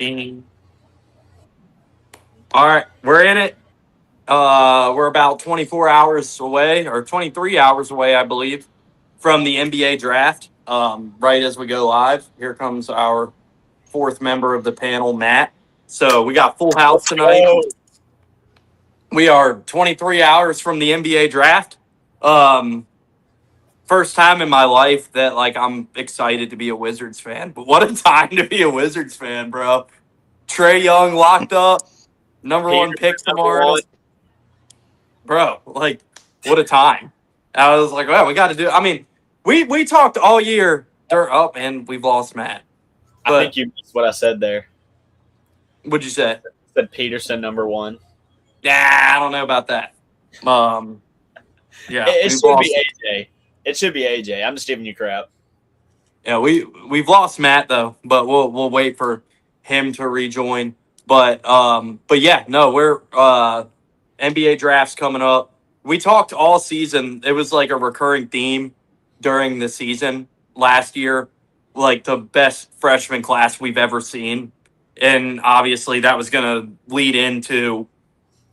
Ding. All right, we're in it. We're about 24 hours away, or 23 hours away, I believe, from the NBA draft. Right as we go live, here comes our fourth member of the panel, Matt. So we got full house tonight. Oh, We are 23 hours from the NBA draft. Um, First time in my life that I'm excited to be a Wizards fan. But what a time to be a Wizards fan, bro. Trey Young locked up, number one Peterson pick number tomorrow. one. Bro, what a time. I was like, well, we got to do. I mean, we talked all year. They're up, and we've lost Matt. I But think you missed what I said there. what'd you say? I said Peterson number one. Yeah, I don't know about that. Um, yeah, It we've should be lost. AJ. It should be AJ. I'm just giving you crap. Yeah, we've lost Matt though, but we'll wait for him to rejoin. But yeah, no, we're NBA drafts coming up. We talked all season. It was like a recurring theme during the season last year, like the best freshman class we've ever seen. And obviously that was going to lead into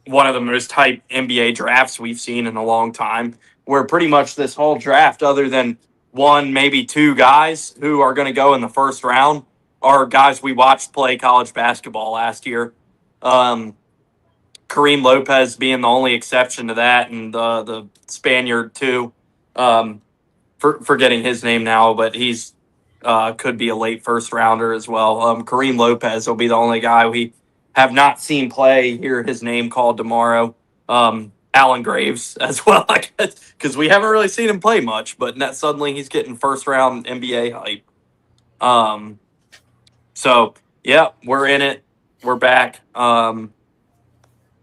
one of the most hyped NBA drafts we've seen in a long time, where pretty much this whole draft, other than one, maybe two guys who are going to go in the first round, are guys we watched play college basketball last year. Um, Kareem Lopez being the only exception to that, and the Spaniard too. Um, Forgetting his name now, but he's could be a late first rounder as well. Kareem Lopez will be the only guy we have not seen play. Hear his name called tomorrow. Alan Graves as well, I guess, because we haven't really seen him play much. But suddenly he's getting first round NBA hype. Um, so yeah, we're in it. We're back.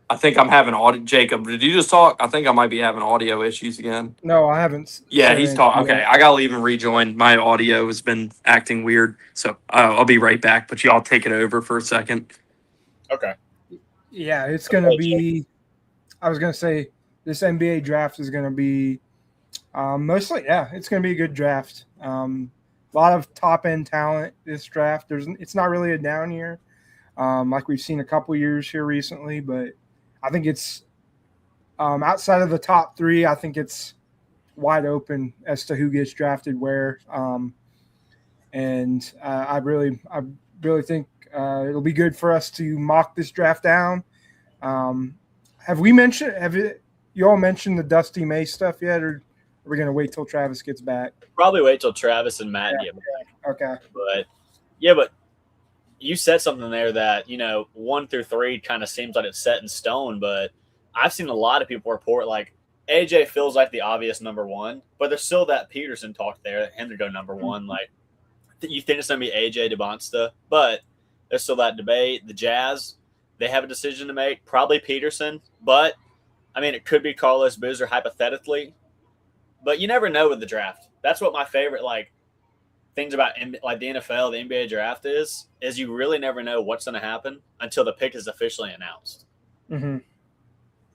I think I'm having audio. Jacob, did you just talk? I think I might be having audio issues again. No, I haven't Yeah, said he's anything talking. Okay, yet. I gotta leave and rejoin. My audio has been acting weird, so I'll be right back. But y'all take it over for a second. Okay. Yeah, it's going to be. I was going to say this NBA draft is going to be mostly, yeah, it's going to be a good draft. A lot of top end talent this draft. It's not really a down year, like we've seen a couple years here recently, but I think it's outside of the top three. I think it's wide open as to who gets drafted where. And I really think it'll be good for us to mock this draft down. Have you all mentioned the Dusty May stuff yet, or are we going to wait till Travis gets back? Probably wait till Travis and Matt get back. Okay. But you said something there that 1 through 3 kind of seems like it's set in stone. But I've seen a lot of people report like AJ feels like the obvious number one, but there's still that Peterson talk there, him to go number one. Like you think it's going to be AJ DeBonsta, but there's still that debate. The Jazz, they have a decision to make. Probably Peterson, but I mean, it could be Carlos Boozer hypothetically. But you never know with the draft. That's what my favorite things about the NFL, the NBA draft is you really never know what's going to happen until the pick is officially announced. Mm-hmm.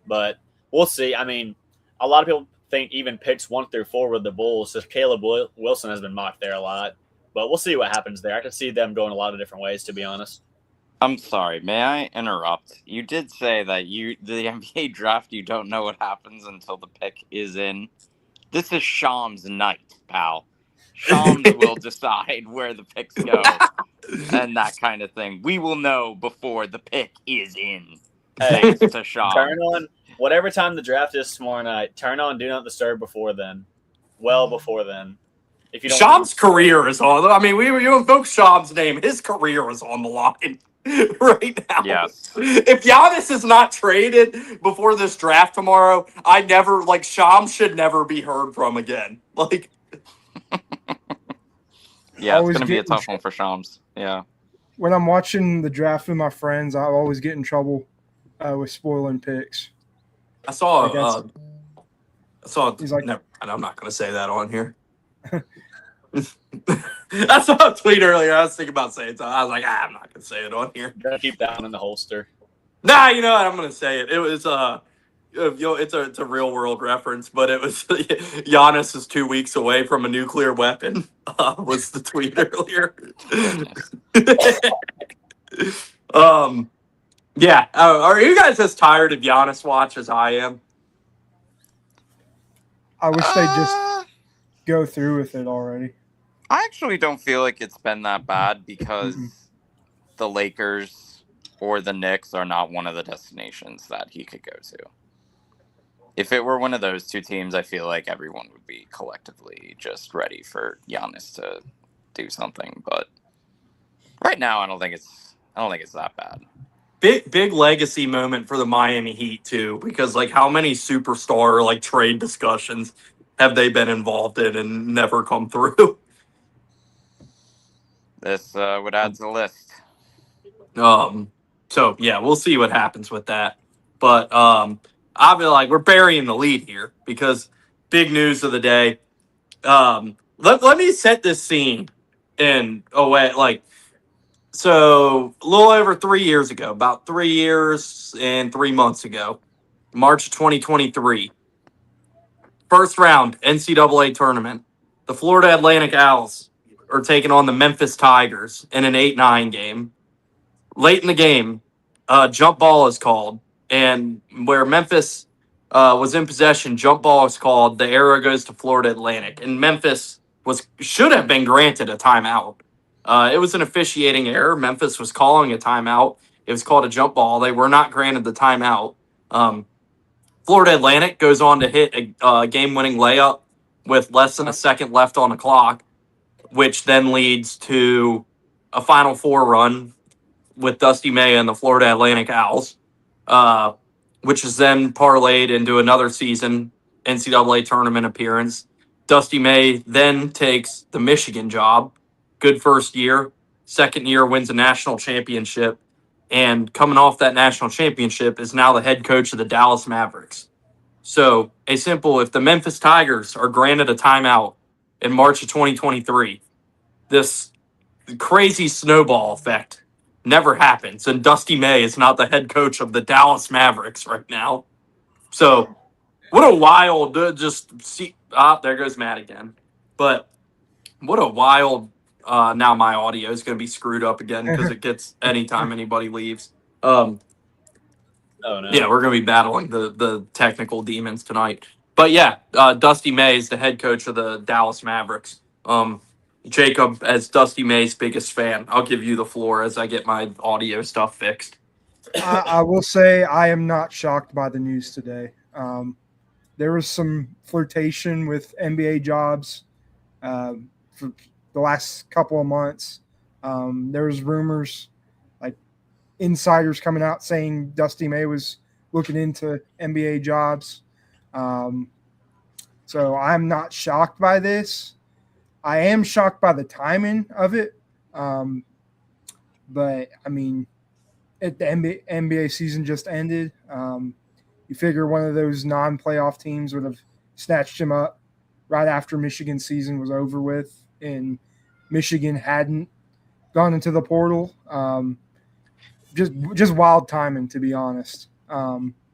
But we'll see. I mean, a lot of people think even picks 1 through 4 with the Bulls. So Caleb Wilson has been mocked there a lot. But we'll see what happens there. I can see them going a lot of different ways, to be honest. I'm sorry, may I interrupt? You did say that the NBA draft, you don't know what happens until the pick is in. This is Shams' night, pal. Shams will decide where the picks go and that kind of thing. We will know before the pick is in. Hey, Thanks to Shams. turn on whatever time the draft is tomorrow night. Turn on Do Not Disturb before then. Well before then. If you don't Shams' career is on. I mean, you invoke Shams' name. His career is on the line right now. Yes. If Giannis is not traded before this draft tomorrow, Shams should never be heard from again. Yeah, it's Always going to be a getting tough one for Shams. Yeah. When I'm watching the draft with my friends, I always get in trouble with spoiling picks. I saw. Like He's like- never, and I'm not going to say that on here. I saw a tweet earlier. I was thinking about saying something. I was like, I'm not going to say it on here. Gotta keep that one in the holster. Nah, you know what? I'm going to say it. It was it's a real world reference, but it was Giannis is 2 weeks away from a nuclear weapon. Was the tweet earlier? Yeah. Are you guys as tired of Giannis watch as I am? I wish they just Uh, go through with it already. I actually don't feel like it's been that bad because Mm-mm. the Lakers or the Knicks are not one of the destinations that he could go to. If it were one of those two teams, I feel like everyone would be collectively just ready for Giannis to do something. But right now, I don't think it's that bad. Big legacy moment for the Miami Heat too, because like how many superstar like trade discussions have they been involved in and never come through? This would add to the list. So yeah, we'll see what happens with that. But I feel like we're burying the lead here because big news of the day. Let me set this scene in a way like so a little over 3 years ago, about 3 years and 3 months ago, March 2023, first round NCAA tournament. The Florida Atlantic Owls are taking on the Memphis Tigers in an 8-9 game. Late in the game, jump ball is called, and where Memphis was in possession, jump ball is called. The arrow goes to Florida Atlantic, and Memphis should have been granted a timeout. It was an officiating error. Memphis was calling a timeout. It was called a jump ball. They were not granted the timeout. Florida Atlantic goes on to hit a game-winning layup with less than a second left on the clock, which then leads to a Final Four run with Dusty May and the Florida Atlantic Owls, uh, which is then parlayed into another season NCAA tournament appearance. Dusty May then takes the Michigan job. Good first year. Second year wins a national championship. And coming off that national championship is now the head coach of the Dallas Mavericks. So, a simple if the Memphis Tigers are granted a timeout in March of 2023, this crazy snowball effect never happens. And Dusty May is not the head coach of the Dallas Mavericks right now. So, what a wild, just see. There goes Matt again. But what a wild, now my audio is going to be screwed up again because it gets anytime anybody leaves. Oh no. Yeah, we're going to be battling the technical demons tonight. But yeah, Dusty May is the head coach of the Dallas Mavericks. Jacob, as Dusty May's biggest fan, I'll give you the floor as I get my audio stuff fixed. I will say I am not shocked by the news today. There was some flirtation with NBA jobs for the last couple of months. There was rumors, like insiders coming out saying Dusty May was looking into NBA jobs. So I'm not shocked by this. I am shocked by the timing of it. But I mean, the NBA season just ended. You figure one of those non-playoff teams would have snatched him up right after Michigan's season was over with, and Michigan hadn't gone into the portal. Just wild timing, to be honest. I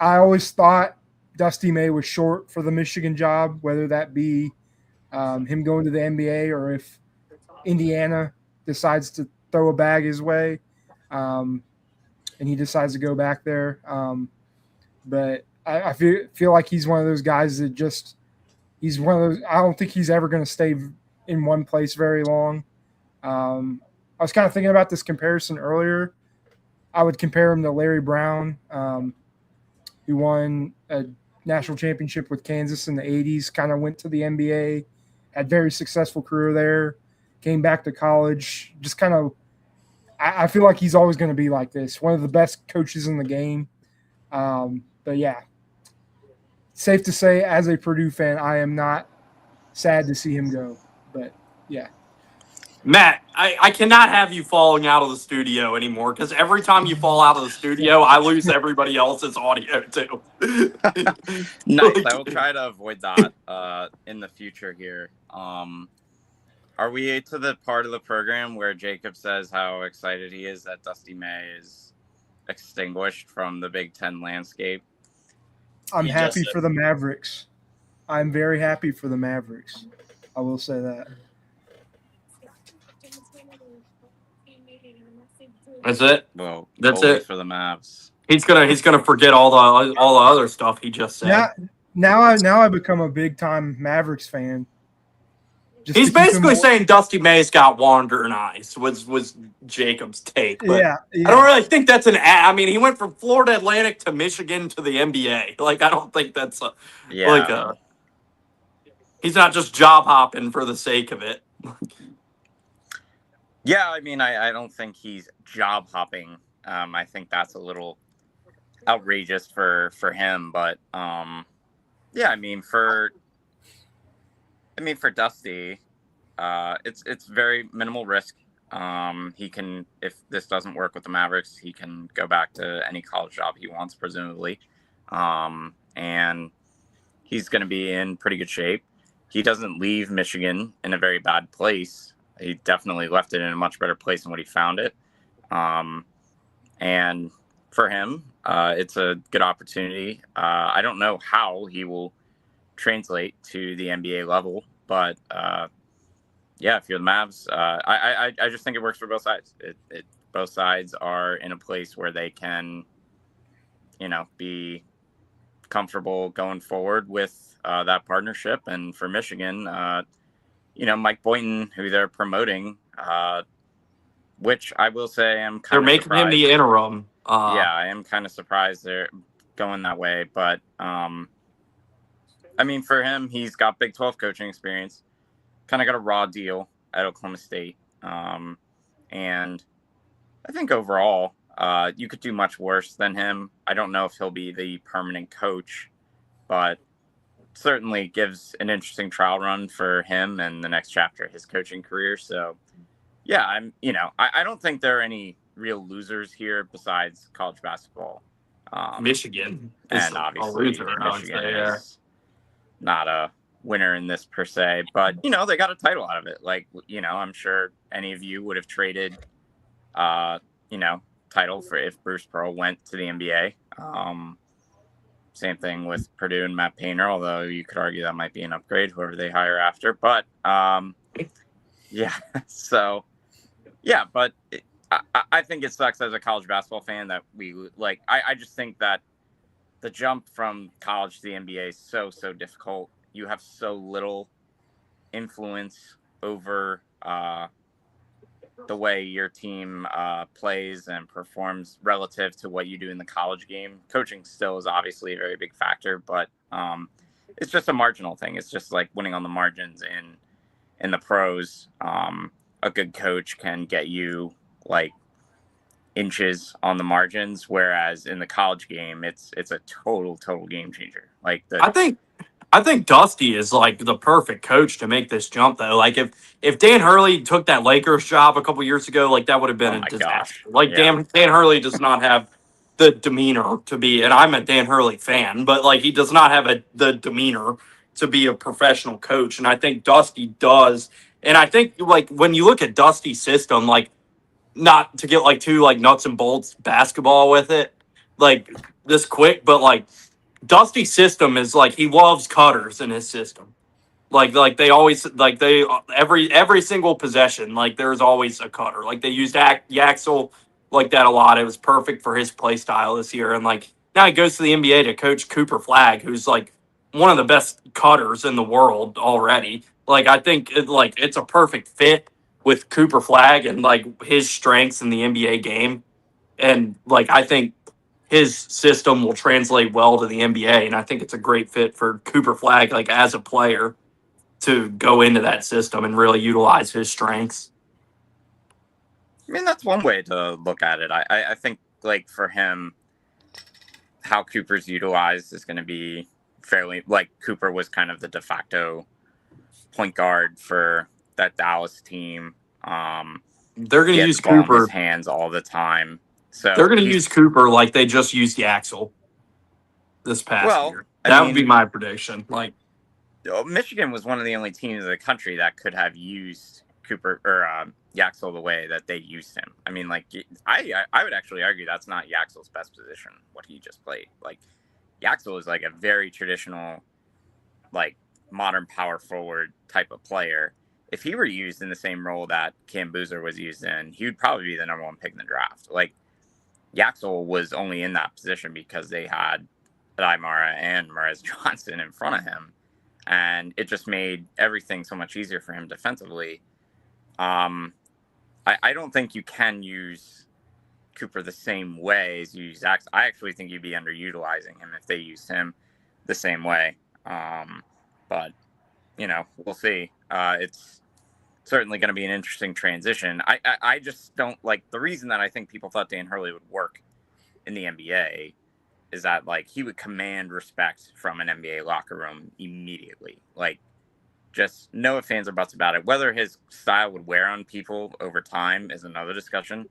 always thought Dusty May was short for the Michigan job, whether that be him going to the NBA or if Indiana decides to throw a bag his way, and he decides to go back there. But I feel like he's one of those guys that he's one of those. I don't think he's ever going to stay in one place very long. I was kind of thinking about this comparison earlier. I would compare him to Larry Brown, who won a national championship with Kansas in the 80s, kind of went to the NBA, had very successful career there, came back to college, just kind of I feel like he's always going to be like this, one of the best coaches in the game. But yeah, safe to say, as a Purdue fan, I am not sad to see him go. But yeah. Matt, I cannot have you falling out of the studio anymore because every time you fall out of the studio, I lose everybody else's audio too. Nice. I will try to avoid that in the future here. Are we to the part of the program where Jacob says how excited he is that Dusty May is extinguished from the Big Ten landscape? I'm happy for the Mavericks. I'm very happy for the Mavericks. I will say that. That's it. Well, That's goalie it. for the Mavs. He's gonna forget all the other stuff he just said. Now I become a big time Mavericks fan. Just He's to keep him basically saying Dusty May's got wandering eyes. Was Jacob's take, but yeah. I don't really think that's I mean, he went from Florida Atlantic to Michigan to the NBA. Like, I don't think that's Yeah. he's not just job hopping for the sake of it. Yeah, I mean, I don't think he's job hopping. I think that's a little outrageous for him, but yeah, I mean for Dusty, it's very minimal risk. He can, if this doesn't work with the Mavericks, he can go back to any college job he wants, presumably, and he's going to be in pretty good shape. He doesn't leave Michigan in a very bad place. He definitely left it in a much better place than what he found it. And for him, it's a good opportunity. I don't know how he will translate to the NBA level, but yeah, if you're the Mavs, I just think it works for both sides. Both sides are in a place where they can, be comfortable going forward with that partnership. And for Michigan, Mike Boynton, who they're promoting, which I will say I'm They're kind of making surprised. him the interim. Yeah, I am kind of surprised they're going that way. But I mean, for him, he's got Big 12 coaching experience. Kind of got a raw deal at Oklahoma State. And I think overall, you could do much worse than him. I don't know if he'll be the permanent coach, but certainly gives an interesting trial run for him and the next chapter of his coaching career. So, yeah, I don't think there are any real losers here besides college basketball. Michigan is and obviously loser, Michigan is not a winner in this per se, but they got a title out of it. Like, I'm sure any of you would have traded, title for if Bruce Pearl went to the NBA. Same thing with Purdue and Matt Painter, although you could argue that might be an upgrade, whoever they hire after. But yeah, so yeah, but I think it sucks as a college basketball fan that we like. I just think that the jump from college to the NBA is so difficult. You have so little influence over the way your team plays and performs relative to what you do in the college game. Coaching still is obviously a very big factor, but it's just a marginal thing. It's just like winning on the margins in the pros. A good coach can get you like inches on the margins, whereas in the college game, it's a total game changer. Like I think Dusty is like the perfect coach to make this jump, though. Like if Dan Hurley took that Lakers job a couple years ago, like that would have been a disaster. Gosh. Like Yeah. Dan Hurley does not have the demeanor to be, and I'm a Dan Hurley fan, but like he does not have the demeanor to be a professional coach, and I think Dusty does. And I think like when you look at Dusty's system, like not to get like too like nuts and bolts basketball with it, like this quick, but like Dusty's system is like he loves cutters in his system. Like they always like they every single possession like there's always a cutter. Like they used Yaxel like that a lot. It was perfect for his play style this year. And like now he goes to the NBA to coach Cooper Flagg, who's like one of the best cutters in the world already. Like I think it's a perfect fit with Cooper Flagg and like his strengths in the NBA game. And like I think his system will translate well to the NBA, and I think it's a great fit for Cooper Flagg, like as a player, to go into that system and really utilize his strengths. I mean, that's one way to look at it. I think like for him, how Cooper's utilized is going to be fairly like Cooper was kind of the de facto point guard for that Dallas team. They're going to use the ball in Cooper. his hands all the time. So they're going to use Cooper like they just used Yaxel this past year. That would be my prediction. Like Michigan was one of the only teams in the country that could have used Cooper or Yaxel the way that they used him. I mean, like I would actually argue that's not Yaxel's best position. What he just played, like Yaxel is like a very traditional, like modern power forward type of player, if he were used in the same role that Cam Boozer was used in, he would probably be the number one pick in the draft. Like, Yaxel was only in that position because they had Mara and Marez Johnson in front of him, and it just made everything so much easier for him defensively. I don't think you can use Cooper the same way as you use Zach. I actually think you'd be underutilizing him if they used him the same way. But, we'll see. It's certainly going to be an interesting transition. I just don't like the reason that I think people thought Dan Hurley would work in the NBA is that like he would command respect from an NBA locker room immediately. Like, just no ifs, ands, or buts about it. Whether his style would wear on people over time is another discussion.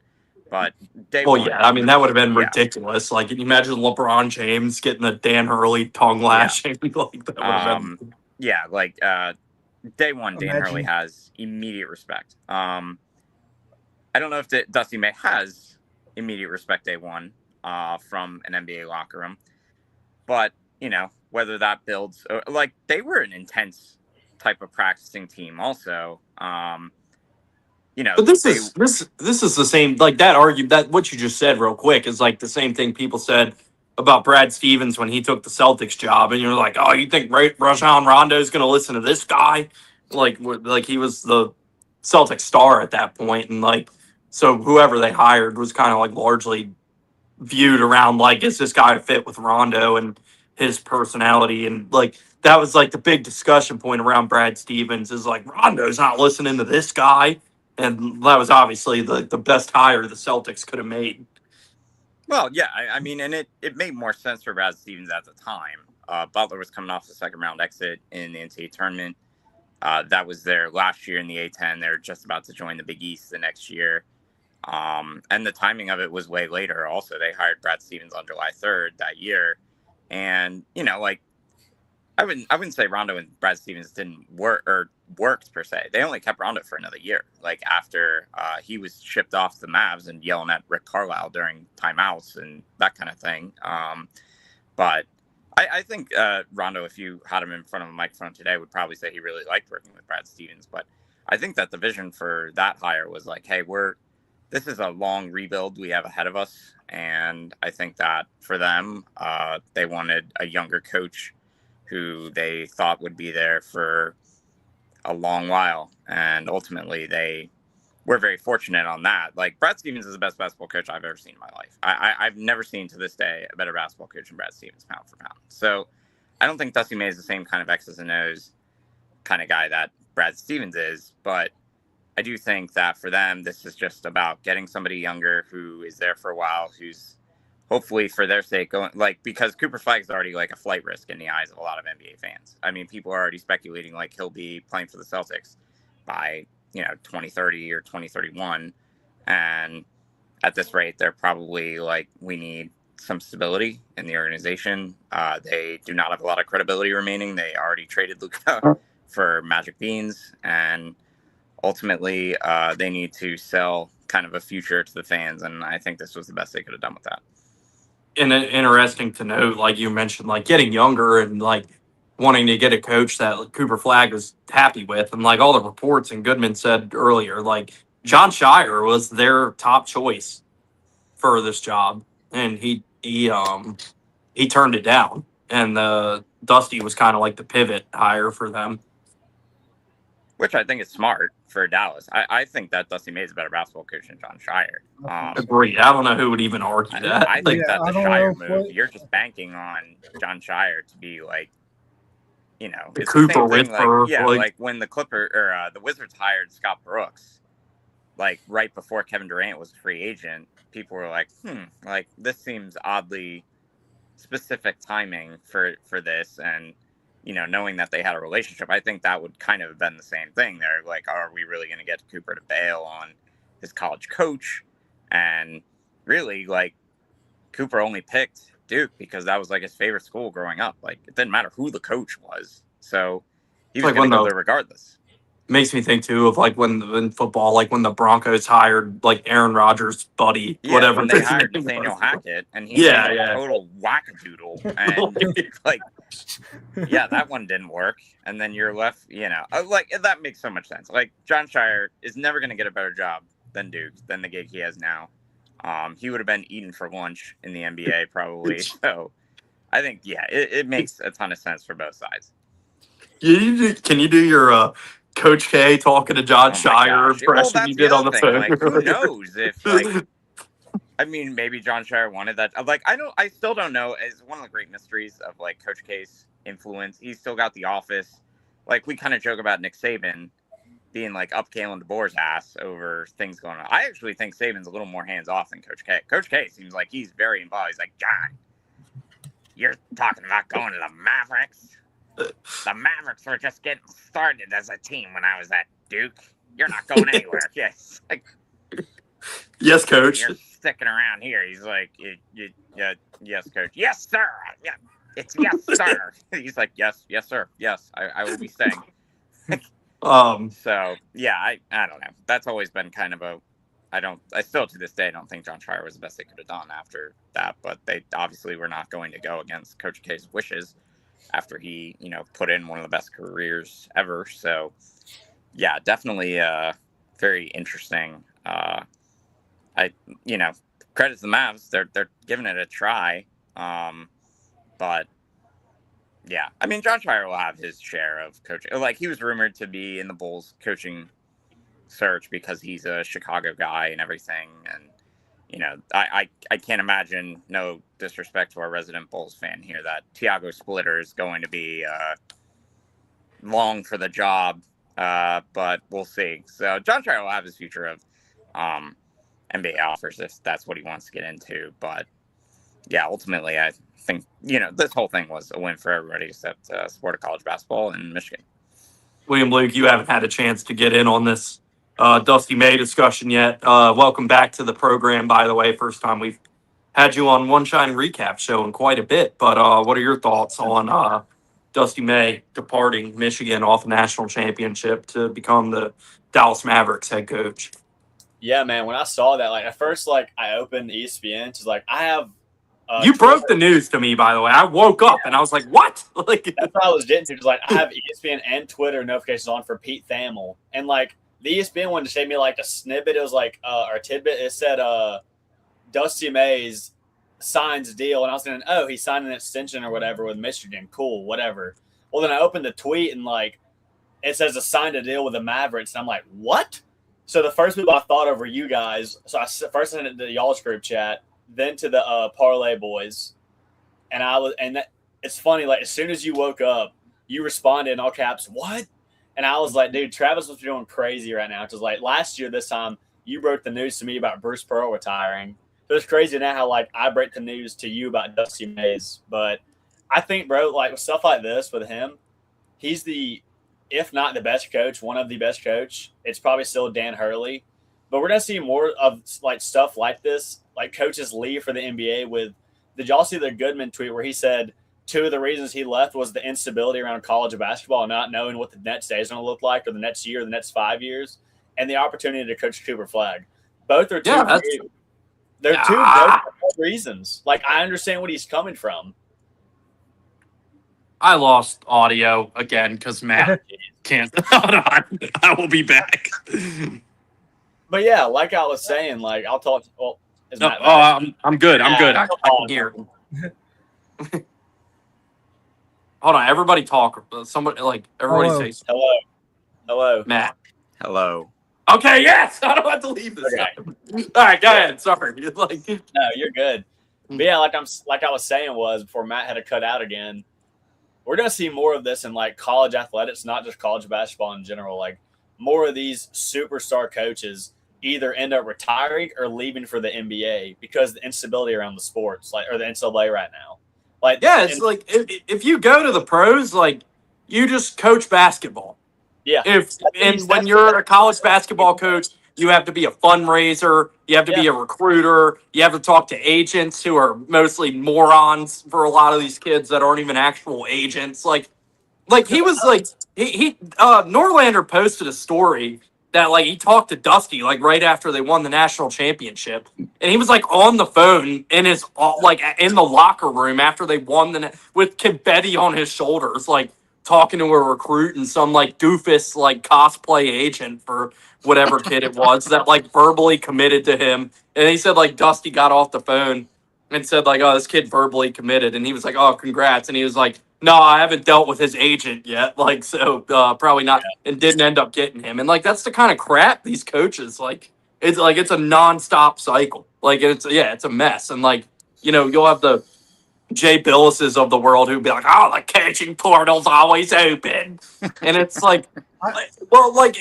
But yeah, I mean that would have been ridiculous. Like, can you imagine LeBron James getting a Dan Hurley tongue lashing? Like that would have been. Yeah, like day one, Dan Hurley has immediate respect. I don't know if Dusty May has immediate respect day one from an NBA locker room, but whether that builds like they were an intense type of practicing team also. But this is the same, like that argument that what you just said real quick is like the same thing people said about Brad Stevens when he took the Celtics job, and you're like, oh, you think Rajon Rondo is going to listen to this guy? Like he was the Celtic star at that point, and like so whoever they hired was kind of like largely viewed around like, is this guy a fit with Rondo and his personality? And like that was like the big discussion point around Brad Stevens is like Rondo's not listening to this guy. And that was obviously the best hire the Celtics could have made. Well, yeah, I mean, and it made more sense for Brad Stevens at the time. Butler was coming off the second round exit in the NCAA tournament. That was their last year in the A-10. They're just about to join the Big East the next year. And the timing of it was way later. Also, they hired Brad Stevens on July 3rd that year. And, like, I wouldn't say Rondo and Brad Stevens didn't worked per se. They only kept Rondo for another year. Like after he was shipped off the Mavs and yelling at Rick Carlisle during timeouts and that kind of thing. But I think Rondo, if you had him in front of a microphone today, would probably say he really liked working with Brad Stevens. But I think that the vision for that hire was like, hey, this is a long rebuild we have ahead of us, and I think that for them, they wanted a younger coach who they thought would be there for a long while. And ultimately they were very fortunate on that. Like Brad Stevens is the best basketball coach I've ever seen in my life. I've never seen to this day a better basketball coach than Brad Stevens pound for pound. So I don't think Dusty May is the same kind of X's and O's kind of guy that Brad Stevens is, but I do think that for them, this is just about getting somebody younger who is there for a while, who's hopefully for their sake going like, because Cooper Flag is already like a flight risk in the eyes of a lot of NBA fans. I mean, people are already speculating like he'll be playing for the Celtics by 2030 or 2031, and at this rate they're probably like, we need some stability in the organization. They do not have a lot of credibility remaining. They already traded Luka for Magic Beans, and ultimately they need to sell kind of a future to the fans, and I think this was the best they could have done with that. And interesting to note, like you mentioned, like getting younger and like wanting to get a coach that Cooper Flag was happy with, and like all the reports and Goodman said earlier, like John Shire was their top choice for this job, and he turned it down, and Dusty was kind of like the pivot hire for them. Which I think is smart for Dallas. I think that Dusty May is a better basketball coach than John Shire. Agreed. I don't know who would even argue that. I think that the Shire move, you're just banking on John Shire to be like, the it's Cooper the same thing. Whitfer, like when the Wizards hired Scott Brooks, like right before Kevin Durant was a free agent, people were like, like this seems oddly specific timing for this, and knowing that they had a relationship, I think that would kind of have been the same thing. They're like, are we really going to get Cooper to bail on his college coach? And really, like, Cooper only picked Duke because that was like his favorite school growing up. Like, it didn't matter who the coach was. So he was going to go there regardless. Makes me think too of like when in football, like when the Broncos hired like Aaron Rodgers' buddy, Yeah, whatever when they his hired name Nathaniel was. Hackett, and he Yeah, seemed like yeah. a total wackadoodle, and like, yeah, that one didn't work. And then you're left, like that makes so much sense. Like John Shire is never going to get a better job than Duke, than the gig he has now. He would have been eaten for lunch in the NBA probably. So I think, yeah, it makes a ton of sense for both sides. Can you do your Coach K talking to John Oh my Shire gosh. Well, impression that's you the did on other the thing. phone? Like, who knows if like, I mean, maybe John Shire wanted that. Like, I still don't know. It's one of the great mysteries of like Coach K's influence. He's still got The Office. Like, we kind of joke about Nick Saban being like up Kalen DeBoer's ass over things going on. I actually think Saban's a little more hands off than Coach K. Coach K seems like he's very involved. He's like, John, you're talking about going to the Mavericks. The Mavericks were just getting started as a team when I was at Duke. You're not going anywhere. Yes, like, Yes, Coach. you're sticking around here. He's like, yes, Coach. Yes, sir. Yeah, it's yes, sir. He's like, yes, sir. Yes, I will be staying. So yeah, I don't know. That's always been kind of I still to this day don't think John Shire was the best they could have done after that, but they obviously were not going to go against Coach K's wishes after he, put in one of the best careers ever. So yeah, definitely very interesting. Credits the Mavs. They're giving it a try. But yeah, I mean, John Shire will have his share of coaching. Like, he was rumored to be in the Bulls coaching search because he's a Chicago guy and everything. And, I can't imagine, no disrespect to our resident Bulls fan here, that Tiago Splitter is going to be long for the job. But we'll see. So John Shire will have his future of NBA offers if that's what he wants to get into. But yeah, ultimately, I think, this whole thing was a win for everybody except sport of college basketball in Michigan. William Luke, you haven't had a chance to get in on this Dusty May discussion yet. Welcome back to the program, by the way. First time we've had you on One Shine Recap Show in quite a bit. But what are your thoughts on Dusty May departing Michigan off a national championship to become the Dallas Mavericks head coach? Yeah, man. When I saw that, like, at first, like, I opened ESPN, just like, I have. You broke the news to me, by the way. I woke up and I was like, "What?" Like, that's what I was getting to. Just like, I have ESPN and Twitter notifications on for Pete Thamel, and like the ESPN one just gave me like a snippet. It was like or a tidbit. It said Dusty Mays signs deal, and I was thinking, oh, he signed an extension or whatever with Michigan. Cool, whatever. Well, then I opened the tweet and like it says signed a deal with the Mavericks, and I'm like, what? So the first people I thought of were you guys. So I first sent it to y'all's group chat, then to the Parlay Boys, and it's funny. Like, as soon as you woke up, you responded in all caps, "What?" And I was like, "Dude, Travis was doing crazy right now." Because like last year, this time you broke the news to me about Bruce Pearl retiring. So it's crazy now how like I break the news to you about Dusty Mays. But I think, bro, like with stuff like this with him, he's if not the best coach, one of the best coach. It's probably still Dan Hurley. But we're gonna see more of like stuff like this, like coaches leave for the NBA. Did y'all see the Goodman tweet where he said 2 of the reasons he left was the instability around college basketball and not knowing what the next day is going to look like, or the next year, or the next 5 years, and the opportunity to coach Cooper Flag. Both are two. They're two reasons. Like, I understand what he's coming from. I lost audio again because Matt can't. Hold on, I will be back. But yeah, like I was saying, like I'll talk. Well, I'm good. I'm good. I can hear. Hold on, everybody talk. Somebody everybody say hello, Matt. Hello. Okay, yes. I don't have to leave this. Okay. All right, go ahead. Sorry. No, you're good. But yeah, like I was saying before Matt had to cut out again. We're gonna see more of this in like college athletics, not just college basketball in general. Like more of these superstar coaches either end up retiring or leaving for the NBA because of the instability around the sports, or the NCAA right now. Like, yeah, it's like if you go to the pros, like you just coach basketball. Yeah. When you're a college basketball coach, you have to be a fundraiser, you have to be a recruiter, you have to talk to agents who are mostly morons for a lot of these kids that aren't even actual agents. Like he was like Norlander posted a story that like he talked to Dusty like right after they won the national championship, and he was like on the phone in his like in the locker room after they won with confetti on his shoulders, like talking to a recruit and some like doofus like cosplay agent for whatever kid it was that like verbally committed to him, and he said like Dusty got off the phone and said like, oh, this kid verbally committed, and he was like, oh, congrats, and he was like, no, I haven't dealt with his agent yet, like, so probably not, and didn't end up getting him, and like that's the kind of crap these coaches like. It's like it's a nonstop cycle, like it's a mess, and like you'll have the Jay Billises of the world who'd be like, oh, the coaching portal's always open, and it's like, well, like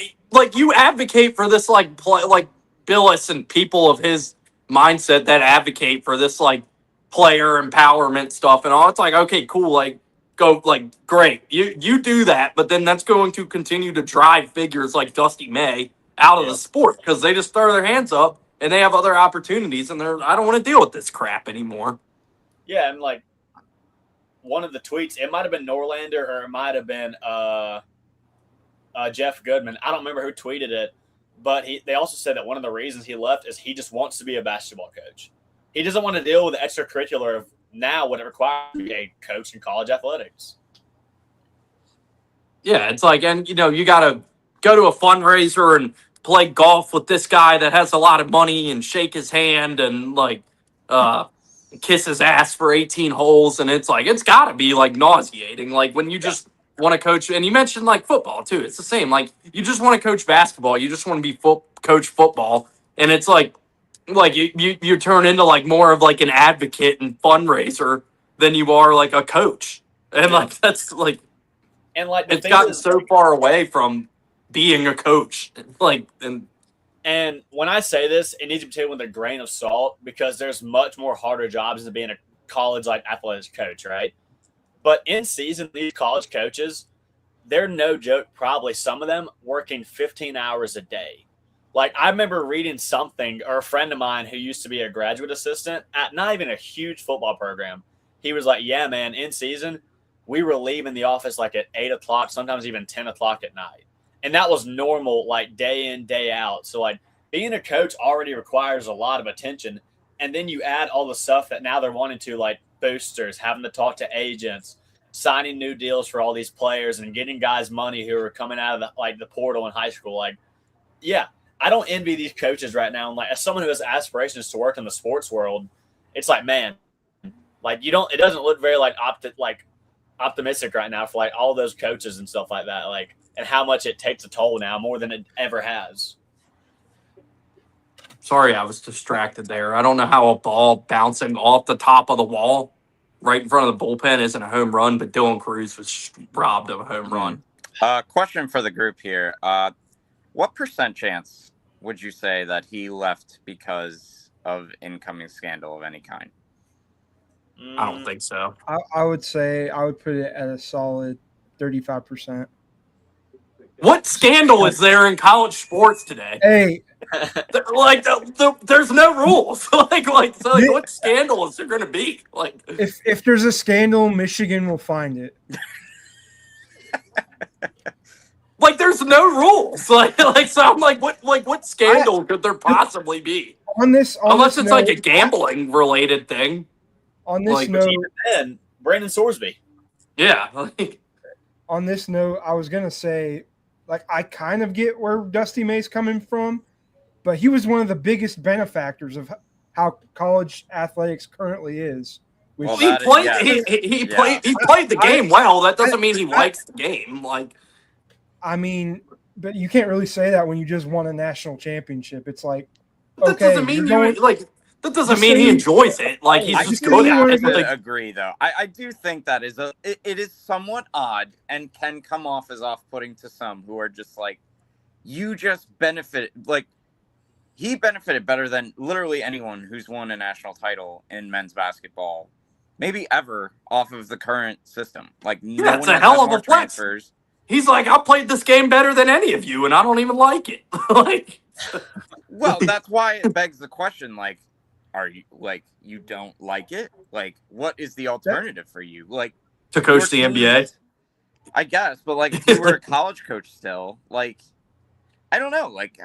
you advocate for this like like Billis and people of his mindset that advocate for this like player empowerment stuff and all. It's like, okay, cool, like go, like great, you do that, but then that's going to continue to drive figures like Dusty May out of the sport because they just throw their hands up and they have other opportunities and I don't want to deal with this crap anymore. Yeah, and like one of the tweets, it might have been Norlander or it might have been Jeff Goodman. I don't remember who tweeted it, but they also said that one of the reasons he left is he just wants to be a basketball coach. He doesn't want to deal with the extracurricular of now what it requires to be a coach in college athletics. Yeah, it's like, and you got to go to a fundraiser and play golf with this guy that has a lot of money and shake his hand and like kiss his ass for 18 holes, and it's like it's got to be like nauseating. Like when you just want to coach, and you mentioned like football too. It's the same. Like you just want to coach basketball, you just want to be coach football, and it's like you turn into like more of like an advocate and fundraiser than you are like a coach, and like that's like, and like it's gotten so far away from being a coach, like And when I say this, it needs to be taken with a grain of salt because there's much more harder jobs than being a college like athletics coach, right? But in season, these college coaches, they're no joke. Probably some of them working 15 hours a day. Like I remember reading something, or a friend of mine who used to be a graduate assistant at not even a huge football program. He was like, "Yeah, man, in season, we were leaving the office like at 8 o'clock, sometimes even 10 o'clock at night." And that was normal, like day in, day out. So like being a coach already requires a lot of attention. And then you add all the stuff that now they're wanting to, like boosters, having to talk to agents, signing new deals for all these players and getting guys money who are coming out of the portal in high school. Like, yeah, I don't envy these coaches right now. And like as someone who has aspirations to work in the sports world, it's like, man, like it doesn't look very optimistic right now for like all those coaches and stuff like that. Like, and how much it takes a toll now more than it ever has. Sorry, I was distracted there. I don't know how a ball bouncing off the top of the wall right in front of the bullpen isn't a home run, but Dylan Cruz was robbed of a home run. Question for the group here. What % chance would you say that he left because of incoming scandal of any kind? I don't think so. I would say I would put it at a solid 35%. What scandal is there in college sports today? Hey, like there's no rules. What scandal is there going to be? Like, if there's a scandal, Michigan will find it. Like there's no rules. So I'm like, what scandal could there possibly be? Unless it's note, like a gambling related thing. On this note, then Brandon Sorsby. Yeah. On this note, I was gonna say, like, I kind of get where Dusty May's coming from, but he was one of the biggest benefactors of how college athletics currently is. Well, he played the game well. That doesn't mean he likes the game. Like, I mean, but you can't really say that when you just won a national championship. It's like, that doesn't mean that doesn't mean he enjoys it. Like he's just good at it. I agree, though. I do think that it is somewhat odd and can come off as off-putting to some who are just like, you just benefit. Like, he benefited better than literally anyone who's won a national title in men's basketball, maybe ever, off of the current system. Like, no it's a hell of a flex. He's like, I played this game better than any of you, and I don't even like it. Like, well, that's why it begs the question, like, are you like you don't like it? Like, what is the alternative for you? Like, to coach the NBA? I guess, but like if you were a college coach still, like I don't know, like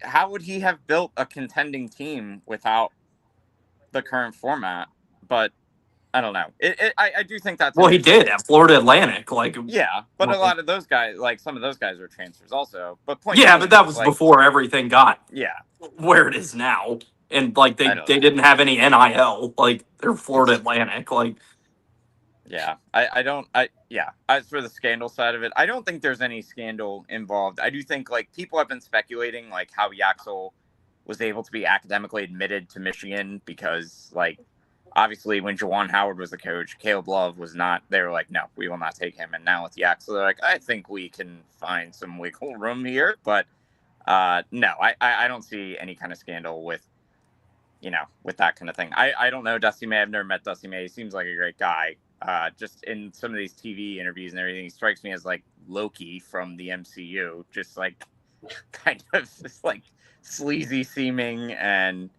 how would he have built a contending team without the current format? But I don't know. I do think that's Well, he did at Florida Atlantic. Like, yeah, but a lot of those guys, like some of those guys, are transfers also. But yeah, being, but that was like, before everything got yeah, where it is now, and like they I don't know. didn't have any NIL. Like they're Florida Atlantic. Like, yeah, as for the scandal side of it, I don't think there's any scandal involved. I do think like people have been speculating like how Yaxel was able to be academically admitted to Michigan because like obviously when Juwan Howard was the coach, Caleb Love was not. They were like, no, we will not take him. And now with Yaxel, they're like, I think we can find some wiggle room here. But no, I don't see any kind of scandal with with that kind of thing. I don't know Dusty May. I've never met Dusty May. He seems like a great guy. Just in some of these TV interviews and everything, he strikes me as like Loki from the MCU, just like kind of just like sleazy seeming and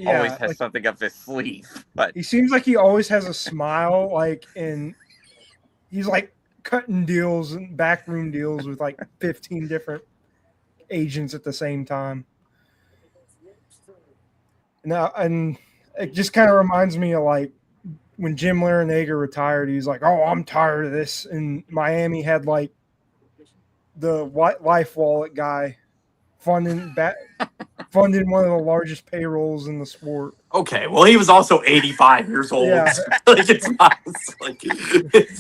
always has something up his sleeve. But he seems like he always has a smile, like, and he's like cutting deals and backroom deals with like 15 different agents at the same time. Now, and it just kind of reminds me of like when Jim Larinaga retired. He's like, "Oh, I'm tired of this." And Miami had like the Life Wallet guy funding one of the largest payrolls in the sport. okay, well, he was also 85 years old. Yeah. Like it's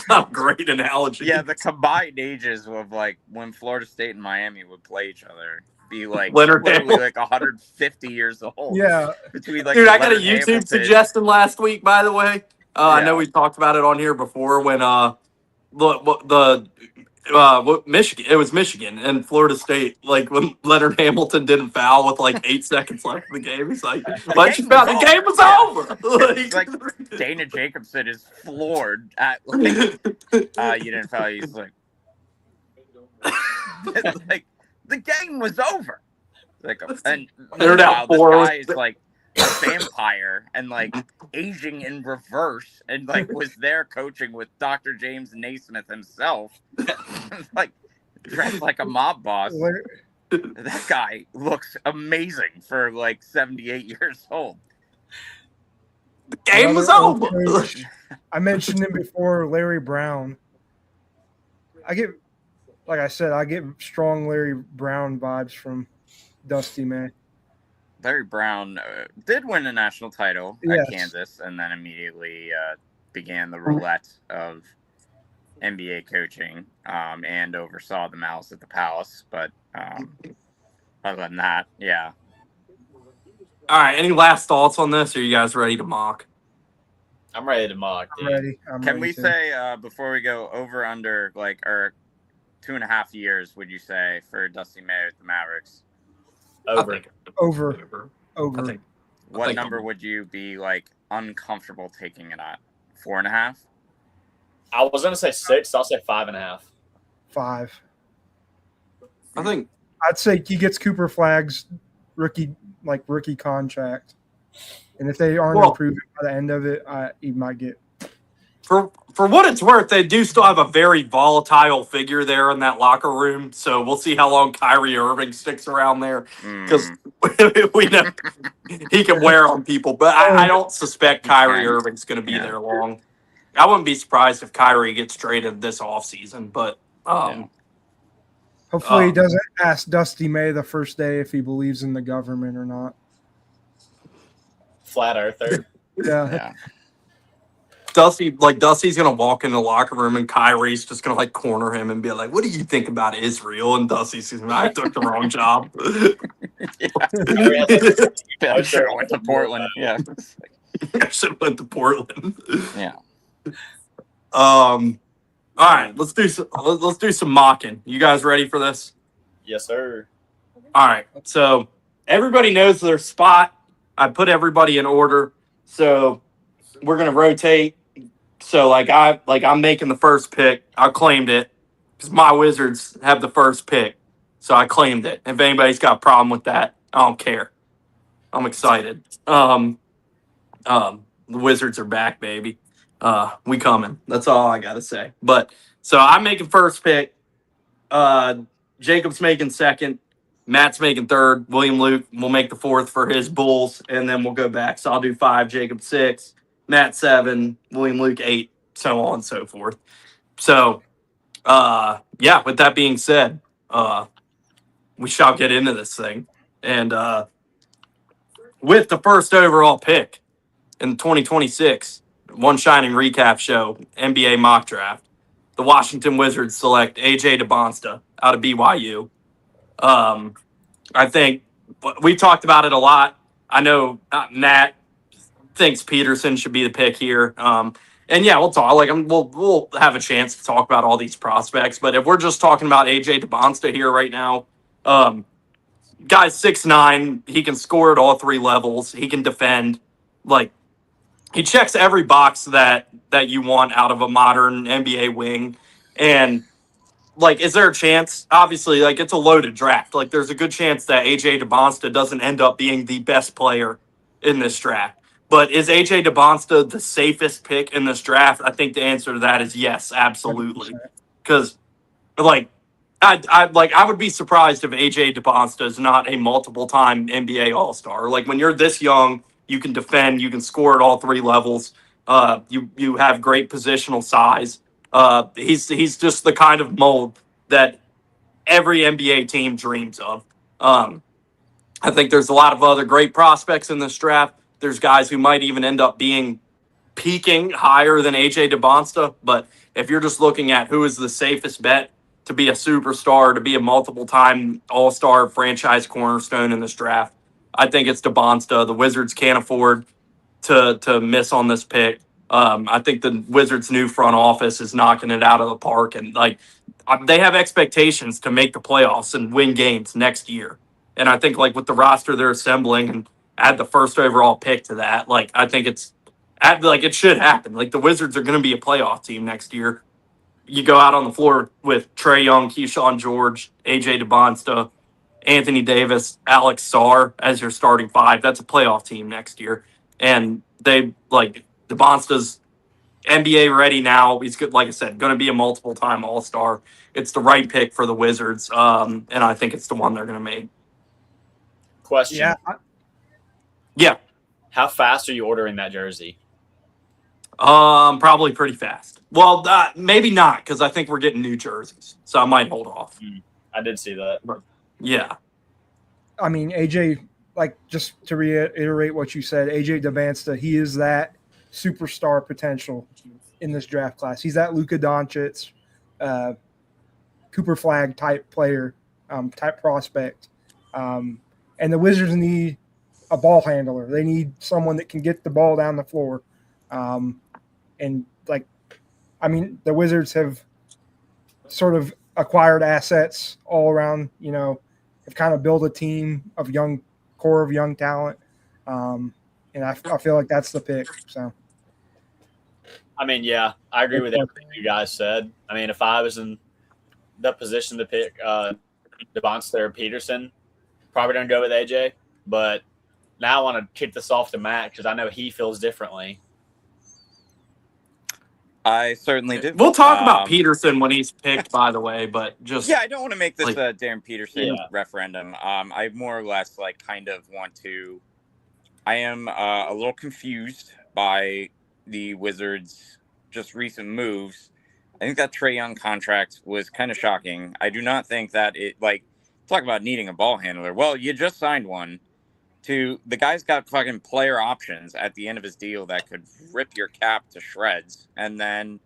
not a great analogy. yeah, the combined ages of like when Florida State and Miami would play each other be like Leonard literally Hamilton. like 150 years old. Yeah, Between like Dude, I got a Leonard YouTube Hamilton. suggestion last week, by the way. I know Yeah. we talked about it on here before when Michigan, it was Michigan and Florida State, like when Leonard Hamilton didn't foul with like 8 seconds left in the game. He's like, "Let you foul, the game was over." It's like Dana Jacobson is floored at like you didn't foul. He's like, it's like the game was over. Like, and They're down this 4. guy is like a vampire and like aging in reverse, and like was there coaching with Dr. James Naismith himself, like dressed like a mob boss. That guy looks amazing for like 78 years old. The game was over. I mentioned him before, Larry Brown. I get strong Larry Brown vibes from Dusty May. Larry Brown did win a national title at Kansas, and then immediately began the roulette of NBA coaching and oversaw the Malice at the Palace. But other than that, yeah. All right. Any last thoughts on this? Or are you guys ready to mock? I'm ready to mock. I'm ready. Can we say before we go over under like or 2.5 years? Would you say for Dusty May with the Mavericks? Over. What number would you be like uncomfortable taking it at? 4.5? I was gonna say 6. I'll say 5.5. 5. I think I'd say he gets Cooper Flagg's rookie contract, and if they aren't improving by the end of it, he might get. For what it's worth, they do still have a very volatile figure there in that locker room. So we'll see how long Kyrie Irving sticks around there because we know he can wear on people. But I don't suspect Kyrie Irving's going to be there long. I wouldn't be surprised if Kyrie gets traded this offseason. But hopefully he doesn't ask Dusty May the first day if he believes in the government or not. Flat earther. Yeah. Dusty's gonna walk in the locker room and Kyrie's just gonna like corner him and be like, "What do you think about Israel?" And Dusty's gonna be like, "I took the wrong job." I should have went to Portland. Yeah, I should have went to Portland. Yeah. All right, let's do some mocking. You guys ready for this? Yes, sir. All right. So everybody knows their spot. I put everybody in order. So we're gonna rotate. So I'm making the first pick. I claimed it because my Wizards have the first pick. So I claimed it. If anybody's got a problem with that, I don't care. I'm excited. The Wizards are back, baby. We coming. That's all I gotta say. But so I'm making first pick. Jacob's making second. Matt's making third. William Luke will make the fourth for his Bulls, and then we'll go back. So I'll do 5, Jacob 6, Matt 7, William Luke 8, so on and so forth. So, yeah, with that being said, we shall get into this thing. And with the first overall pick in 2026, One Shining Recap Show, NBA Mock Draft, the Washington Wizards select AJ DeBonsta out of BYU. I think we talked about it a lot. I know Nat thinks Peterson should be the pick here. And yeah, we'll talk. We'll have a chance to talk about all these prospects. But if we're just talking about AJ DeBonsta here right now, guy's 6'9". He can score at all three levels. He can defend. Like, he checks every box that you want out of a modern NBA wing. And like, is there a chance? Obviously, like, it's a loaded draft. Like, there's a good chance that AJ DeBonsta doesn't end up being the best player in this draft. But is AJ DeBonsta the safest pick in this draft? I think the answer to that is yes, absolutely. Because, like, I would be surprised if AJ DeBonsta is not a multiple-time NBA All-Star. Like, when you're this young, you can defend, you can score at all three levels. You have great positional size. He's just the kind of mold that every NBA team dreams of. I think there's a lot of other great prospects in this draft. There's guys who might even end up peaking higher than AJ DeBonsta. But if you're just looking at who is the safest bet to be a superstar, to be a multiple-time All-Star franchise cornerstone in this draft, I think it's DeBonsta. The Wizards can't afford to miss on this pick. I think the Wizards' new front office is knocking it out of the park, and like they have expectations to make the playoffs and win games next year. And I think like with the roster they're assembling and add the first overall pick to that, like I think it should happen. Like the Wizards are going to be a playoff team next year. You go out on the floor with Trae Young, Keyshawn George, AJ DeBonsta, Anthony Davis, Alex Sarr as your starting five. That's a playoff team next year. And they like DeBonsta's NBA ready now. He's good, like I said, going to be a multiple-time All-Star. It's the right pick for the Wizards, and I think it's the one they're going to make. Question. Yeah. How fast are you ordering that jersey? Probably pretty fast. Well, maybe not, because I think we're getting new jerseys, so I might hold off. I did see that. Yeah. I mean, AJ, like, just to reiterate what you said, AJ DeBonsta, he is that superstar potential in this draft class. He's that Luka Doncic, Cooper Flag type player, type prospect. And the Wizards need a ball handler. They need someone that can get the ball down the floor. And like, I mean, the Wizards have sort of acquired assets all around, have kind of built a team of core of young talent. And I feel like that's the pick. So, I mean, yeah, I agree with everything you guys said. I mean, if I was in the position to pick DeBonsta or Peterson, probably don't go with AJ. But now I want to kick this off to Matt because I know he feels differently. I certainly do. We'll talk about Peterson when he's picked, by the way, but just... Yeah, I don't want to make this a Darren Peterson referendum. I more or less kind of want to... I am a little confused by the Wizards' just recent moves. I think that Trae Young contract was kind of shocking. I do not think that it, talk about needing a ball handler. Well, you just signed one. The guy's got fucking player options at the end of his deal that could rip your cap to shreds. And then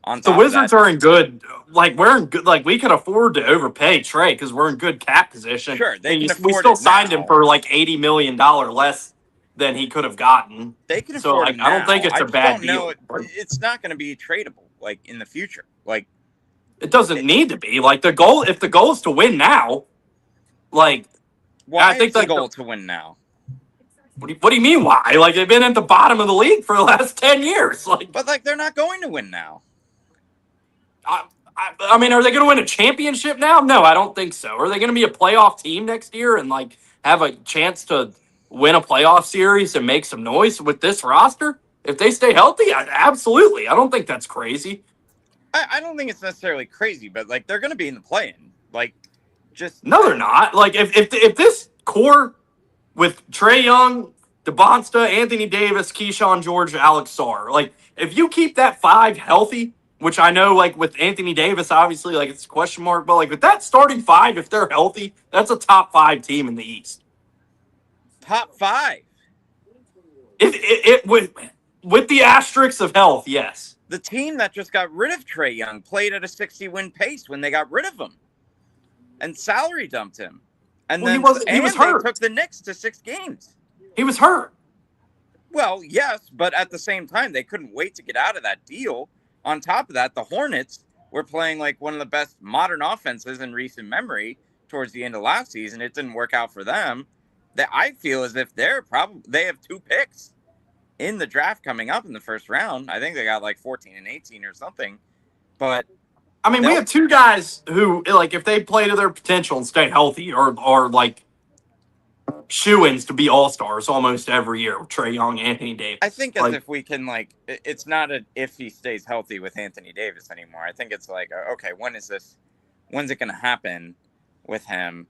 on top the Wizards are in good, we're in good, we could afford to overpay Trae because we're in good cap position. Sure, we still signed him for $80 million less than he could have gotten. They can afford him I don't think it's a bad deal. It's not going to be tradable in the future. It doesn't need to be. If the goal is to win now, why I think is the goal to win now? What do you mean why? They've been at the bottom of the league for the last 10 years. But they're not going to win now. I mean, are they going to win a championship now? No, I don't think so. Are they going to be a playoff team next year and have a chance to win a playoff series and make some noise with this roster? If they stay healthy, absolutely. I don't think that's crazy. I don't think it's necessarily crazy, but like they're going to be in the play-in. Like, just No, they're not. Like if this core with Trae Young, DeBonsta, Anthony Davis, Keyshawn George, Alex Sarr, like if you keep that 5 healthy, which I know like with Anthony Davis, obviously like it's a question mark, but like with that starting 5, if they're healthy, that's a top 5 team in the East. top 5. If it with the asterisks of health, yes. The team that just got rid of Trae Young played at a 60-win pace when they got rid of him and salary dumped him. And Well, then he was they hurt. took the Knicks to 6 games. He was hurt. Well, yes, but at the same time, they couldn't wait to get out of that deal. On top of that, the Hornets were playing like one of the best modern offenses in recent memory towards the end of last season. It didn't work out for them. That I feel as if they have 2 picks in the draft coming up in the first round. I think they got like 14 and 18 or something. But I mean, we have 2 guys who, like, if they play to their potential and stay healthy, are like shoo-ins to be all-stars almost every year with Trae Young, Anthony Davis. I think as if we can, like, it's not if he stays healthy with Anthony Davis anymore. I think it's like, okay, when's it going to happen with him?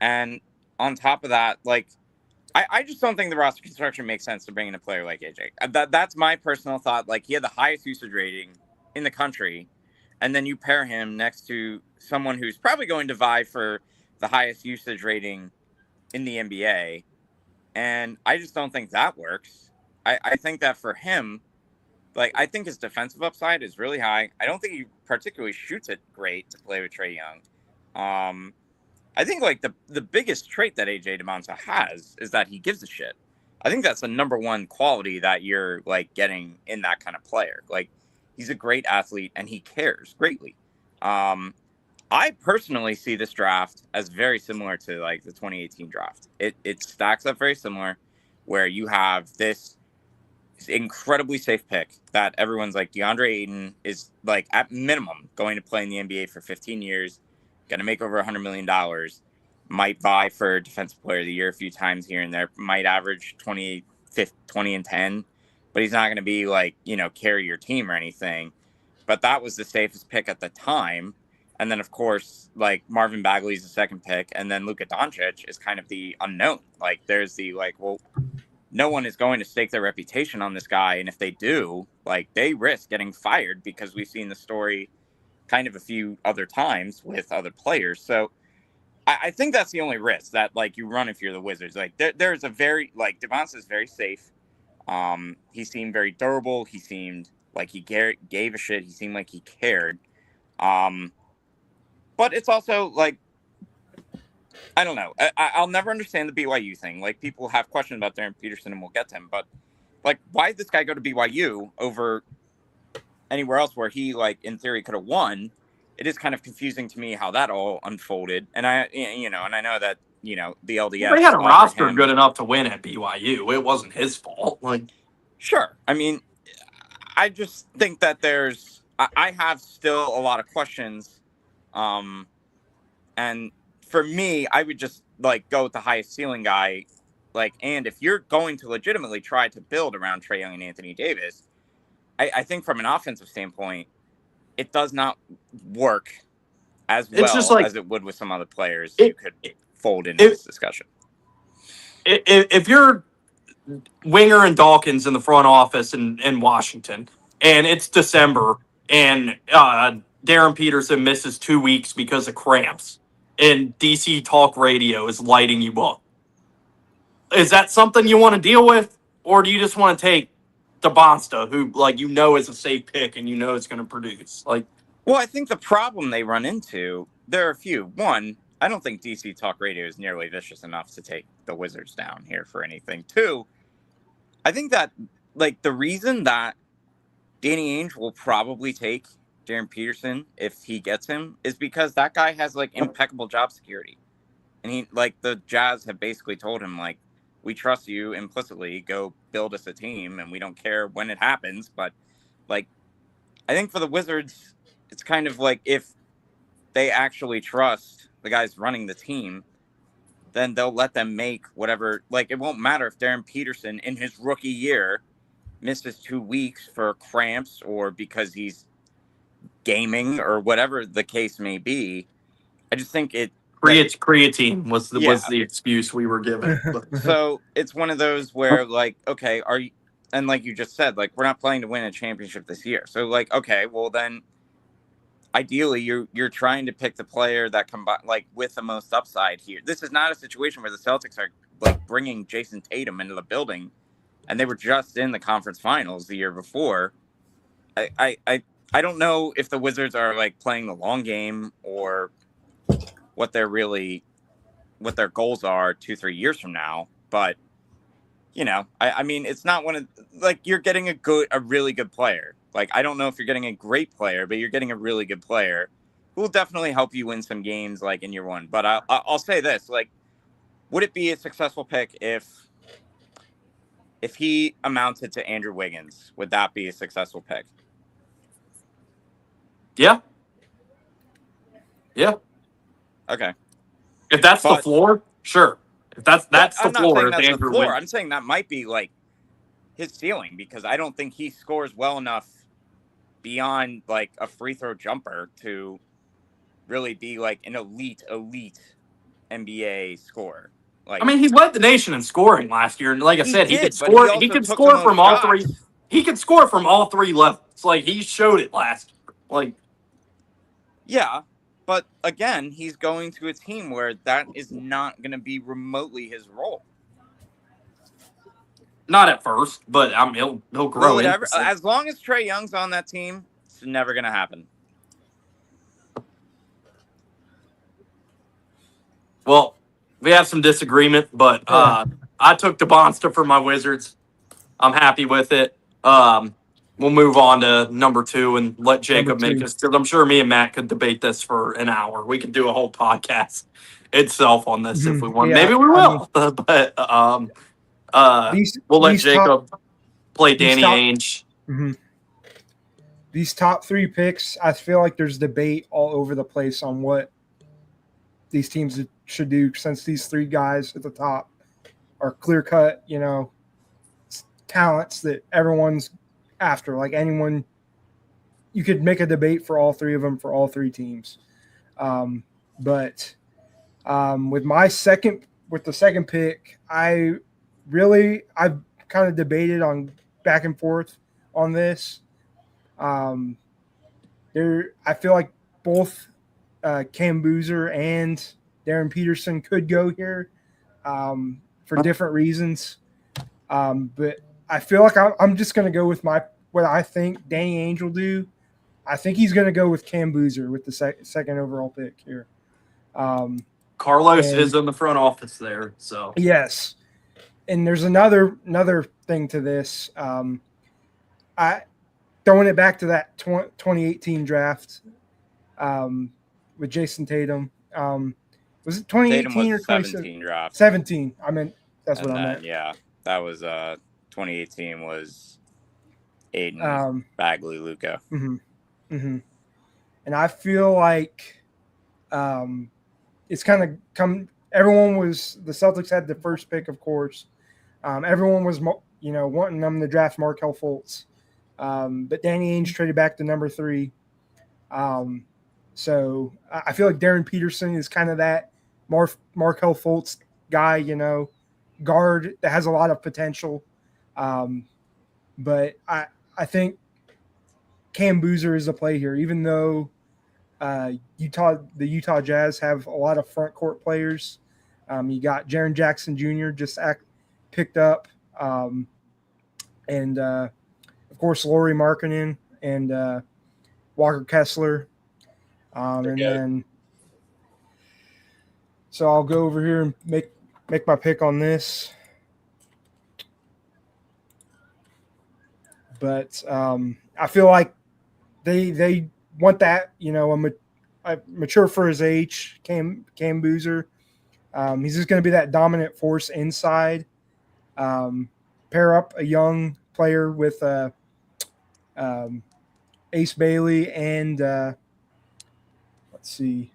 And on top of that, like, I just don't think the roster construction makes sense to bring in a player like AJ. That's my personal thought. Like, he had the highest usage rating in the country, and then you pair him next to someone who's probably going to vie for the highest usage rating in the NBA, and I just don't think that works. I think that for him, like, I think his defensive upside is really high. I don't think he particularly shoots it great to play with Trae Young. I think like the biggest trait that AJ DeMonta has is that he gives a shit. I think that's the number one quality that you're like getting in that kind of player. Like, he's a great athlete and he cares greatly. I personally see this draft as very similar to like the 2018 draft. It stacks up very similar, where you have this incredibly safe pick that everyone's like, DeAndre Ayton is like at minimum going to play in the NBA for 15 years. Going to make over $100 million, might vie for Defensive Player of the Year a few times here and there, might average 20 and 10, but he's not going to be like, carry your team or anything. But that was the safest pick at the time. And then, of course, like Marvin Bagley's the second pick, and then Luka Doncic is kind of the unknown. Like, there's the like, well, no one is going to stake their reputation on this guy, and if they do, like, they risk getting fired, because we've seen the story kind of a few other times with other players. So I think that's the only risk that like you run if you're the Wizards. Like, there's a very like DeMonta is very safe. He seemed very durable. He seemed like he gave a shit. He seemed like he cared. But it's also like, I don't know. I'll never understand the BYU thing. Like, people have questions about Darren Peterson, and we'll get to him. But like, why did this guy go to BYU over anywhere else where he, like, in theory could have won? It is kind of confusing to me how that all unfolded. And I know that, the LDS. They had a roster good enough to win at BYU. It wasn't his fault. Like, sure. I mean, I just think that I have still a lot of questions. And for me, I would just like go with the highest ceiling guy. Like, and if you're going to legitimately try to build around Trae Young and Anthony Davis, I think from an offensive standpoint, it does not work as well as it would with some other players you could fold into this discussion. If you're Winger and Dawkins in the front office in Washington, and it's December, and Darren Peterson misses 2 weeks because of cramps, and DC Talk Radio is lighting you up, is that something you want to deal with, or do you just want to take DeBonsta, who like is a safe pick and it's going to produce? Like, well, I think the problem they run into, there are a few. One, I don't think DC Talk Radio is nearly vicious enough to take the Wizards down here for anything. Two, I think that like the reason that Danny Ainge will probably take Darren Peterson if he gets him is because that guy has like impeccable job security. And he, like, the Jazz have basically told him, like, we trust you implicitly, go build us a team, and we don't care when it happens. But like, I think for the Wizards, it's kind of like, if they actually trust the guys running the team, then they'll let them make whatever, like, it won't matter if Darren Peterson in his rookie year misses 2 weeks for cramps or because he's gaming or whatever the case may be. I just think Creatine was Yeah. the excuse we were given. So it's one of those where, like, okay, are you, and like you just said, like, we're not playing to win a championship this year. So, like, okay, well then, ideally, you're trying to pick the player that like with the most upside here. This is not a situation where the Celtics are like bringing Jason Tatum into the building, and they were just in the conference finals the year before. I don't know if the Wizards are like playing the long game or what their goals are 2-3 years from now, but I mean, it's not one of, like, you're getting a really good player. Like, I don't know if you're getting a great player, but you're getting a really good player who will definitely help you win some games like in year one. But I'll say this, like, would it be a successful pick if he amounted to Andrew Wiggins? Would that be a successful pick? Yeah. Yeah. Okay. If that's the floor, sure. If that's the I'm not floor, saying that's the floor. Wiggins. I'm saying that might be like his ceiling, because I don't think he scores well enough beyond like a free throw jumper to really be like an elite NBA scorer. Like, I mean, he led the nation in scoring last year, and like I said, he could score. He could score from all three. He could score from all three levels. Like, he showed it last year. Like, yeah, but again, he's going to a team where that is not going to be remotely his role. Not at first, but he'll grow into it. As long as Trae Young's on that team, it's never going to happen. Well, we have some disagreement, but I took DeBonsta for my Wizards. I'm happy with it. We'll move on to number 2 and let Jacob make us, because I'm sure me and Matt could debate this for an hour. We could do a whole podcast itself on this if we want. Yeah, maybe we will. But we'll let Jacob play Danny Ainge. Mm-hmm. These top 3 picks, I feel like there's debate all over the place on what these teams should do, since these 3 guys at the top are clear-cut, talents that everyone's after. Like, anyone, you could make a debate for all 3 of them for all 3 teams. But with the second pick, I've kind of debated on back and forth on this. I feel like both Cam Boozer and Darren Peterson could go here for different reasons. But I feel like I'm just going to go with what I think Danny Ainge will do. I think he's going to go with Cam Boozer with the second overall pick here. Carlos is in the front office there, so yes. And there's another thing to this. I throwing it back to that 2018 draft with Jason Tatum. Was it 2018 or 17 draft? 17. I meant that's what I meant. Yeah, that was 2018 was Aiden, Bagley, Luka. Mm-hmm, mm-hmm. And I feel like it's kind of come. The Celtics had the first pick, of course. Everyone was, wanting them to draft Markelle Fultz. But Danny Ainge traded back to number 3. So I feel like Darren Peterson is kind of that Markelle Fultz guy, guard that has a lot of potential. But I think Cam Boozer is a play here, even though the Utah Jazz have a lot of front court players. You got Jaren Jackson Jr. picked up, and of course Lauri Markkanen and Walker Kessler, and then so I'll go over here and make my pick on this. But I feel like they want that, a mature for his age, Cam Boozer. He's just going to be that dominant force inside. Pair up a young player with Ace Bailey and let's see,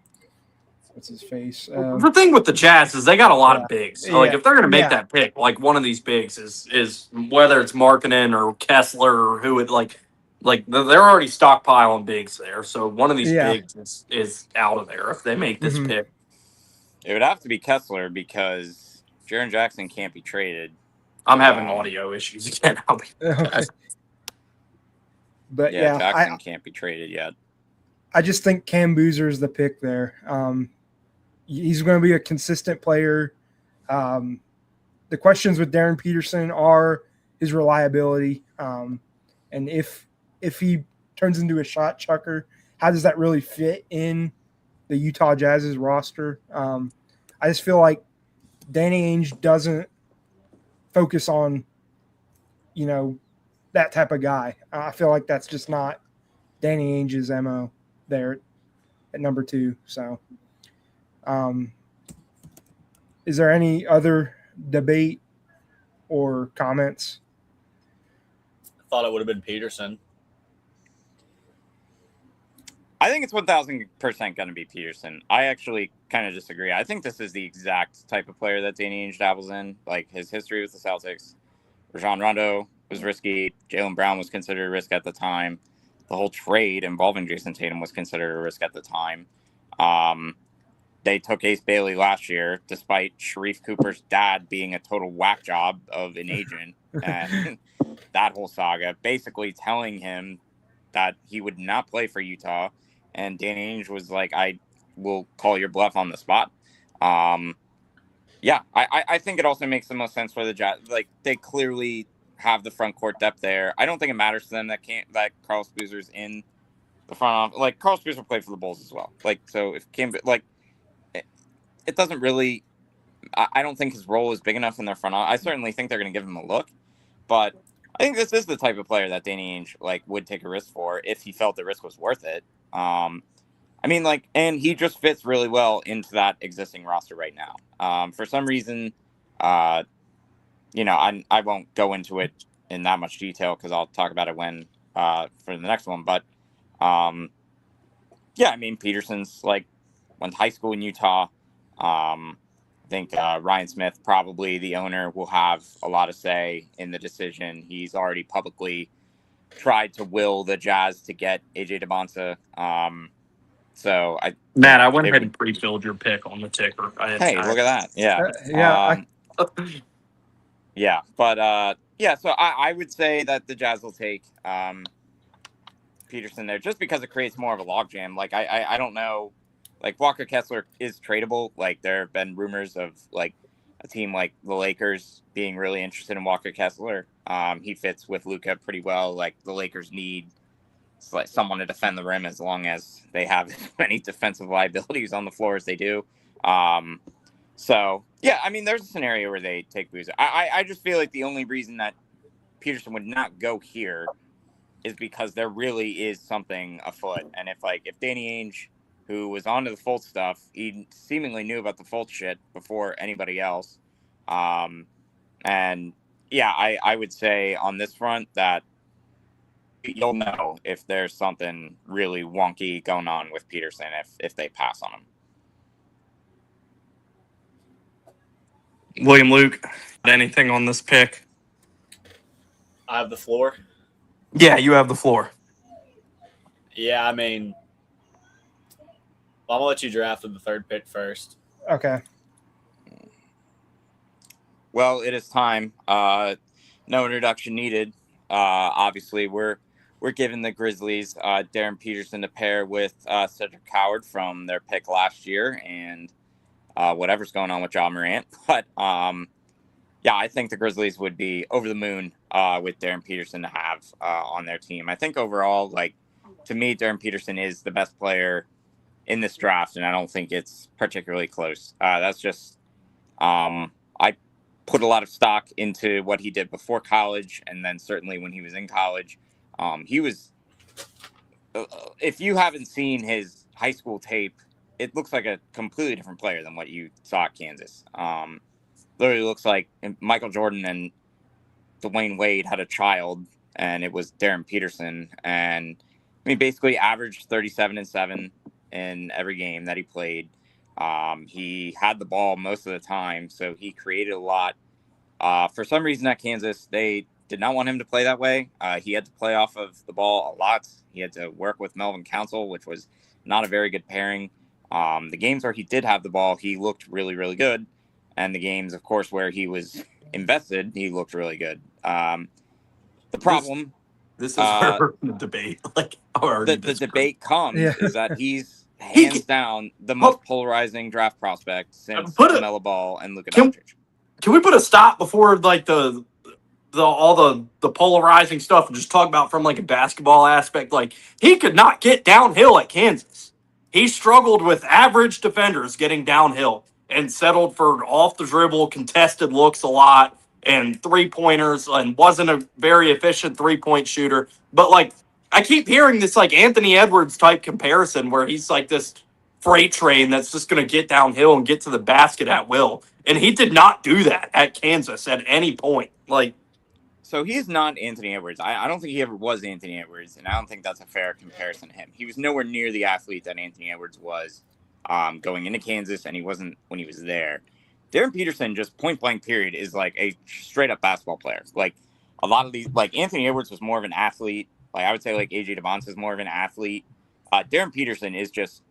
what's his face. The thing with the Jazz is they got a lot of bigs. So, like, Yeah. if they're going to make Yeah. that pick, like one of these bigs is whether it's Markkanen or Kessler or who it like they're already stockpiling bigs there. So one of these Yeah. bigs is out of there if they make this Mhm. pick. It would have to be Kessler because Jaren Jackson can't be traded. I'm having audio issues again. Okay. But Yeah, yeah, Jackson can't be traded yet. I just think Cam Boozer is the pick there. He's going to be a consistent player. The questions with Darren Peterson are his reliability, and if he turns into a shot chucker, how does that really fit in the Utah Jazz's roster? I just feel like Danny Ainge doesn't focus on, that type of guy. I feel like that's just not Danny Ainge's MO there at number 2. So, is there any other debate or comments? I thought it would have been Peterson. I think it's 1,000% going to be Peterson. I actually kind of disagree. I think this is the exact type of player that Danny Ainge dabbles in. Like his history with the Celtics. Rajon Rondo was risky. Jaylen Brown was considered a risk at the time. The whole trade involving Jason Tatum was considered a risk at the time. They took Ace Bailey last year, despite Sharif Cooper's dad being a total whack job of an agent and that whole saga, basically telling him that he would not play for Utah. And Danny Ainge was like, I will call your bluff on the spot. Yeah, I think it also makes the most sense for the Jazz. Like, they clearly have the front court depth there. I don't think it matters to them that Carlos Boozer's in the front office. Like, Carlos Boozer played for the Bulls as well. Like, so if Cam, like, it doesn't really. I don't think his role is big enough in their front office. I certainly think they're going to give him a look, but I think this is the type of player that Danny Ainge would take a risk for if he felt the risk was worth it. I mean, and he just fits really well into that existing roster right now. For some reason, I won't go into it in that much detail because I'll talk about it when for the next one. But yeah, I mean, Peterson's went to high school in Utah. I think Ryan Smith, probably the owner, will have a lot of say in the decision. He's already publicly tried to will the Jazz to get AJ DeBonsa. Matt, I went ahead and pre-filled your pick on the ticker. Look at that. Yeah. Yeah. But so I would say that the Jazz will take Peterson there just because it creates more of a logjam. I don't know. Walker Kessler is tradable. There have been rumors of a team like the Lakers being really interested in Walker Kessler. He fits with Luka pretty well. The Lakers need someone to defend the rim as long as they have as many defensive liabilities on the floor as they do. So yeah, I mean, there's a scenario where they take Boozer. I just feel like the only reason that Peterson would not go here is because there really is something afoot. And if Danny Ainge, who was onto the Fultz stuff, he seemingly knew about the Fultz shit before anybody else. And yeah, I would say on this front that you'll know if there's something really wonky going on with Peterson if they pass on him. William Luke, anything on this pick? I have the floor. Yeah, you have the floor. Yeah, I mean, I'm going to let you draft with the third pick first. Okay. Well, it is time. No introduction needed. Obviously, we're giving the Grizzlies Darren Peterson to pair with Cedric Howard from their pick last year and whatever's going on with Ja Morant. But yeah, I think the Grizzlies would be over the moon with Darren Peterson to have on their team. I think overall, to me, Darren Peterson is the best player in this draft, and I don't think it's particularly close. That's just I put a lot of stock into what he did before college, and then certainly when he was in college. He was, if you haven't seen his high school tape, it looks like a completely different player than what you saw at Kansas. Literally looks like Michael Jordan and Dwayne Wade had a child, and it was Darren Peterson. And I mean, basically averaged 37 and 7 in every game that he played. He had the ball most of the time, so he created a lot. For some reason at Kansas, they did not want him to play that way. He had to play off of the ball a lot. He had to work with Melvin Council, which was not a very good pairing. The games where he did have the ball, he looked really, really good. And the games, of course, where he was invested, he looked really good. The problem, this is where the debate, like, already the debate comes Yeah. is that he's hands down the most polarizing draft prospect since LaMelo Ball and Luka Doncic. Can we put a stop before like the all the polarizing stuff and just talk about from like a basketball aspect? Like, he could not get downhill at Kansas. He struggled with average defenders getting downhill and settled for off the dribble contested looks a lot and 3-pointers and wasn't a very efficient 3-point shooter. But like, I keep hearing this like Anthony Edwards type comparison where he's like this freight train that's just going to get downhill and get to the basket at will. And he did not do that at Kansas at any point. Like, so he is not Anthony Edwards. I don't think he ever was Anthony Edwards, and I don't think that's a fair comparison to him. He was nowhere near the athlete that Anthony Edwards was going into Kansas, and he wasn't when he was there. Darren Peterson, just point blank period, is like a straight up basketball player. Like a lot of these, like Anthony Edwards was more of an athlete. Like I would say, like AJ DeBonce is more of an athlete. Darren Peterson is just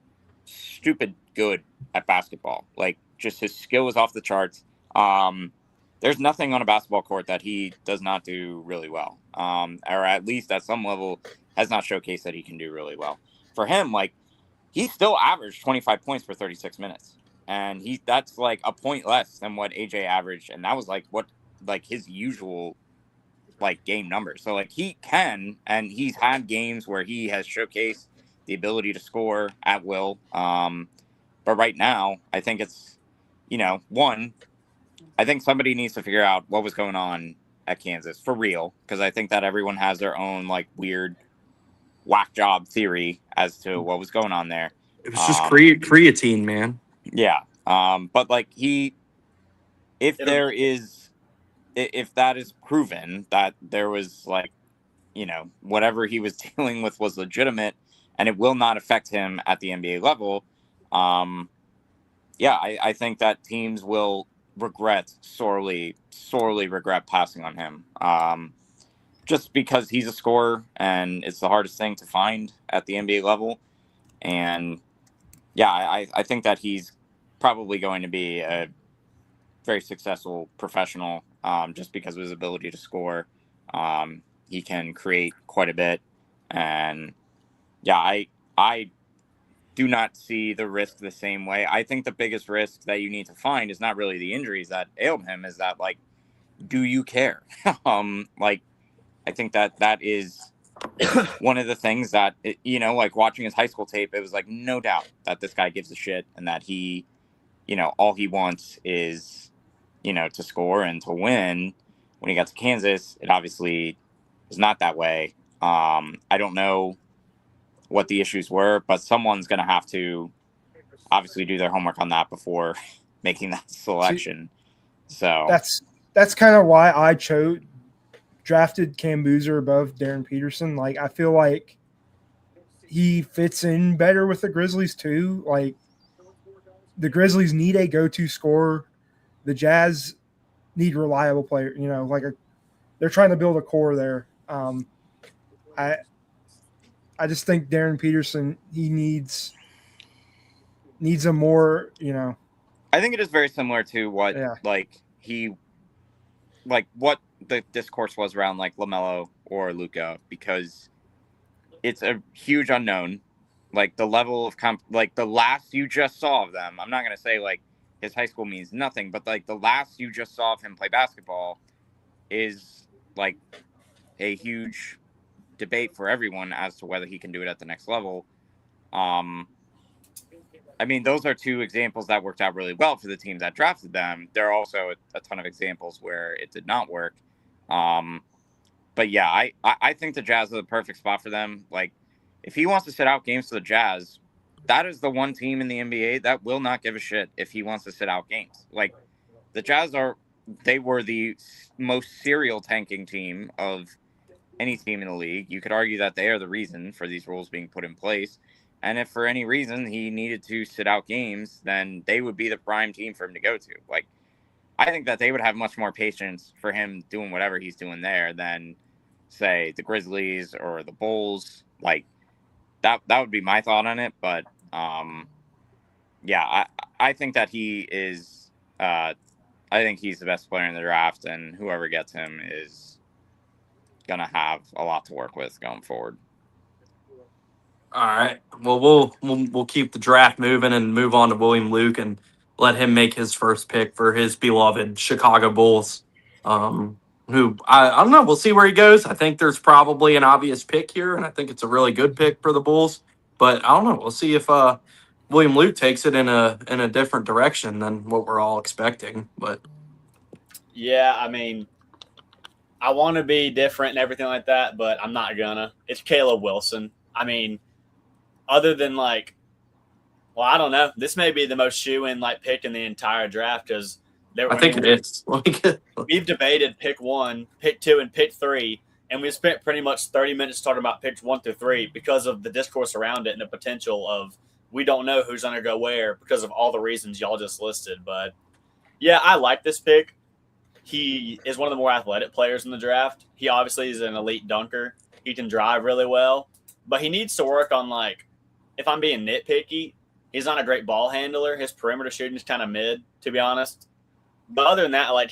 stupid good at basketball. Like just his skill is off the charts. There's nothing on a basketball court that he does not do really well, or at least at some level has not showcased that he can do really well. For him, like he still averaged 25 points for 36 minutes, and that's like a point less than what AJ averaged, and that was like what like his usual like game numbers. So like he can, and he's had games where he has showcased the ability to score at will. But right now, I think it's one. I think somebody needs to figure out what was going on at Kansas for real, because I think that everyone has their own like weird whack job theory as to what was going on there. it was just creatine, man. Yeah. But like if that is proven that there was like, whatever he was dealing with was legitimate and it will not affect him at the NBA level. I think that teams will sorely regret passing on him. Just because he's a scorer and it's the hardest thing to find at the NBA level. And I think that he's probably going to be a very successful professional just because of his ability to score. He can create quite a bit. And I do not see the risk the same way. I think the biggest risk that you need to find is not really the injuries that ailed him, is that like, do you care? Like, I think that is one of the things that, like watching his high school tape, it was like no doubt that this guy gives a shit and that he, all he wants is, to score and to win. When he got to Kansas, it obviously was not that way. I don't know what the issues were, but someone's going to have to obviously do their homework on that before making that selection. So that's kind of why I drafted Cam Boozer above Darren Peterson. Like, I feel like he fits in better with the Grizzlies too. Like, the Grizzlies need a go-to scorer. The Jazz need reliable player. They're trying to build a core there. I just think Darren Peterson, he needs a more, I think it is very similar to what what the discourse was around like LaMelo or Luka, because it's a huge unknown. Like the level of like the last you just saw of them. I'm not going to say like his high school means nothing, but like the last you just saw of him play basketball is like a huge debate for everyone as to whether he can do it at the next level. I mean, those are two examples that worked out really well for the team that drafted them. There are also a ton of examples where it did not work. But yeah, I think the Jazz are the perfect spot for them. Like, if he wants to sit out games to the Jazz, that is the one team in the NBA that will not give a shit if he wants to sit out games. Like, the Jazz they were the most serial tanking team of any team in the league. You could argue that they are the reason for these rules being put in place. And if for any reason he needed to sit out games, then they would be the prime team for him to go to. Like, I think that they would have much more patience for him doing whatever he's doing there than, say, the Grizzlies or the Bulls. Like, that would be my thought on it. But yeah, I think that he is. I think he's the best player in the draft, and whoever gets him is gonna have a lot to work with going forward. All right. Well, we'll keep the draft moving and move on to William Luke and let him make his first pick for his beloved Chicago Bulls. Who I don't know. We'll see where he goes. I think there's probably an obvious pick here, and I think it's a really good pick for the Bulls. But I don't know. We'll see if William Luke takes it in a different direction than what we're all expecting. But Yeah, I mean, I want to be different and everything like that, but I'm not gonna. It's Caleb Wilson. I mean, other than like, well, I don't know. This may be the most shoe-in like pick in the entire draft because I think it is. we've debated pick 1, pick 2, and pick 3, and we spent pretty much 30 minutes talking about picks 1 through 3 because of the discourse around it and the potential of we don't know who's going to go where because of all the reasons y'all just listed. But yeah, I like this pick. He is one of the more athletic players in the draft. He obviously is an elite dunker. He can drive really well, but he needs to work on, like, if I'm being nitpicky, he's not a great ball handler. His perimeter shooting is kind of mid, to be honest. But other than that, like,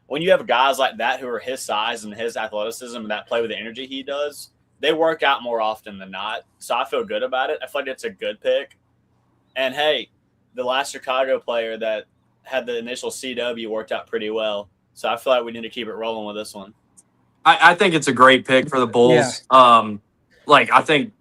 when you have guys like that who are his size and his athleticism and that play with the energy he does, they work out more often than not. So I feel good about it. I feel like it's a good pick. And hey, the last Chicago player that had the initial CW worked out pretty well. So I feel like we need to keep it rolling with this one. I think it's a great pick for the Bulls. Yeah. I think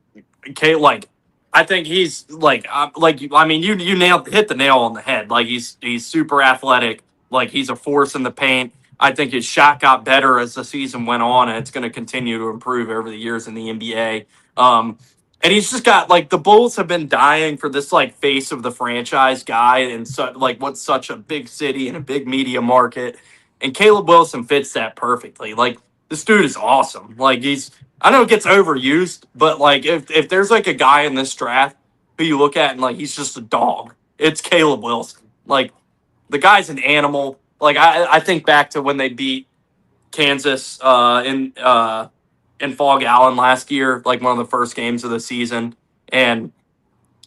he's you hit the nail on the head. Like he's super athletic. Like he's a force in the paint. I think his shot got better as the season went on, and it's going to continue to improve over the years in the NBA. And he's just got like the Bulls have been dying for this like face of the franchise guy in what's such a big city and a big media market. And Caleb Wilson fits that perfectly. Like this dude is awesome. Like I know it gets overused, but like if there's like a guy in this draft who you look at and like he's just a dog, it's Caleb Wilson. Like the guy's an animal. Like I think back to when they beat Kansas in Fog Allen last year, like one of the first games of the season, and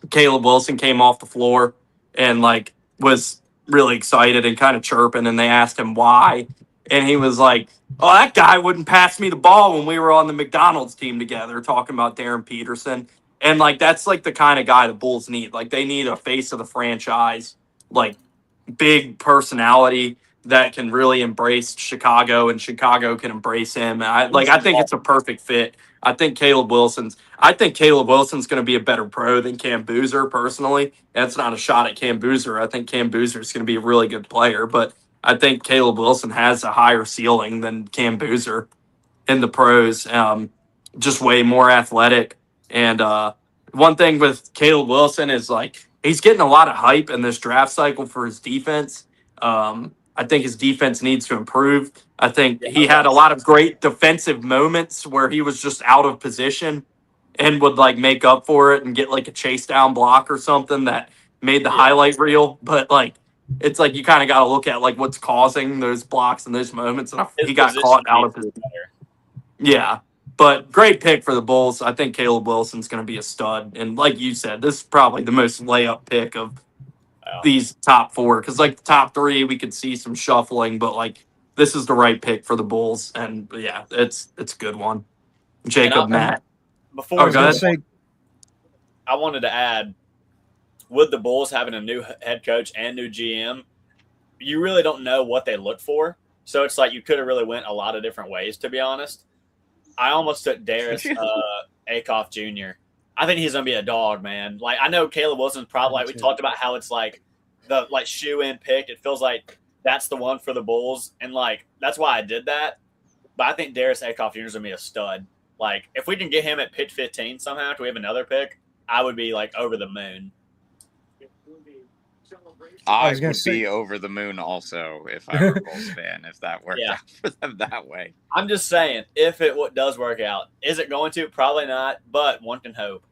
Caleb Wilson came off the floor and like was really excited and kind of chirping, and they asked him why, and he was like, "Oh, that guy wouldn't pass me the ball when we were on the McDonald's team together," talking about Darren Peterson. And like that's like the kind of guy the Bulls need. Like they need a face of the franchise, like big personality that can really embrace Chicago, and Chicago can embrace him. I think it's a perfect fit. I think Caleb Wilson's going to be a better pro than Cam Boozer, personally. That's not a shot at Cam Boozer. I think Cam Boozer is going to be a really good player, but I think Caleb Wilson has a higher ceiling than Cam Boozer in the pros. Just way more athletic. And one thing with Caleb Wilson is like he's getting a lot of hype in this draft cycle for his defense. I think his defense needs to improve. I think he had a lot of great defensive moments where he was just out of position and would like make up for it and get like a chase down block or something that made the highlight reel. But like, it's like you kind of got to look at like what's causing those blocks and those moments. And he got caught out of his. Yeah. But great pick for the Bulls. I think Caleb Wilson's going to be a stud. And like you said, this is probably the most layup pick of these top 4. Because like the top 3, we could see some shuffling. But like this is the right pick for the Bulls. And yeah, it's a good one. Jacob, Matt. Before I wanted to add, with the Bulls having a new head coach and new GM, you really don't know what they look for. So it's like you could have really went a lot of different ways, to be honest. I almost took Darius Akoff Jr. I think he's going to be a dog, man. Like I know Caleb Wilson's probably like we talked about how it's like the like shoe-in pick. It feels like that's the one for the Bulls, and like that's why I did that. But I think Darius Akoff Jr. is going to be a stud. Like if we can get him at pick 15 somehow, if we have another pick, I would be like over the moon. I would be over the moon also if I were a Bulls fan, if that worked out for them that way. I'm just saying, if it does work out, is it going to? Probably not, but one can hope.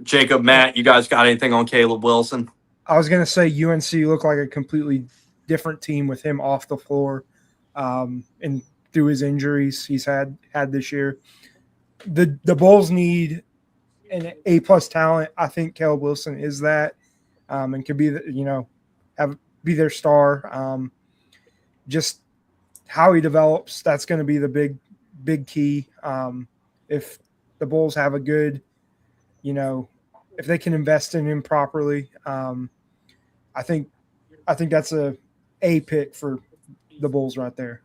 Jacob, Matt, you guys got anything on Caleb Wilson? I was going to say UNC looked like a completely different team with him off the floor, and through his injuries he's had this year. The Bulls need an A+ talent. I think Caleb Wilson is that, and could be be their star. Just how he develops, that's going to be the big key. If the Bulls have a good, if they can invest in him properly, I think that's a pick for the Bulls right there.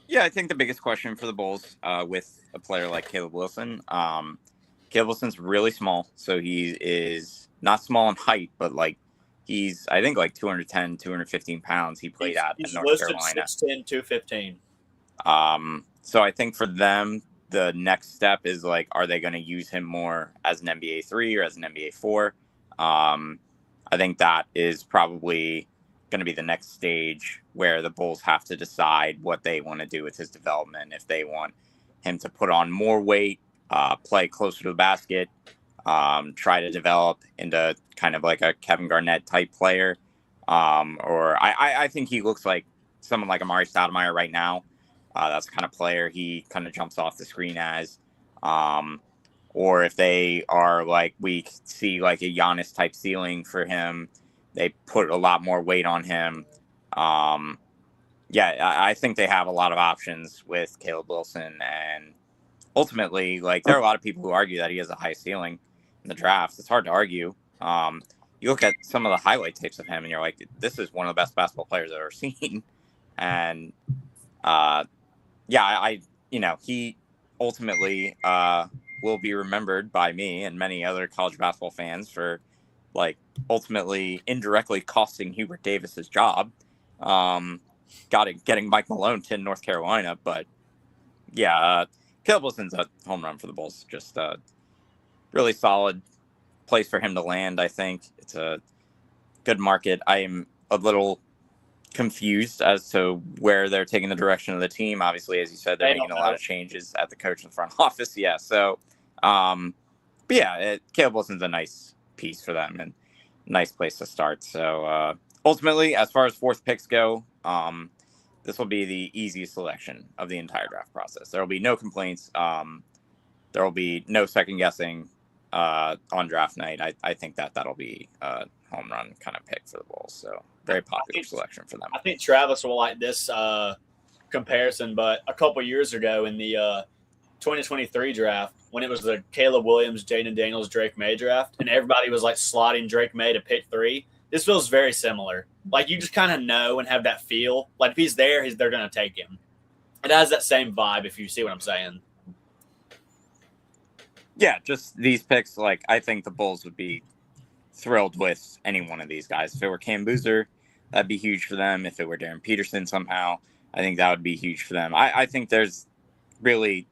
Yeah, I think the biggest question for the Bulls with a player like Caleb Wilson, Caleb Wilson's really small, so he is not small in height, but like he's, I think, like 210, 215 pounds. He played at North Carolina. 6'10", 215. So I think for them, the next step is like, are they going to use him more as an NBA 3 or as an NBA 4? I think that is probably going to be the next stage where the Bulls have to decide what they want to do with his development. If they want him to put on more weight, play closer to the basket, try to develop into kind of like a Kevin Garnett type player. Or I think he looks like someone like Amari Stoudemire right now. That's the kind of player he kind of jumps off the screen as. Or if they are like, we see like a Giannis type ceiling for him, they put a lot more weight on him. I think they have a lot of options with Caleb Wilson. And ultimately, like, there are a lot of people who argue that he has a high ceiling in the draft. It's hard to argue. You look at some of the highlight tapes of him and you're like, this is one of the best basketball players I've ever seen. And he ultimately will be remembered by me and many other college basketball fans for like ultimately indirectly costing Hubert Davis his job. Getting Mike Malone to North Carolina. But yeah, Caleb Wilson's a home run for the Bulls. Just a really solid place for him to land. I think it's a good market. I am a little confused as to where they're taking the direction of the team. Obviously, as you said, they're making a lot of changes at the coach and front office. Yeah. So, Caleb Wilson's a nice piece for them and nice place to start. So, ultimately, as far as fourth picks go, this will be the easiest selection of the entire draft process. There will be no complaints. There will be no second guessing on draft night. I think that'll be a home run kind of pick for the Bulls. So very popular selection for them. I think Travis will like this comparison, but a couple years ago in the 2023 draft, when it was the Caleb Williams, Jaden Daniels, Drake May draft, and everybody was like slotting Drake May to pick 3, this feels very similar. Like, you just kind of know and have that feel. Like, if he's there, they're going to take him. It has that same vibe, if you see what I'm saying. Yeah, just these picks, like, I think the Bulls would be thrilled with any one of these guys. If it were Cam Boozer, that'd be huge for them. If it were Darren Peterson somehow, I think that would be huge for them. I think there's really,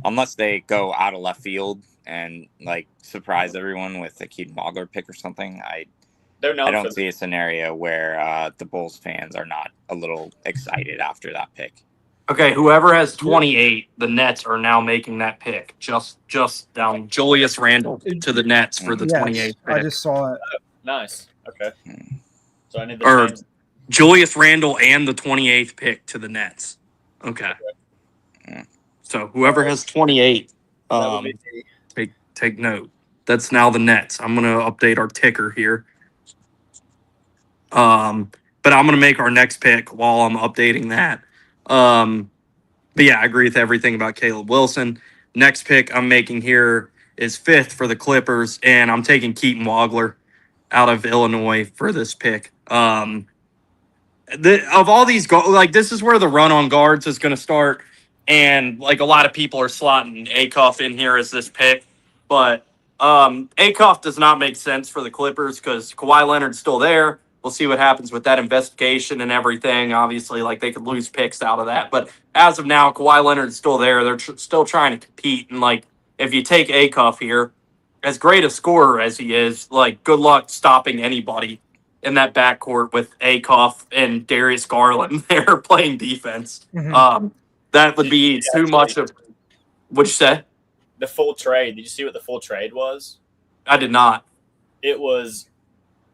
unless they go out of left field and, like, surprise everyone with a Keaton Wagler pick or something, I don't see a scenario where the Bulls fans are not a little excited after that pick. Okay, whoever has 28, the Nets are now making that pick. Just down Julius Randle to the Nets for the 28th pick. I just saw it. Oh, nice. Okay. So I need the Julius Randle and the 28th pick to the Nets. Okay. So whoever has 28, take note. That's now the Nets. I'm going to update our ticker here. But I'm going to make our next pick while I'm updating that. But yeah, I agree with everything about Caleb Wilson. Next pick I'm making here is 5th for the Clippers, and I'm taking Keaton Wagler out of Illinois for this pick. Of all these, this is where the run on guards is going to start, and like a lot of people are slotting Acuff in here as this pick, but Acuff does not make sense for the Clippers because Kawhi Leonard's still there. We'll see what happens with that investigation and everything. Obviously, like, they could lose picks out of that. But as of now, Kawhi Leonard's still there. They're still trying to compete. And, like, if you take Acuff here, as great a scorer as he is, like, good luck stopping anybody in that backcourt with Acuff and Darius Garland there playing defense. Mm-hmm. That would be too much of – what'd you say? the full trade. Did you see what the full trade was? I did not. It was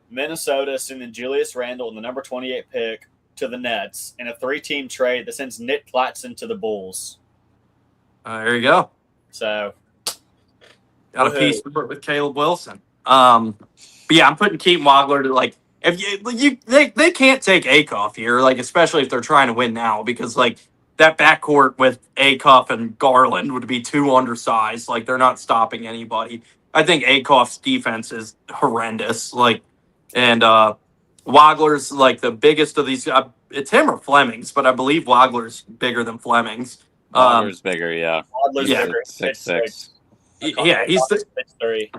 Minnesota sending Julius Randle and the number 28 pick to the Nets in a 3-team trade that sends Nick Claxton to the Bulls. There you go. So got a piece with Caleb Wilson. But yeah, I'm putting Keaton Wagler to like if they can't take Acuff here, like especially if they're trying to win now, because like that backcourt with Acuff and Garland would be too undersized. Like they're not stopping anybody. I think Acuff's defense is horrendous. Like, and Wagler's like the biggest of these. It's him or Fleming's, but I believe Wagler's bigger than Fleming's. Wagler's bigger, yeah. Wagler's Yeah. bigger. 6'6". Yeah, he's the 6'3".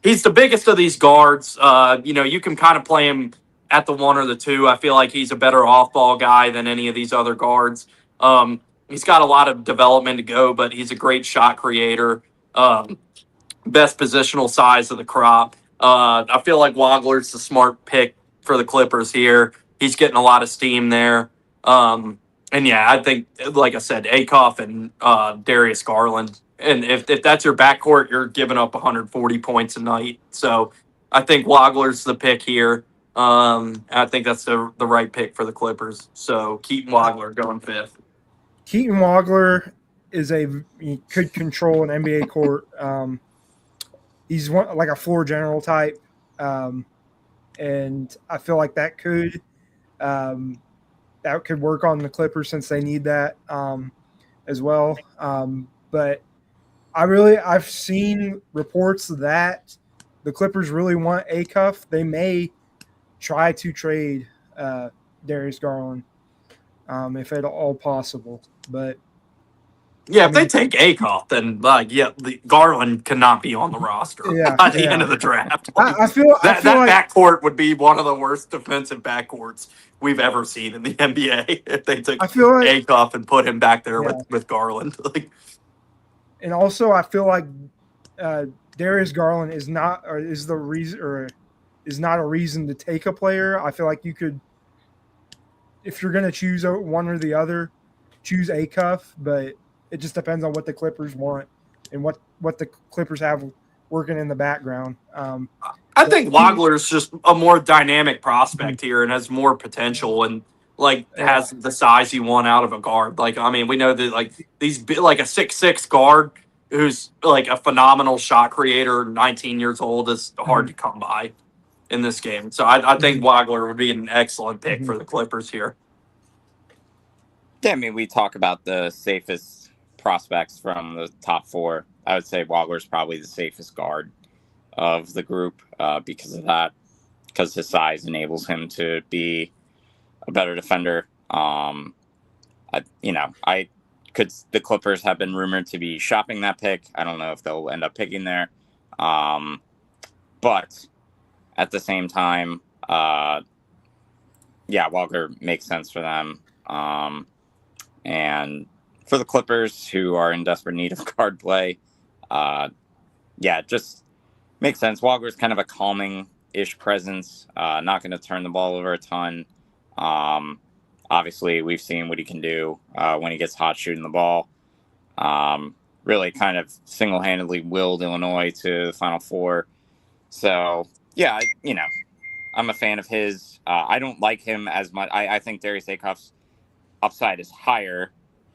He's the biggest of these guards. You can kind of play him at the 1 or the 2. I feel like he's a better off-ball guy than any of these other guards. He's got a lot of development to go, but he's a great shot creator. Best positional size of the crop. I feel like Wagler's the smart pick for the Clippers here. He's getting a lot of steam there. And yeah, I think, like I said, Acuff and Darius Garland. And if that's your backcourt, you're giving up 140 points a night. So I think Wagler's the pick here. I think that's the right pick for the Clippers. So Keaton Wagler going 5th. Keaton Wagler he could control an NBA court. He's like a floor general type, and I feel like that could work on the Clippers since they need that as well. But I've seen reports that the Clippers really want Acuff. They may try to trade Darius Garland if at all possible. But yeah, if they take Acuff, then the Garland cannot be on the roster by the end of the draft. I feel like backcourt would be one of the worst defensive backcourts we've ever seen in the NBA if they took Acuff and put him back there with Garland. And also, I feel like Darius Garland is not a reason to take a player. I feel like you could, if you're going to choose one or the other, choose Acuff, but it just depends on what the Clippers want and what the Clippers have working in the background. I think Wagler's just a more dynamic prospect here and has more potential and has the size you want out of a guard. We know that these a 6'6" guard who's a phenomenal shot creator, 19 years old, is hard to come by in this game. So I think Wagler would be an excellent pick for the Clippers here. Yeah, we talk about the safest prospects from the top 4. I would say Wagler's probably the safest guard of the group because of that, because his size enables him to be a better defender. The Clippers have been rumored to be shopping that pick. I don't know if they'll end up picking there. But at the same time, Wagler makes sense for them. And for the Clippers, who are in desperate need of guard play, it just makes sense. Wagler's kind of a calming-ish presence, not going to turn the ball over a ton. Obviously, we've seen what he can do when he gets hot shooting the ball. Really kind of single-handedly willed Illinois to the Final Four. So, yeah, I'm a fan of his. I don't like him as much. I think Darius Acuff's upside is higher.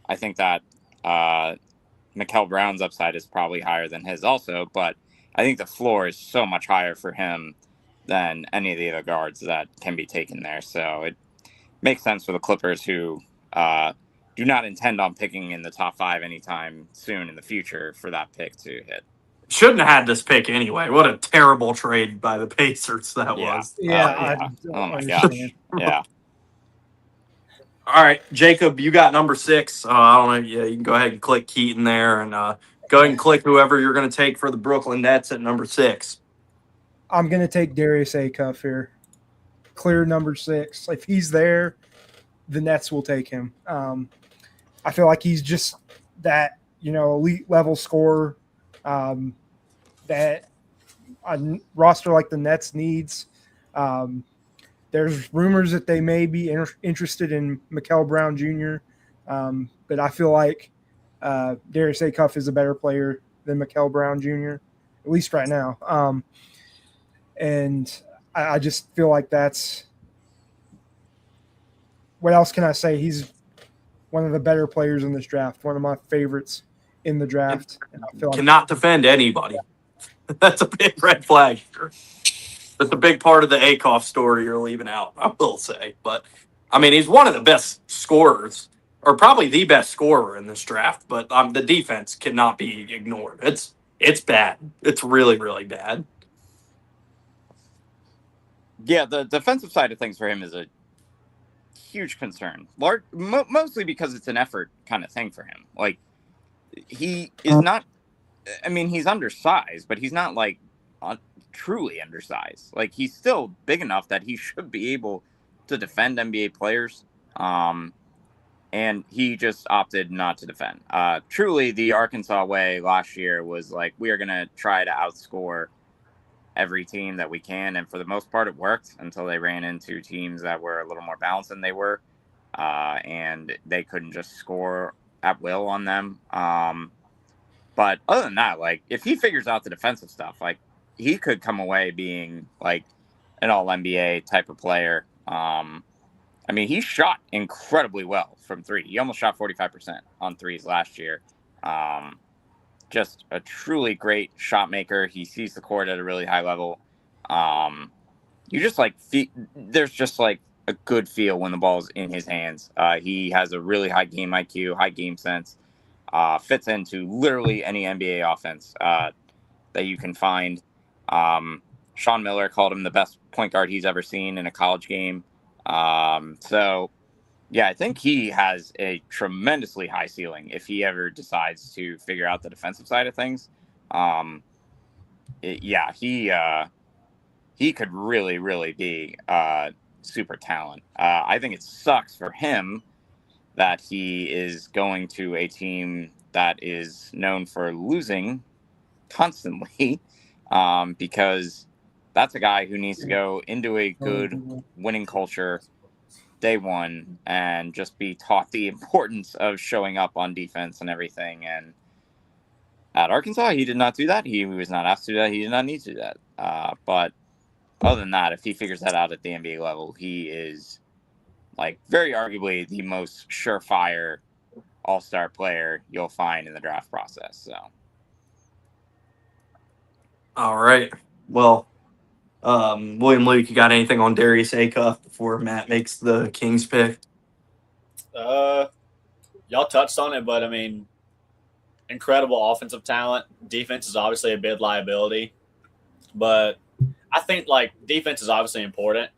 I think that Mikal Brown's upside is probably higher than his also, but I think the floor is so much higher for him than any of the other guards that can be taken there. So it makes sense for the Clippers, who do not intend on picking in the top 5 anytime soon in the future, for that pick to hit. Shouldn't have had this pick anyway. What a terrible trade by the Pacers that was. Oh my gosh. Yeah. All right, Jacob, you got number 6. I don't know. Yeah, you can go ahead and click Keaton there and go ahead and click whoever you're going to take for the Brooklyn Nets at number 6. I'm going to take Darius Acuff here. Clear number 6. If he's there, the Nets will take him. I feel like he's just that, elite level scorer that a roster like the Nets needs. There's rumors that they may be interested in Mikal Brown Jr., but I feel like Darius Acuff is a better player than Mikael Brown Jr., at least right now. And I just feel like that's what else can I say? He's one of the better players in this draft, one of my favorites in the draft. And I feel like Cannot defend anybody. That's a big red flag. That's a big part of the Akoff story you're leaving out, I will say. But, I mean, he's one of the best scorers, or probably the best scorer in this draft. But the defense cannot be ignored. It's bad. It's really, really bad. Yeah, the defensive side of things for him is a huge concern. Mostly because it's an effort kind of thing for him. Like, he is not. I mean, he's undersized, but he's not like truly undersized. Like, he's still big enough that he should be able to defend NBA players. And he just opted not to defend. Truly, the Arkansas way last year was like, we are going to try to outscore every team that we can. And for the most part, it worked until they ran into teams that were a little more balanced than they were. And they couldn't just score at will on them. But other than that, like, if he figures out the defensive stuff, like, he could come away being like an all-NBA type of player. I mean, he shot incredibly well from three. He almost shot 45% on threes last year. Just a truly great shot maker. He sees the court at a really high level. You just like, there's just like a good feel when the ball's in his hands. He has a really high game IQ, high game sense. Fits into literally any NBA offense that you can find. Sean Miller called him the best point guard he's ever seen in a college game. So, yeah, I think he has a tremendously high ceiling if he ever decides to figure out the defensive side of things. He could really, really be super talent. I think it sucks for him that he is going to a team that is known for losing constantly, because that's a guy who needs to go into a good winning culture day one and just be taught the importance of showing up on defense and everything. And at Arkansas, he did not do that. He was not asked to do that. He did not need to do that. But other than that, if he figures that out at the NBA level, he is like very arguably the most surefire all-star player you'll find in the draft process. So, All right. Well, William Luke, you got anything on Darius Acuff before Matt makes the Kings pick? Y'all touched on it, but I mean, incredible offensive talent. Defense is obviously a big liability, but I think like defense is obviously important.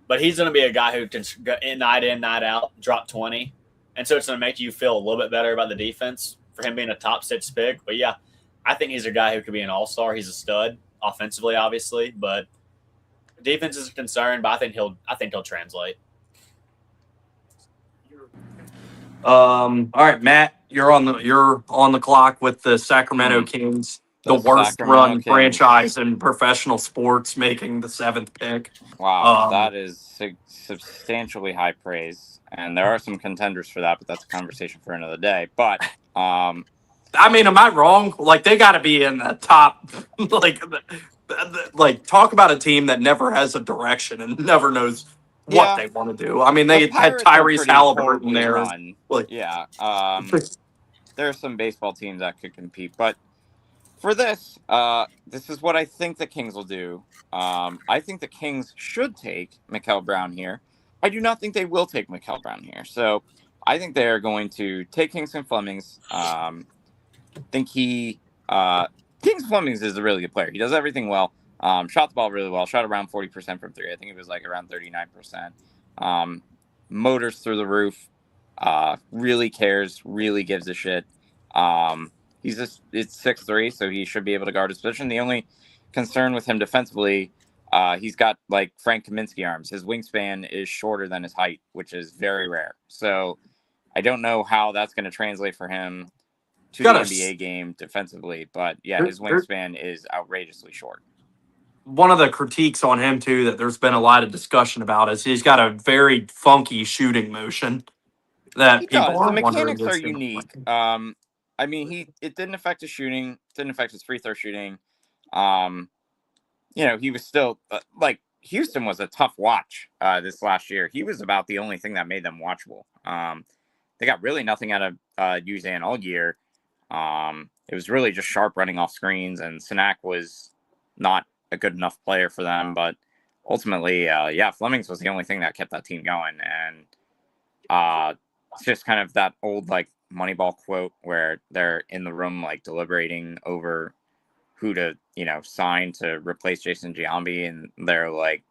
But he's going to be a guy who can go night in, night out, drop 20. And so it's going to make you feel a little bit better about the defense for him being a top 6 pick. But yeah, I think he's a guy who could be an all-star. He's a stud offensively, obviously, but defense is a concern, but I think he'll translate. All right, Matt, you're on the clock with the Sacramento Kings, the worst Sacramento run Kings. franchise in professional sports, making the 7th pick. Wow, that is substantially high praise, and there are some contenders for that, but that's a conversation for another day. But I mean, am I wrong? Like, they got to be in the top. Like, talk about a team that never has a direction and never knows what they want to do. I mean, they had Tyrese Halliburton there. There are some baseball teams that could compete, but for this is what I think the Kings will do. I think the Kings should take Mikael Brown here. I do not think they will take Mikael Brown here. So I think they are going to take Kingston Flemings. Kingston Flemings is a really good player. He does everything well. Shot the ball really well. Shot around 40% from three. I think it was like around 39%. Motors through the roof. Really cares. Really gives a shit. It's 6'3", so he should be able to guard his position. The only concern with him defensively, he's got like Frank Kaminsky arms. His wingspan is shorter than his height, which is very rare. So I don't know how that's going to translate for him to the NBA game defensively. But yeah, his wingspan is outrageously short. One of the critiques on him, too, that there's been a lot of discussion about is he's got a very funky shooting motion that people are wondering. The mechanics are unique. I mean, it didn't affect his shooting, didn't affect his free throw shooting. He was still like Houston was a tough watch this last year. He was about the only thing that made them watchable. They got really nothing out of Choosin all year. It was really just Sharp running off screens, and Sinak was not a good enough player for them. But ultimately, Flemings was the only thing that kept that team going. And it's just kind of that old like Moneyball quote where they're in the room like deliberating over who to sign to replace Jason Giambi, and they're like,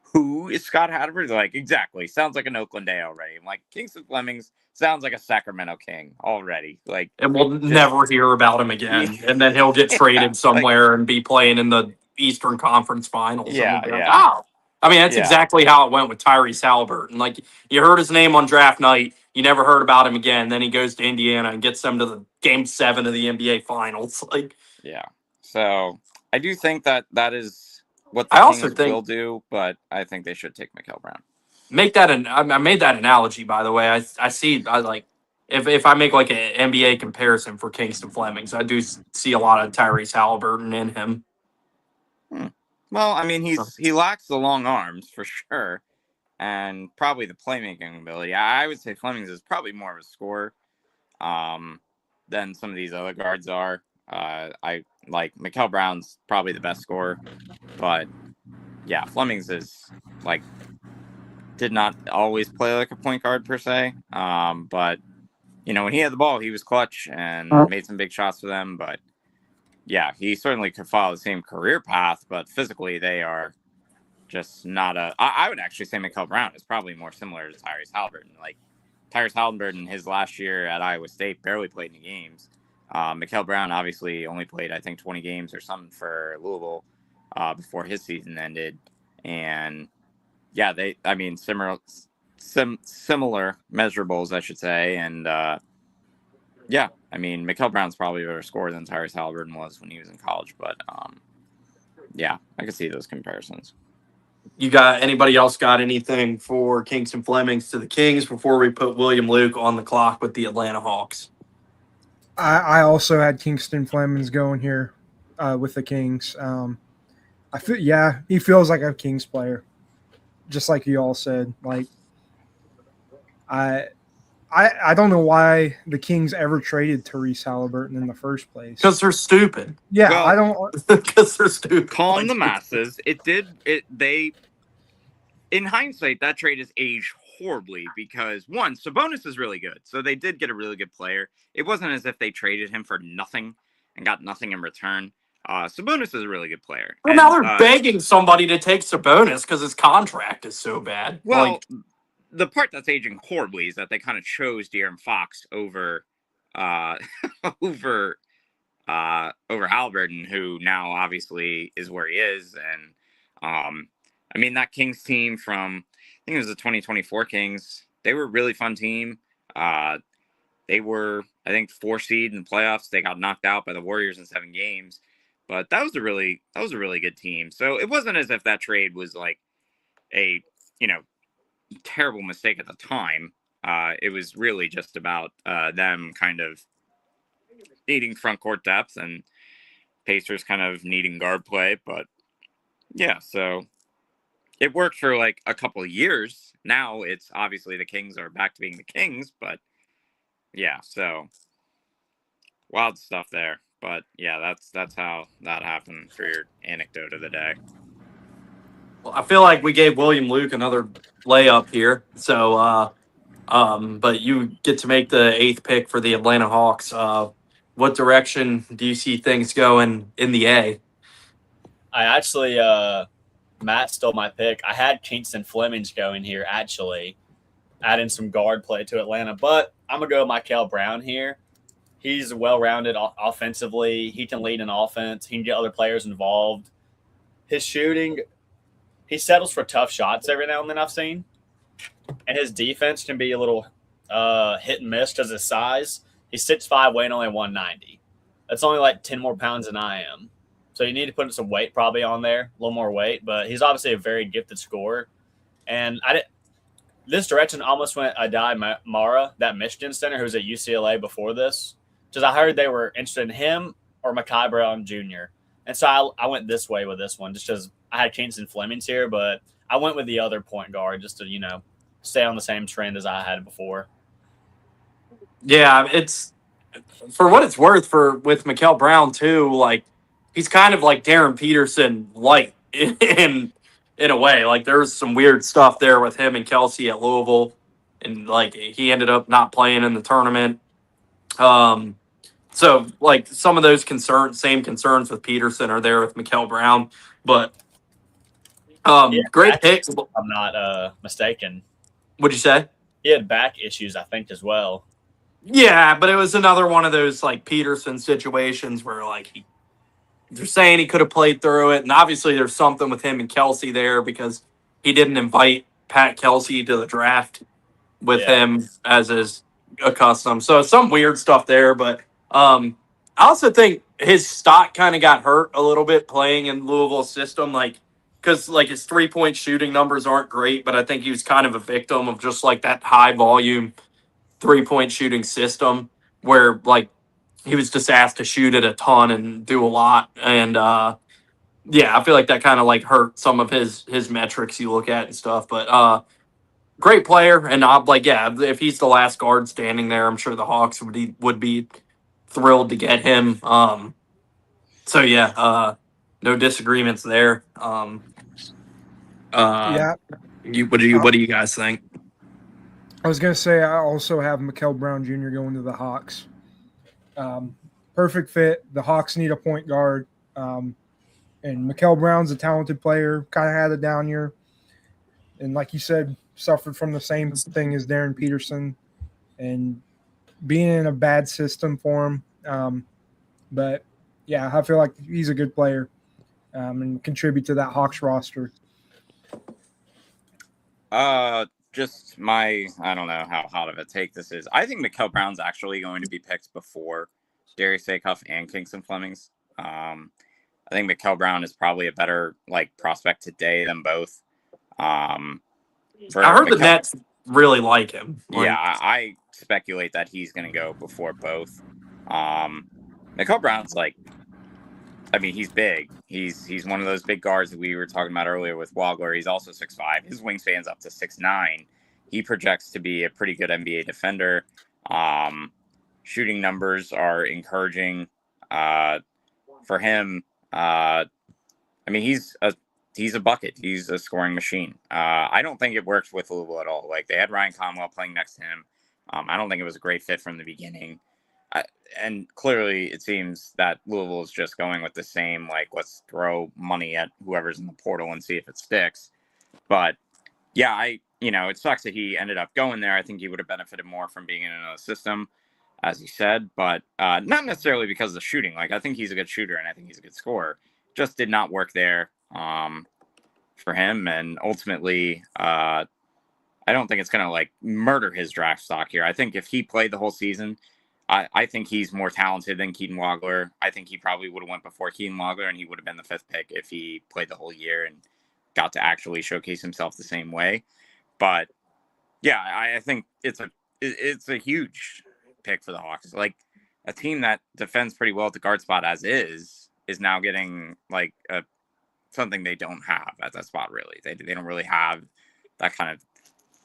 who is Scott Hatteberg? They're like, exactly, sounds like an Oakland Day already. I'm like, Kingston Flemings sounds like a Sacramento King already. Like, And we'll never hear about him again. And then he'll get traded somewhere and be playing in the Eastern Conference Finals. Yeah, And we'll be like, yeah. oh. I mean, that's exactly how it went with Tyrese Halliburton. Like, you heard his name on draft night. You never heard about him again. Then he goes to Indiana and gets them to the Game 7 of the NBA Finals. Like, yeah. So I do think that is what the I also Kings think will do, but I think they should take Mikael Brown. make that I made that analogy, by the way. I like if I make like an NBA comparison for Kingston Flemings, I do see a lot of Tyrese Halliburton in him. Well, I mean, he lacks the long arms for sure, and probably the playmaking ability. I would say Flemings is probably more of a scorer than some of these other guards are. I like Mikael Brown's probably the best scorer, but yeah, Flemings is like did not always play like a point guard per se. But when he had the ball, he was clutch and made some big shots for them. But yeah, he certainly could follow the same career path, but physically they are just not I would actually say Mikael Brown is probably more similar to Tyrese Halliburton. Like Tyrese Halliburton, his last year at Iowa State, barely played any games. Mikael Brown obviously only played, I think, 20 games or something for Louisville before his season ended. And yeah, similar measurables, I should say. And yeah, I mean, Mikael Brown's probably a better scorer than Tyrese Halliburton was when he was in college. But yeah, I can see those comparisons. You got anybody else got anything for Kingston Flemings to the Kings before we put William Luke on the clock with the Atlanta Hawks? I also had Kingston Flemings going here with the Kings. I feel he feels like a Kings player, just like you all said. Like I don't know why the Kings ever traded Tyrese Halliburton in the first place. Because they're stupid. Yeah, well, I don't. Because they're stupid. Calm the masses. In hindsight, that trade has aged horribly because one, Sabonis is really good. So they did get a really good player. It wasn't as if they traded him for nothing and got nothing in return. Sabonis is a really good player. Well, now they're begging somebody to take Sabonis because his contract is so bad. Well, the part that's aging horribly is that they kind of chose De'Aaron Fox over Halliburton, who now obviously is where he is. And I mean, that Kings team from, I think it was the 2024 Kings, they were a really fun team. They were, I think, 4 seed in the playoffs. They got knocked out by the Warriors in 7 games. But that was a really good team. So it wasn't as if that trade was like a, terrible mistake at the time. It was really just about them kind of needing front court depth and Pacers kind of needing guard play. But yeah, so it worked for like a couple of years. Now it's obviously the Kings are back to being the Kings, but yeah, so wild stuff there. But yeah, that's how that happened for your anecdote of the day. Well, I feel like we gave William Luke another layup here. So, but you get to make the 8th pick for the Atlanta Hawks. What direction do you see things going in the A? I actually, Matt stole my pick. I had Kingston Flemings going here, actually, adding some guard play to Atlanta. But I'm going to go Mikael Brown here. He's well-rounded offensively. He can lead an offense. He can get other players involved. His shooting, he settles for tough shots every now and then I've seen. And his defense can be a little hit and miss because of his size. He's 6'5", weighing only 190. That's only like 10 more pounds than I am. So you need to put some weight probably on there, a little more weight. But he's obviously a very gifted scorer. And this direction almost went Adai Mara, that Michigan center who was at UCLA before this. because I heard they were interested in him or Mekhi Brown Jr. And so I went this way with this one just because I had Kingston Fleming's here, but I went with the other point guard just to, stay on the same trend as I had before. Yeah, it's for what it's worth for with Mikael Brown too. Like he's kind of like Darren Peterson light in a way. Like there was some weird stuff there with him and Kelsey at Louisville, and like he ended up not playing in the tournament. So like some of those same concerns with Peterson are there with Mikael Brown, but Yeah, great pick. I'm not mistaken. What'd you say? He had back issues, I think, as well. Yeah, but it was another one of those like Peterson situations where like they're saying he could have played through it, and obviously there's something with him and Kelsey there because he didn't invite Pat Kelsey to the draft with him as is accustomed. So some weird stuff there, but I also think his stock kind of got hurt a little bit playing in Louisville's system, like because like his 3-point shooting numbers aren't great, but I think he was kind of a victim of just like that high volume 3-point shooting system where like he was just asked to shoot it a ton and do a lot. And yeah, I feel like that kind of like hurt some of his metrics you look at and stuff. But great player, and I'm like, yeah, if he's the last guard standing there, I'm sure the Hawks would be thrilled to get him. So yeah, no disagreements there. Yeah. What do you guys think? I was going to say I also have Mikael Brown Jr. going to the Hawks. Perfect fit. The Hawks need a point guard. And Mikael Brown's a talented player, kind of had a down year. And like you said, suffered from the same thing as Darren Peterson and being in a bad system for him. But, yeah, I feel like he's a good player and contribute to that Hawks roster. Just I don't know how hot of a take this is. I think Mikael Brown's actually going to be picked before Darius Acuff and Kingston Fleming's. I think Mikael Brown is probably a better like prospect today than both. I heard the Nets really like him. Yeah, I speculate that he's going to go before both. Mikael Brown's he's big. He's one of those big guards that we were talking about earlier with Wagler. He's also 6'5". His wingspan's up to 6'9". He projects to be a pretty good NBA defender. Shooting numbers are encouraging for him. He's a bucket. He's a scoring machine. I don't think it worked with Louisville at all. Like they had Ryan Conwell playing next to him. I don't think it was a great fit from the beginning. And clearly it seems that Louisville is just going with the same, like, let's throw money at whoever's in the portal and see if it sticks. But yeah, it sucks that he ended up going there. I think he would have benefited more from being in another system, as he said, but not necessarily because of the shooting. Like, I think he's a good shooter and I think he's a good scorer. Just did not work there for him. And ultimately, I don't think it's going to like murder his draft stock here. I think if he played the whole season, I think he's more talented than Keaton Wagler. I think he probably would have went before Keaton Wagler, and he would have been the 5th pick if he played the whole year and got to actually showcase himself the same way. But yeah, I think it's a huge pick for the Hawks. Like a team that defends pretty well at the guard spot as is now getting like something they don't have at that spot. Really, they don't really have that kind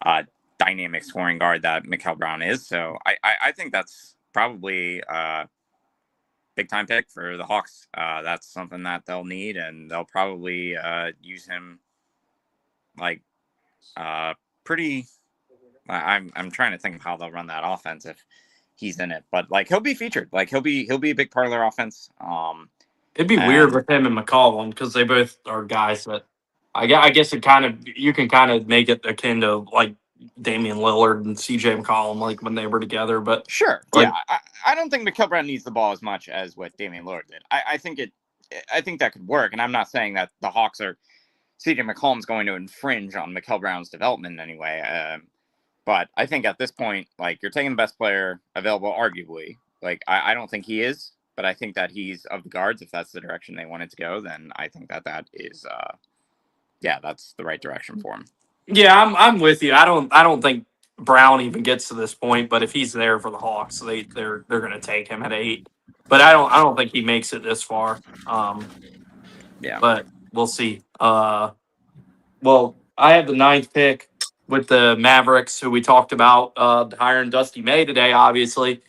of dynamic scoring guard that Mikael Brown is. So I think that's probably a big time pick for the Hawks. That's something that they'll need, and they'll probably use him like pretty. I'm trying to think of how they'll run that offense if he's in it, but like he'll be featured. Like he'll be a big part of their offense. It'd be weird with him and McCollum because they both are guys that I guess you can kind of make it akin to like Damian Lillard and CJ McCollum, like when they were together. But sure, like, yeah, I don't think Mikael Brown needs the ball as much as what Damian Lillard did. I think that could work, and I'm not saying that the Hawks are CJ McCollum's going to infringe on Mikael Brown's development in any way. But I think at this point, like you're taking the best player available, arguably. Like I don't think he is, but I think that he's of the guards. If that's the direction they wanted to go, then I think that is, that's the right direction for him. Yeah, I'm with you. I don't think Brown even gets to this point, but if he's there for the Hawks, they're going to take him at 8. But I don't think he makes it this far. Yeah. But we'll see. Well, I have the 9th pick with the Mavericks, who we talked about hiring Dusty May today, obviously,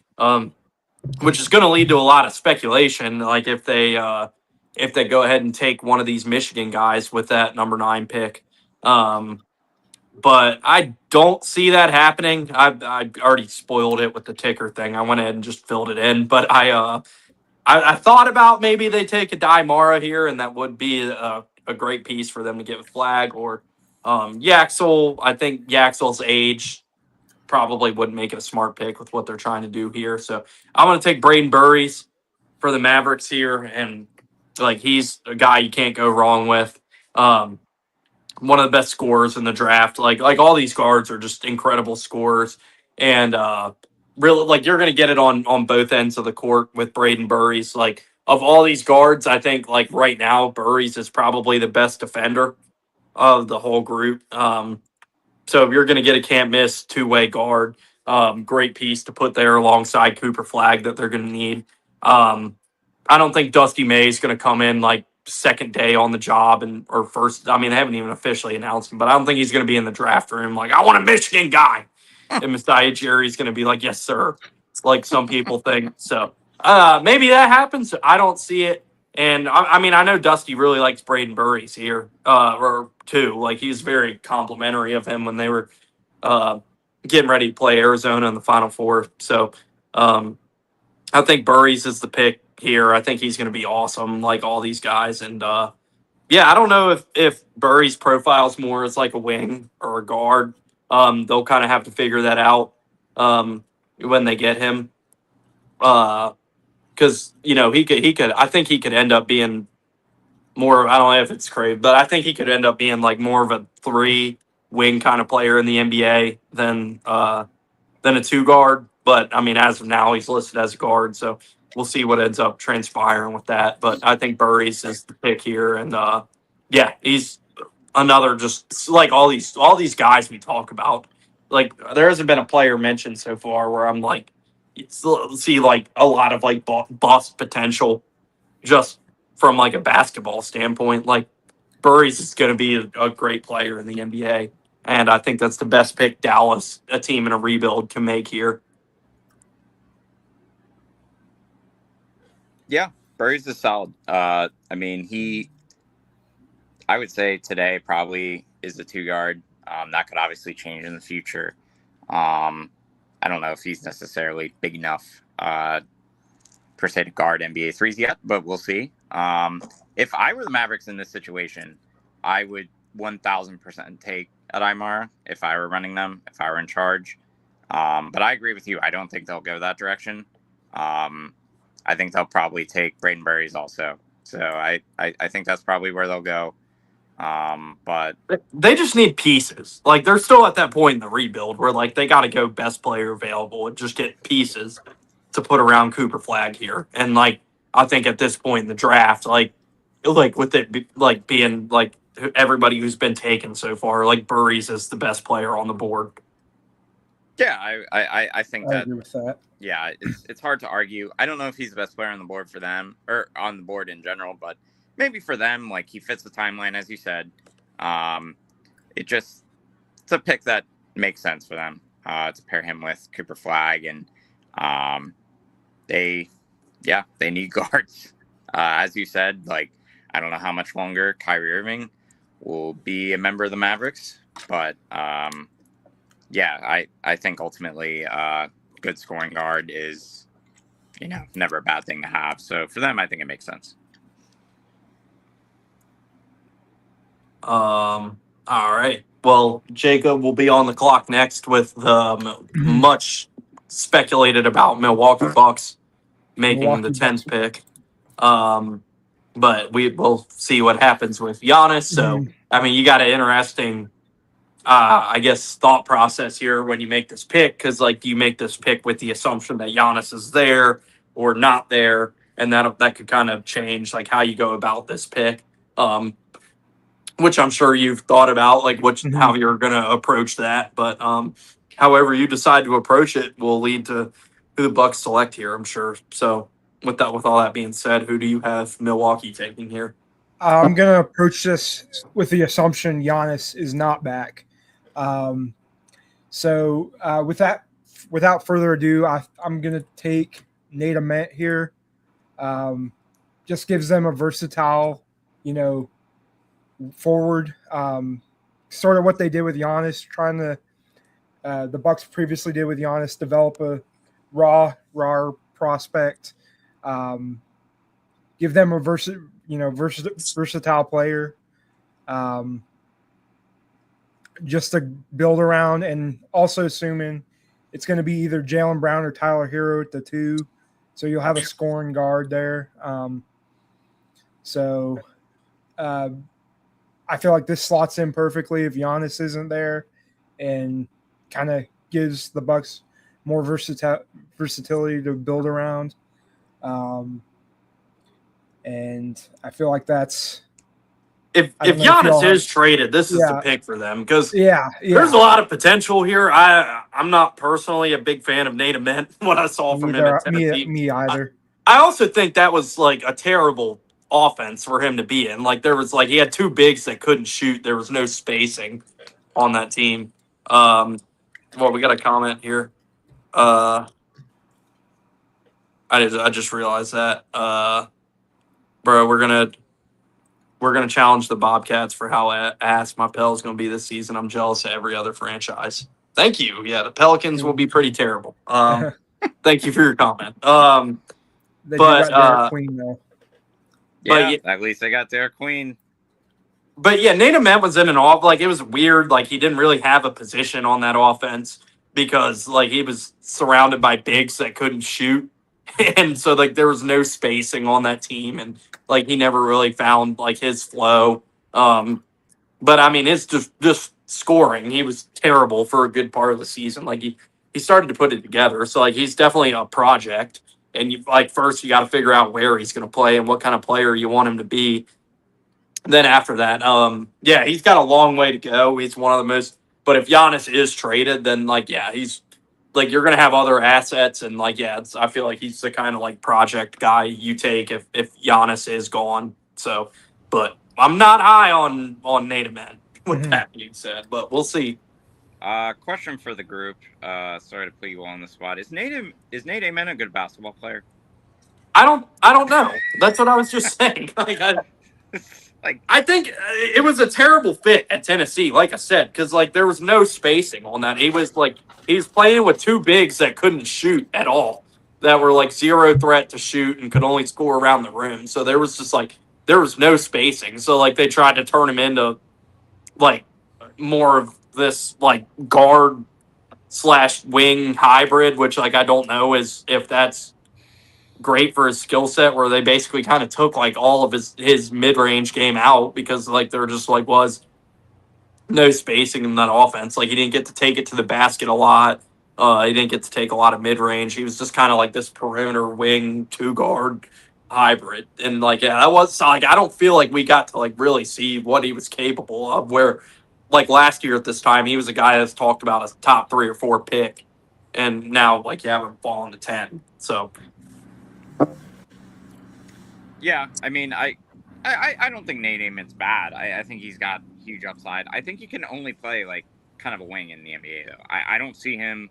which is going to lead to a lot of speculation. Like if they go ahead and take one of these Michigan guys with that number 9 pick. But I don't see that happening. I already spoiled it with the ticker thing. I went ahead and just filled it in. But I thought about maybe they take a Mara here, and that would be a great piece for them to get a flag. Or Yaxel. I think Yaxel's age probably wouldn't make it a smart pick with what they're trying to do here. So I'm going to take Braden Burries for the Mavericks here, and like he's a guy you can't go wrong with. One of the best scorers in the draft. Like all these guards are just incredible scorers, and really like you're going to get it on both ends of the court with Braden Burries. Like of all these guards, I think like right now Burries is probably the best defender of the whole group. So if you're going to get a can't miss 2-way guard, great piece to put there alongside Cooper Flag that they're going to need. I don't think Dusty May is going to come in like second day on the job or first. I mean, they haven't even officially announced him, but I don't think he's going to be in the draft room like, I want a Michigan guy. And Messiah Jerry's going to be like, yes, sir. It's like some people think. So maybe that happens. I don't see it. And I mean, I know Dusty really likes Braden Burries here, or too. Like he's very complimentary of him when they were getting ready to play Arizona in the Final Four. So I think Burries is the pick here. I think he's going to be awesome, like all these guys. And yeah, I don't know if Burries profiles more as like a wing or a guard. They'll kind of have to figure that out when they get him. Because he could. I think he could end up being more. I don't know if it's crazy, but I think he could end up being like more of a 3 wing kind of player in the NBA than a 2 guard. But I mean, as of now, he's listed as a guard, so we'll see what ends up transpiring with that. But I think Burries is the pick here, and yeah, he's another just like all these guys we talk about. Like there hasn't been a player mentioned so far where I'm like see like a lot of like bust potential just from like a basketball standpoint. Like Burries is going to be a great player in the NBA, and I think that's the best pick Dallas, a team in a rebuild, can make here. Yeah, Burries is solid. I mean, I would say today probably is the 2 guard. That could obviously change in the future. I don't know if he's necessarily big enough per se to guard NBA threes yet, but we'll see. If I were the Mavericks in this situation, I would 1,000% take Adimara if I were running them, if I were in charge. But I agree with you. I don't think they'll go that direction. I think they'll probably take Braden Burries also. So I think that's probably where they'll go. But they just need pieces. Like they're still at that point in the rebuild where like they got to go best player available and just get pieces to put around Cooper Flag here. And like I think at this point in the draft, like with it like being like everybody who's been taken so far, like Burries is the best player on the board. Yeah, I think I agree with that. Yeah, it's hard to argue. I don't know if he's the best player on the board for them or on the board in general, but maybe for them, like he fits the timeline, as you said. It's a pick that makes sense for them to pair him with Cooper Flag, and they need guards. As you said, like I don't know how much longer Kyrie Irving will be a member of the Mavericks, but yeah, I think ultimately good scoring guard is never a bad thing to have. So for them, I think it makes sense. All right. Well, Jacob will be on the clock next with the much speculated about Milwaukee Bucks making the 10th pick. But we will see what happens with Giannis. So, I mean, you got an interesting, I guess, thought process here when you make this pick, because like you make this pick with the assumption that Giannis is there or not there, and that could kind of change like how you go about this pick. Which I'm sure you've thought about, like how you're going to approach that. But however you decide to approach it will lead to who the Bucks select here, I'm sure. So with all that being said, who do you have Milwaukee taking here? I'm going to approach this with the assumption Giannis is not back. Without further ado, I'm going to take Nate Ament here. Just gives them a versatile, forward. Sort of what they did with Giannis, trying to the Bucks previously did with Giannis, develop a raw prospect. Give them a versatile player. Just to build around, and also assuming it's going to be either Jaylen Brown or Tyler Hero at the 2. So you'll have a scoring guard there. I feel like this slots in perfectly if Giannis isn't there, and kind of gives the Bucks more versatility to build around. And I feel like that's if Giannis is traded, this is the pick for them because there's a lot of potential here. I'm not personally a big fan of Nate Ament, what I saw from him at Tennessee. Me either. I also think that was like a terrible offense for him to be in. Like there was he had 2 bigs that couldn't shoot. There was no spacing on that team. Well, we got a comment here. I just realized that. Bro, we're gonna challenge the Bobcats for how ass my Pels going to be this season. I'm jealous of every other franchise. Thank you. Yeah, the Pelicans will be pretty terrible. Thank you for your comment. They got Derek Queen though. Yeah, at least they got Derek Queen. But yeah, Nate Ament was in an off. It was weird. He didn't really have a position on that offense because he was surrounded by bigs that couldn't shoot, and so there was no spacing on that team, and he never really found his flow. But I mean, it's just scoring. He was terrible for a good part of the season. He started to put it together. So he's definitely a project. And first you got to figure out where he's going to play and what kind of player you want him to be. And then after that, he's got a long way to go. He's one of the most. But if Giannis is traded, then he's you're going to have other assets, and I feel like he's the kind of project guy you take if Giannis is gone. So, but I'm not high on Nate Ament with that being said, but we'll see. Question for the group. Sorry to put you on the spot. Is Nate Ament a good basketball player? I don't know. That's what I was just saying. I think it was a terrible fit at Tennessee, like I said, because there was no spacing on that. He was playing with 2 bigs that couldn't shoot at all, that were zero threat to shoot and could only score around the rim. So there was just there was no spacing. So they tried to turn him into more of this guard / wing hybrid, which I don't know if that's great for his skill set, where they basically kind of took all of his mid-range game out because there just was no spacing in that offense. He didn't get to take it to the basket a lot. He didn't get to take a lot of mid-range. He was just kind of this perimeter wing 2-guard hybrid. And that was I don't feel we got to really see what he was capable of, where last year at this time he was a guy that's talked about as a top 3 or 4 pick, and now you have him fallen to 10. So yeah, I mean, I don't think Nate Ament's bad. I think he's got huge upside. I think he can only play kind of a wing in the NBA though. I don't see him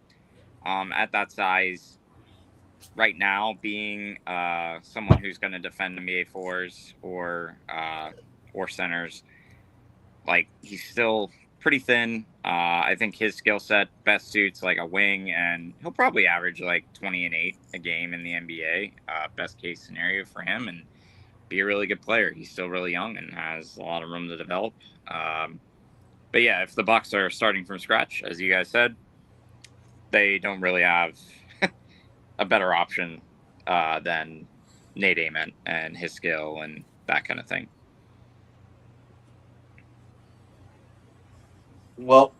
at that size right now being someone who's going to defend NBA 4s or centers. He's still pretty thin. I think his skill set best suits a wing, and he'll probably average 20 and 8 a game in the NBA. Best case scenario for him, and be a really good player. He's still really young and has a lot of room to develop. But yeah, if the Bucks are starting from scratch, as you guys said, they don't really have a better option than Nate Ament and his skill and that kind of thing. Well,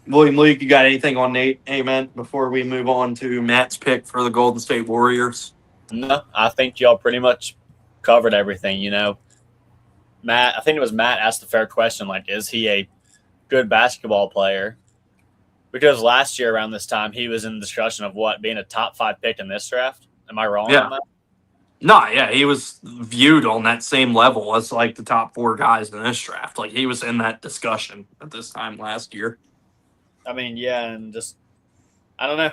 William Luke, you got anything on Nate Ament before we move on to Matt's pick for the Golden State Warriors? No, I think y'all pretty much covered everything. Matt, I think it was Matt asked a fair question, is he a good basketball player? Because last year around this time, he was in the discussion of being a top 5 pick in this draft. Am I wrong Yeah. on that? No, yeah, he was viewed on that same level as like the top 4 guys in this draft. Like he was in that discussion at this time last year. I mean, yeah, and just I don't know.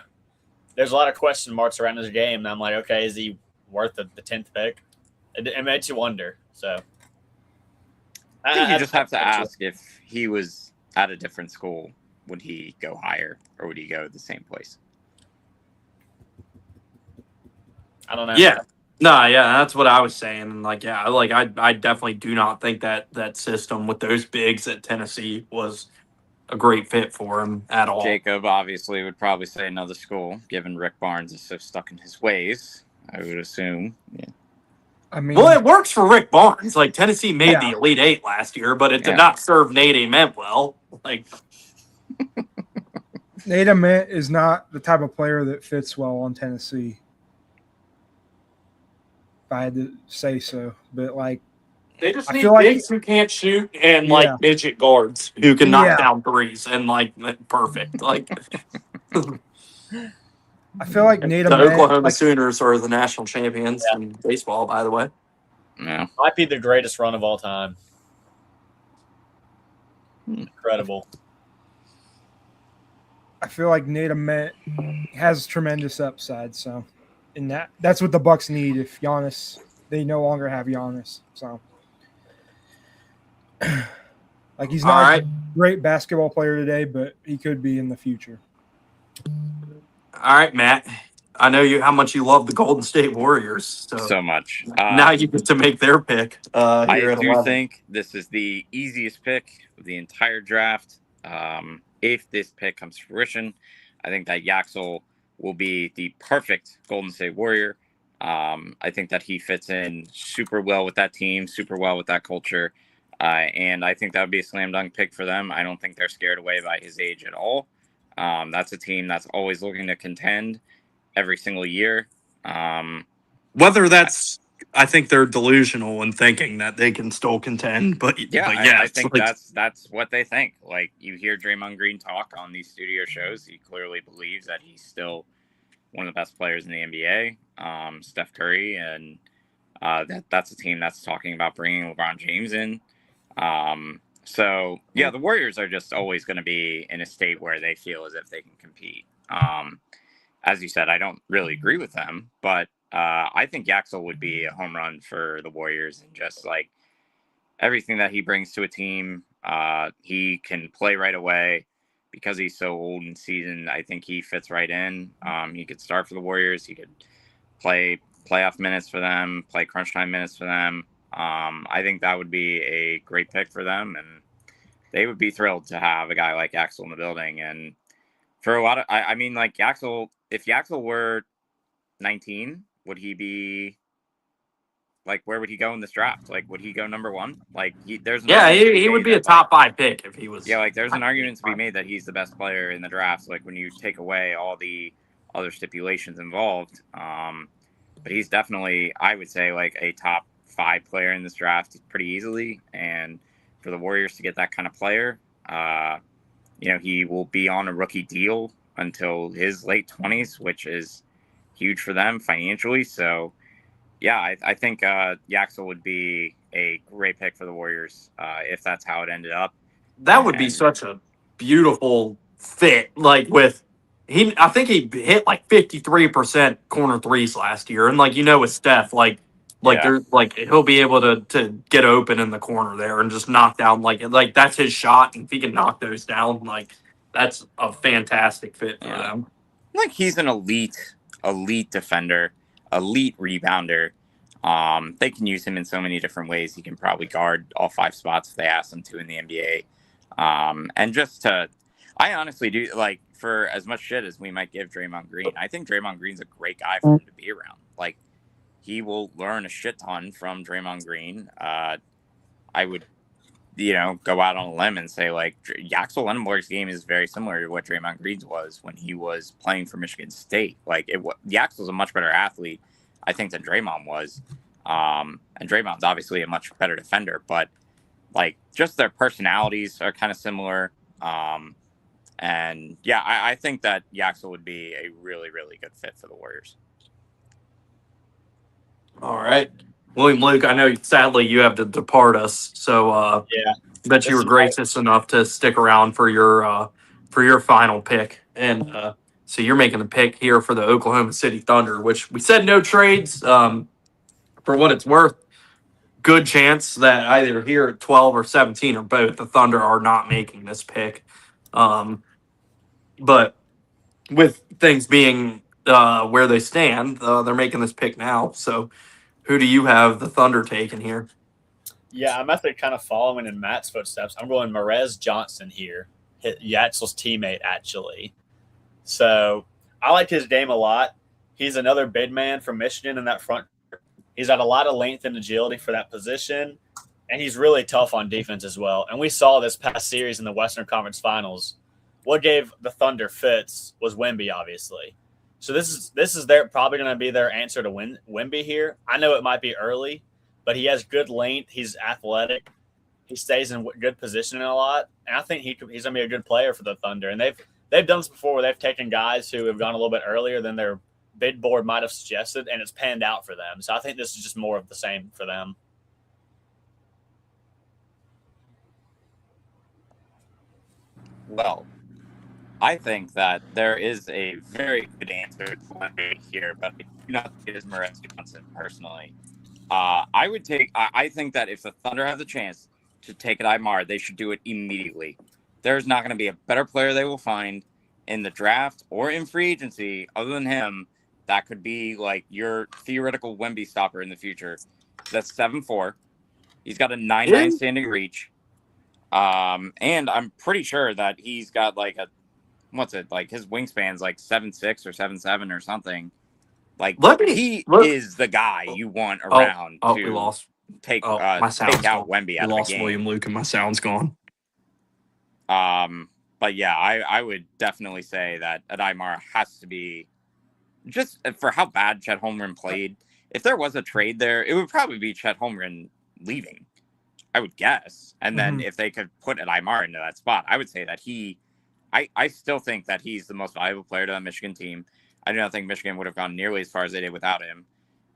There's a lot of question marks around his game, and I'm like, okay, is he worth the 10th pick? It makes you wonder. So I think you just have to ask if he was at a different school, would he go higher or would he go the same place? I don't know. Yeah. No, yeah, that's what I was saying. And like, yeah, like I definitely do not think that system with those bigs at Tennessee was a great fit for him at all. Jacob obviously would probably say another school, given Rick Barnes is so stuck in his ways, I would assume. Yeah. I mean, Well, it works for Rick Barnes. Like Tennessee made the Elite Eight last year, but it did not serve Nate Ament well. Like Nate Ament is not the type of player that fits well on Tennessee. If I had to say so, but like they just I need feel like- bigs who can't shoot and like midget guards who can knock down threes and like perfect. Like I feel like Nate the Ament, Oklahoma Sooners are the national champions in baseball, by the way. Yeah. Might be the greatest run of all time. Incredible. I feel like Nate Ament has tremendous upside. So, and that's what the Bucks need. If Giannis, they no longer have Giannis. So, like he's not a great basketball player today, but he could be in the future. All right, Matt. I know how much you love the Golden State Warriors. So much. Now you get to make their pick. I do think this is the easiest pick of the entire draft. If this pick comes to fruition, I think that Yaxel will be the perfect Golden State Warrior. I think that he fits in super well with that team, super well with that culture. And I think that would be a slam dunk pick for them. I don't think they're scared away by his age at all. That's a team that's always looking to contend every single year. Whether that's, I think they're delusional in thinking that they can still contend, but I think like, that's what they think. Like you hear Draymond Green talk on these studio shows, he clearly believes that he's still one of the best players in the NBA. Steph Curry, and that's a team that's talking about bringing LeBron James in. So yeah, the Warriors are just always going to be in a state where they feel as if they can compete. As you said, I don't really agree with them, but I think Yaxel would be a home run for the Warriors, and just like everything that he brings to a team, he can play right away because he's so old and seasoned. I think he fits right in. He could start for the Warriors. He could play playoff minutes for them, play crunch time minutes for them. I think that would be a great pick for them, and they would be thrilled to have a guy like Yaxel in the building. And for a lot of, I mean, like Yaxel, if Yaxel were 19, would he be like, where would he go in this draft? Like, would he go number 1? Like, he would be a top 5 pick if he was. Yeah, like there's an argument to be made that he's the best player in the draft. Like when you take away all the other stipulations involved, but he's definitely, I would say, like a top 5 player in this draft pretty easily. And for the Warriors to get that kind of player, he will be on a rookie deal until his late 20s, which is huge for them financially. So, yeah, I think Yaxel would be a great pick for the Warriors if that's how it ended up. That would be such a beautiful fit. Like I think he hit like 53% corner threes last year, and with Steph, there's he'll be able to get open in the corner there and just knock down like that's his shot, and if he can knock those down, that's a fantastic fit for them. Like he's an elite defender, elite rebounder. They can use him in so many different ways. He can probably guard all 5 spots if they ask him to in the NBA. I honestly do, like, for as much shit as we might give Draymond Green, I think Draymond Green's a great guy for him to be around. Like, he will learn a shit ton from Draymond Green. I would, go out on a limb and say, like, Yaxel Lenneborg's game is very similar to what Draymond Green's was when he was playing for Michigan State. Like, Yaxel's a much better athlete, I think, than Draymond was. And Draymond's obviously a much better defender, but, like, just their personalities are kind of similar. And yeah, I think that Yaxel would be a really, really good fit for the Warriors. All right. William Luke, I know sadly you have to depart us, so Yeah, bet you this were is my, gracious enough to stick around for your final pick. And so you're making the pick here for the Oklahoma City Thunder, which we said no trades. For what it's worth, good chance that either here at 12 or 17 or both, the Thunder are not making this pick. But with things being where they stand, they're making this pick now. So who do you have the Thunder taking here? yeah, I'm actually kind of following in Matt's footsteps. I'm going Merez Johnson here, Yatsel's teammate, actually. So I like his game a lot. He's another big man from Michigan in that front. He's got a lot of length and agility for that position, and he's really tough on defense as well. And we saw this past series in the Western Conference Finals. What gave the Thunder fits was Wemby, obviously. So this is their probably going to be their answer to win Wemby here. I know it might be early, but he has good length. He's athletic. He stays in good positioning a lot, and I think he's going to be a good player for the Thunder. And they've done this before where they've taken guys who have gone a little bit earlier than their bid board might have suggested, and it's panned out for them. So I think this is just more of the same for them. Well, I think that there is a very good answer to Wemby here, but I do not think it is Merez Johnson personally. I would take. I think that if the Thunder have the chance to take an Imar, they should do it immediately. There's not going to be a better player they will find in the draft or in free agency other than him that could be like your theoretical Wemby stopper in the future. That's 7'4". He's got a 9'9" standing reach. And I'm pretty sure that he's got like like his wingspan's like 7'6" or 7'7" or something. Like he is the guy you want around to we lost. take My sound's take out gone. Wemby out we of lost the game. William Luke and my sound's gone. But yeah, I would definitely say that Adimar has to be just for how bad Chet Holmgren played. If there was a trade there, it would probably be Chet Holmgren leaving, I would guess. And then if they could put Adimar into that spot, I would say that I still think that he's the most valuable player to the Michigan team. I do not think Michigan would have gone nearly as far as they did without him.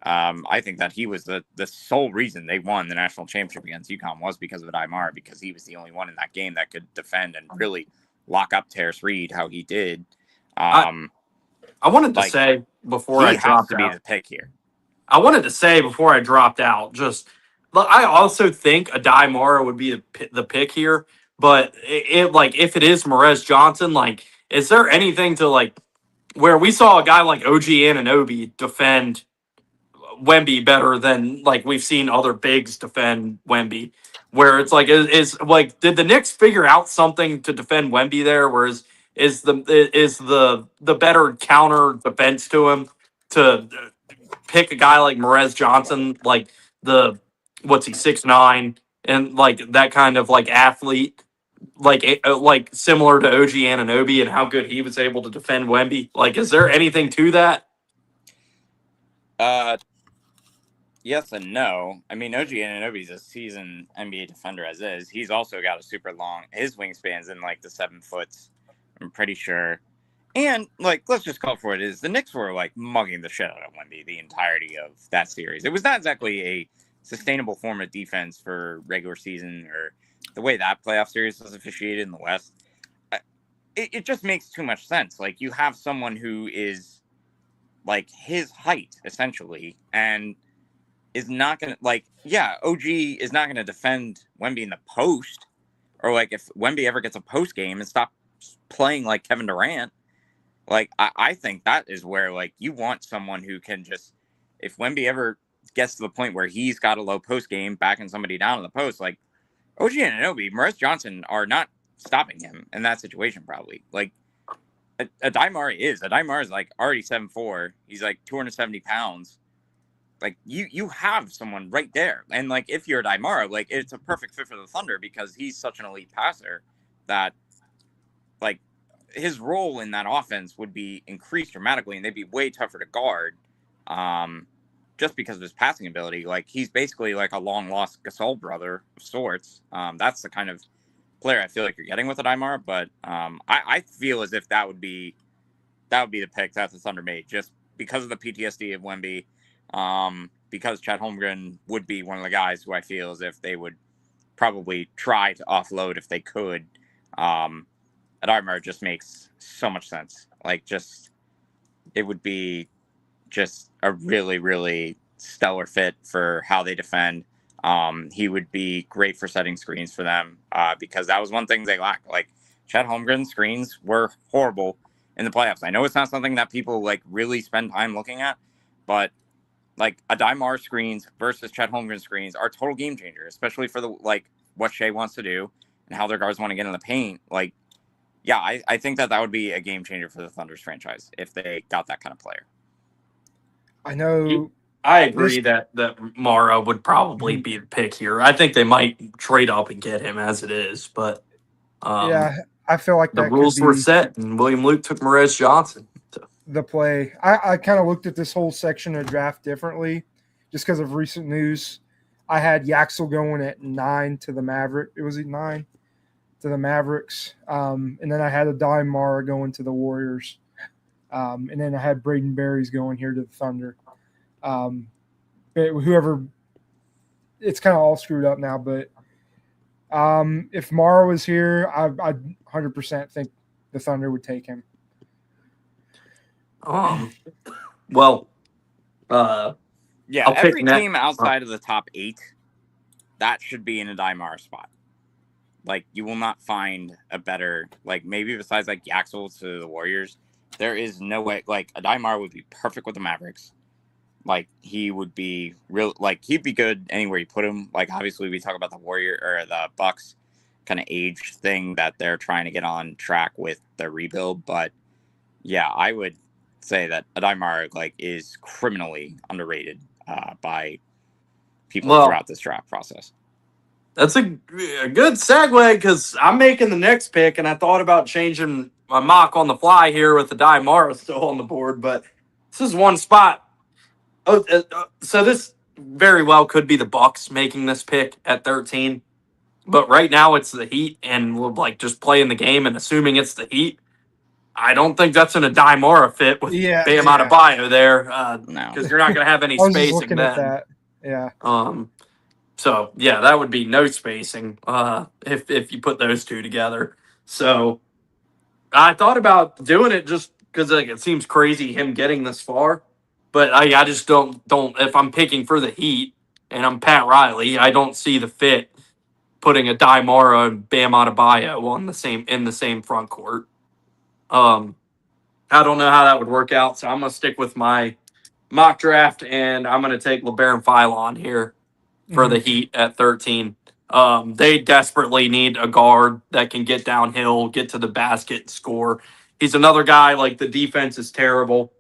I think that he was the sole reason they won the national championship against UConn was because of Adimar, because he was the only one in that game that could defend and really lock up Terrace Reed how he did. I wanted to say before I dropped out. He has to be the pick here. I wanted to say before I dropped out, I also think Adimar would be the pick here. But if it is Merez Johnson, is there anything to where we saw a guy like OG Anunoby defend Wemby better than we've seen other bigs defend Wemby? Where it's did the Knicks figure out something to defend Wemby there? Whereas is the better counter defense to him to pick a guy like Merez Johnson, what's he 6'9", and that kind of athlete, similar to OG Anunoby and how good he was able to defend Wemby. Is there anything to that? Yes and no. I mean, OG Anunoby's a seasoned NBA defender as is. He's also got a super long. His wingspan's in the 7 foot. I'm pretty sure. And let's just call it for what it is. The Knicks were mugging the shit out of Wemby the entirety of that series. It was not exactly a sustainable form of defense for regular season or the way that playoff series was officiated in the West. It just makes too much sense. You have someone who is his height essentially, and is not gonna OG is not gonna defend Wemby in the post, or if Wemby ever gets a post game and stop playing like Kevin Durant. I think that is where you want someone who can just, if Wemby ever gets to the point where he's got a low post game, backing somebody down in the post, OG Anunoby, Merez Johnson are not stopping him in that situation probably. Adimar is already 7'4". He's 270 pounds. You have someone right there. And if you're Adimar, it's a perfect fit for the Thunder because he's such an elite passer that his role in that offense would be increased dramatically, and they'd be way tougher to guard, just because of his passing ability. He's basically a long lost Gasol brother of sorts. That's the kind of player I feel like you're getting with Adimar, but I feel as if that would be the pick that the Thunder made just because of the PTSD of Wemby, because Chet Holmgren would be one of the guys who I feel as if they would probably try to offload if they could. Adimar just makes so much sense. Like, just it would be just a really, really stellar fit for how they defend. He would be great for setting screens for them because that was one thing they lacked. Like, Chet Holmgren's screens were horrible in the playoffs. I know it's not something that people like really spend time looking at, but like Adimar screens versus Chet Holmgren screens are total game changer, especially for the like what Shea wants to do and how their guards want to get in the paint. Like, yeah, I think that would be a game changer for the Thunder's franchise if they got that kind of player. I know. I agree that Mara would probably be the pick here. I think they might trade up and get him as it is, but Yeah, I feel like the that rules could were be set, and William Luke took Morez Johnson. the play. I kind of looked at this whole section of draft differently just because of recent news. I had Yaxel going at 9 to the Maverick. It was 9 to the Mavericks. And then I had Mara going to the Warriors. And then I had Braden Berries going here to the Thunder. But whoever, it's kind of all screwed up now. But if Mara was here, I 100% think the Thunder would take him. Well, yeah, every team outside of the top 8, that should be in a Adimar spot. Like, you will not find a better, like, maybe besides like Yaxel to the Warriors, there is no way. Like, Adimar would be perfect with the Mavericks. Like, he would be real. Like, he'd be good anywhere you put him. Like, obviously, we talk about the Warrior or the Bucks kind of age thing that they're trying to get on track with the rebuild. But yeah, I would say that Adimar like is criminally underrated by people throughout this draft process. That's a good segue because I'm making the next pick, and I thought about changing my mock on the fly here with the Mara still on the board, but this is one spot. So this very well could be the Bucks making this pick at 13, but right now it's the Heat, and we're like just playing the game and assuming it's the Heat. I don't think that's an Mara fit with Bam Adebayo there, because you're not going to have any I was spacing just looking then. at that. Yeah. So yeah, that would be no spacing if you put those two together. So I thought about doing it just because like it seems crazy him getting this far, but I just don't if I'm picking for the Heat and I'm Pat Riley, I don't see the fit putting a Mara and Bam Adebayo in the same front court. I don't know how that would work out, so I'm gonna stick with my mock draft and I'm gonna take LeBaron Philon here for the Heat at 13. They desperately need a guard that can get downhill, get to the basket, and score. He's another guy, like, the defense is terrible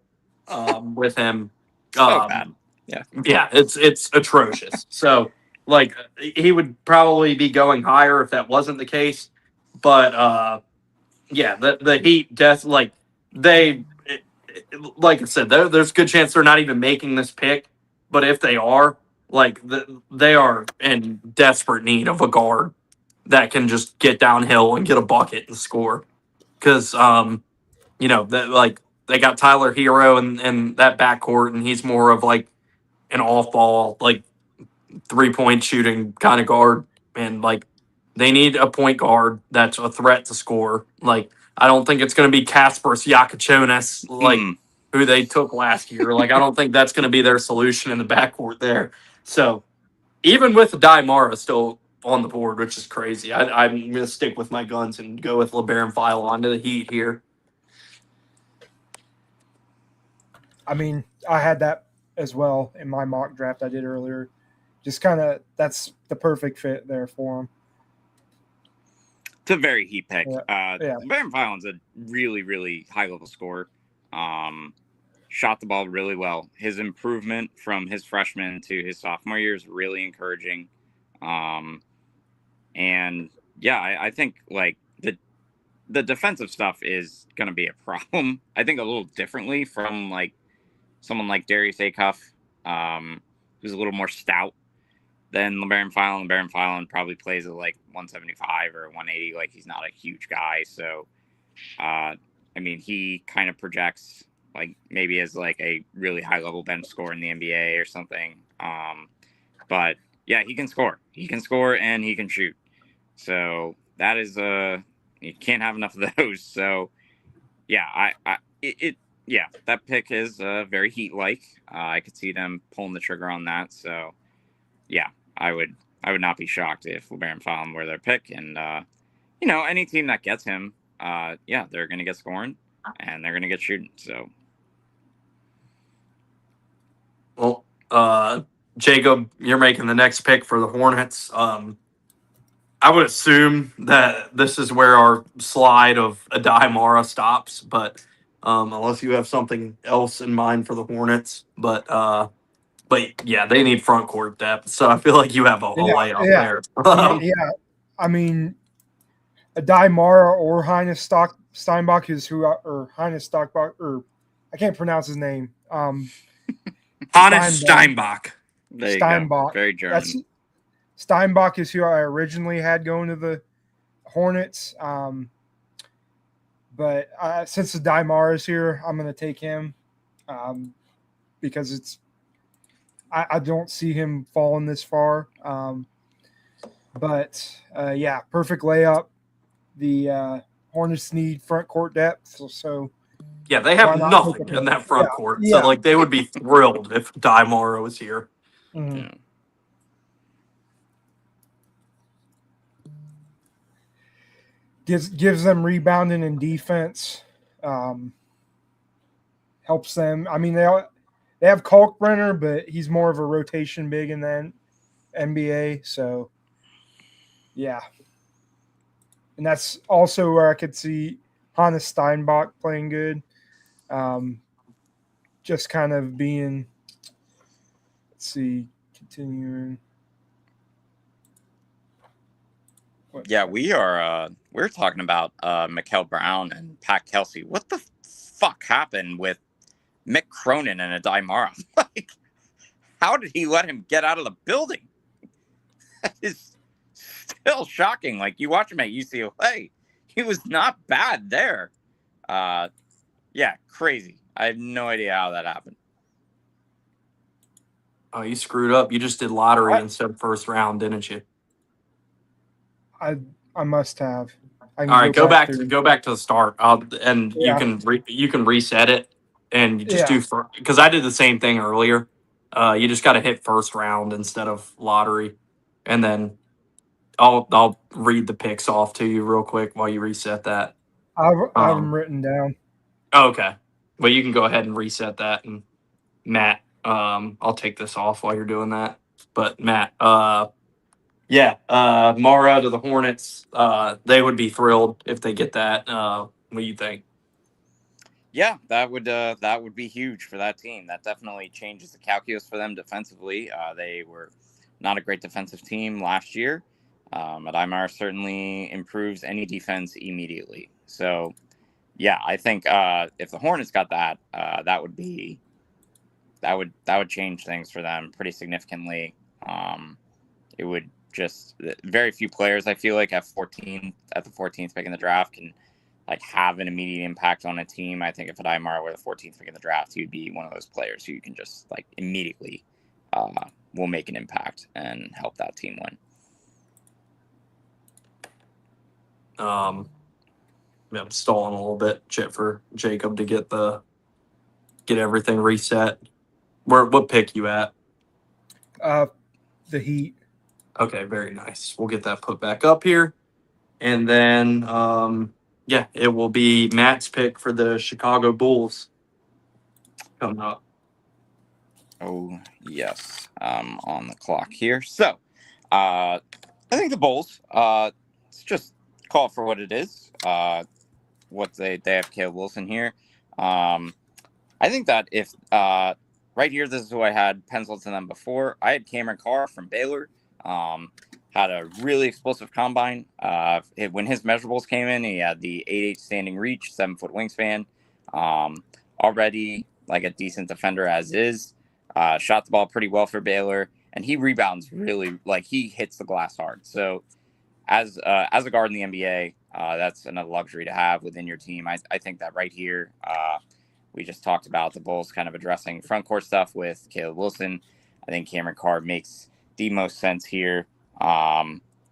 with him. So bad. Yeah, it's atrocious. So, like, he would probably be going higher if that wasn't the case. But, yeah, the Heat, like I said, there's a good chance they're not even making this pick. But if they are, like they are in desperate need of a guard that can just get downhill and get a bucket and score. Because that like they got Tyler Hero in that backcourt, and he's more of like an off ball, like 3-point shooting kind of guard. And like they need a point guard that's a threat to score. Like I don't think it's going to be Kasparas Yakachonis, like who they took last year. Like I don't think that's going to be their solution in the backcourt there. So even with Mara still on the board, which is crazy, I'm going to stick with my guns and go with LeBaron Philon to the Heat here. I mean, I had that as well in my mock draft I did earlier. Just kind of, that's the perfect fit there for him. It's a very Heat pick. Yeah. LeBaron Philon's a really, really high-level scorer. Shot the ball really well. His improvement from his freshman to his sophomore year is really encouraging. And yeah, I think like the defensive stuff is going to be a problem. I think a little differently from like someone like Darius Acuff, who's a little more stout. than LeBaron Fallon. LeBaron Fallon probably plays at like 175 or 180. Like, he's not a huge guy. So, I mean, he kind of projects like maybe as like a really high level bench scorer in the NBA or something. But yeah, he can score. He can score and he can shoot. So that is you can't have enough of those. So yeah, yeah, that pick is very Heat like. I could see them pulling the trigger on that. So yeah, I would not be shocked if LeBaron Fallon were their pick. And any team that gets him, yeah, they're gonna get scoring and they're gonna get shooting. So Well, Jacob, you're making the next pick for the Hornets. I would assume that this is where our slide of Adai Mara stops, but unless you have something else in mind for the Hornets, but yeah, they need front court depth, so I feel like you have a layup there. Yeah, I mean, Adai Mara or Steinbach is who, or Heinz Stockbach, or I can't pronounce his name. Hannes Steinbach. There you Steinbach. Go. Very German. Steinbach is who I originally had going to the Hornets. But since the Daimar is here, I'm going to take him because I don't see him falling this far. But yeah, perfect layup. The Hornets need front court depth, so yeah, they have nothing in that front court. So like they would be thrilled if Daimara was here. Mm-hmm. Yeah. Gives them rebounding and defense. Helps them. I mean, they have Kalkbrenner, but he's more of a rotation big in the NBA. So, yeah. And that's also where I could see Hannes Steinbach playing good. Just kind of being, let's see, continuing. Yeah, we're talking about Mikael Brown and Pat Kelsey. What the fuck happened with Mick Cronin and Adai Mara? Like, how did he let him get out of the building? That is still shocking. Like, you watch him at UCLA, he was not bad there. Yeah, crazy. I have no idea how that happened. Oh, you screwed up. You just did lottery instead of first round, didn't you? I must have. All right, go back to the start, and Yeah. you can reset it, and you just do because I did the same thing earlier. You just got to hit first round instead of lottery, and then I'll read the picks off to you real quick while you reset that. I have them written down. Okay, well you can go ahead and reset that, and Matt, I'll take this off while you're doing that. But Matt, yeah, Mara to the Hornets. They would be thrilled if they get that. What do you think? Yeah, that would be huge for that team. That definitely changes the calculus for them defensively. They were not a great defensive team last year. Adai certainly improves any defense immediately. So, yeah, I think if the Hornets got that, that would change things for them pretty significantly. It would just very few players I feel like at the 14th pick in the draft can like have an immediate impact on a team. I think if Adai Mara were the 14th pick in the draft, he would be one of those players who you can just like immediately will make an impact and help that team win. I'm stalling a little bit, for Jacob to get everything reset. What pick you at? The Heat. Okay, very nice. We'll get that put back up here, and then yeah, it will be Matt's pick for the Chicago Bulls coming up. Oh yes, on the clock here. So, I think the Bulls. Let's just call it for what it is. What they have Caleb Wilson here. I think that if right here, this is who I had penciled to them before. I had Cameron Carr from Baylor. Had a really explosive combine. When his measurables came in, he had the 8'8" standing reach, 7-foot wingspan. Already like a decent defender as is. Shot the ball pretty well for Baylor. and he rebounds really, like, he hits the glass hard. So as a guard in the NBA, that's another luxury to have within your team. I think that right here, we just talked about the Bulls kind of addressing front court stuff with Caleb Wilson. I think Cameron Carr makes the most sense here.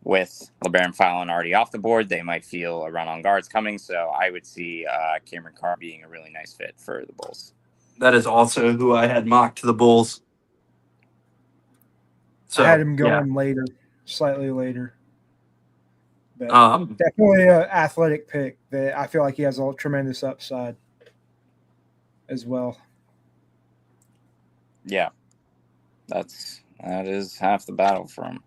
With LeBaron Fallon already off the board, they might feel a run on guards coming. So I would see Cameron Carr being a really nice fit for the Bulls. That is also who I had mocked to the Bulls. So, I had him going later, slightly later. But definitely an athletic pick that I feel like he has a tremendous upside as well. Yeah, that is half the battle for him.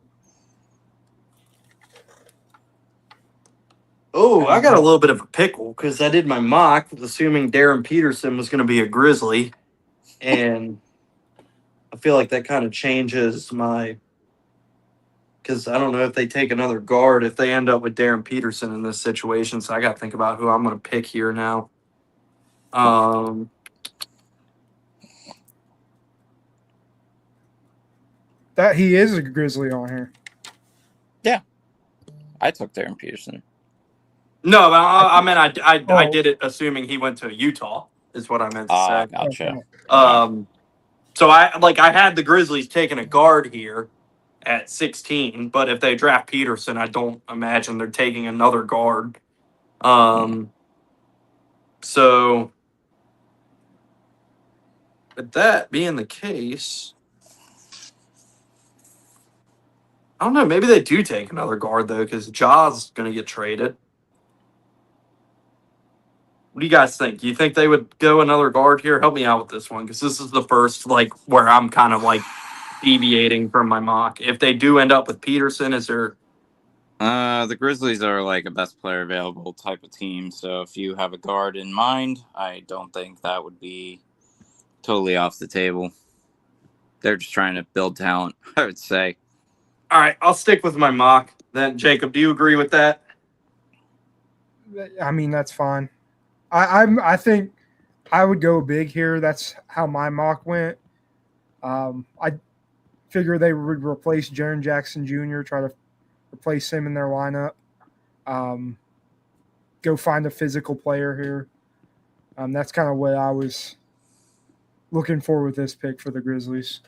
Oh, I got a little bit of a pickle because I did my mock assuming Darren Peterson was going to be a Grizzly, and I feel like that kind of changes my – because I don't know if they take another guard if they end up with Darren Peterson in this situation, so I got to think about who I'm going to pick here now. That he is a Grizzly on here. Yeah, I took Darren Peterson. No, but I meant I did it assuming he went to Utah. Is what I meant to say. Gotcha. So I had the Grizzlies taking a guard here at 16, but if they draft Peterson, I don't imagine they're taking another guard. So with that being the case, I don't know. Maybe they do take another guard though, because Ja's going to get traded. What do you guys think? Do you think they would go another guard here? Help me out with this one, because this is the first where I'm kind of deviating from my mock. If they do end up with Peterson, is there? The Grizzlies are like a best player available type of team. So if you have a guard in mind, I don't think that would be totally off the table. They're just trying to build talent, I would say. All right, I'll stick with my mock. Then, Jacob, do you agree with that? I mean, that's fine. I think I would go big here. That's how my mock went. I figure they would replace Jaren Jackson Jr., try to replace him in their lineup. Go find a physical player here. That's kind of what I was looking for with this pick for the Grizzlies.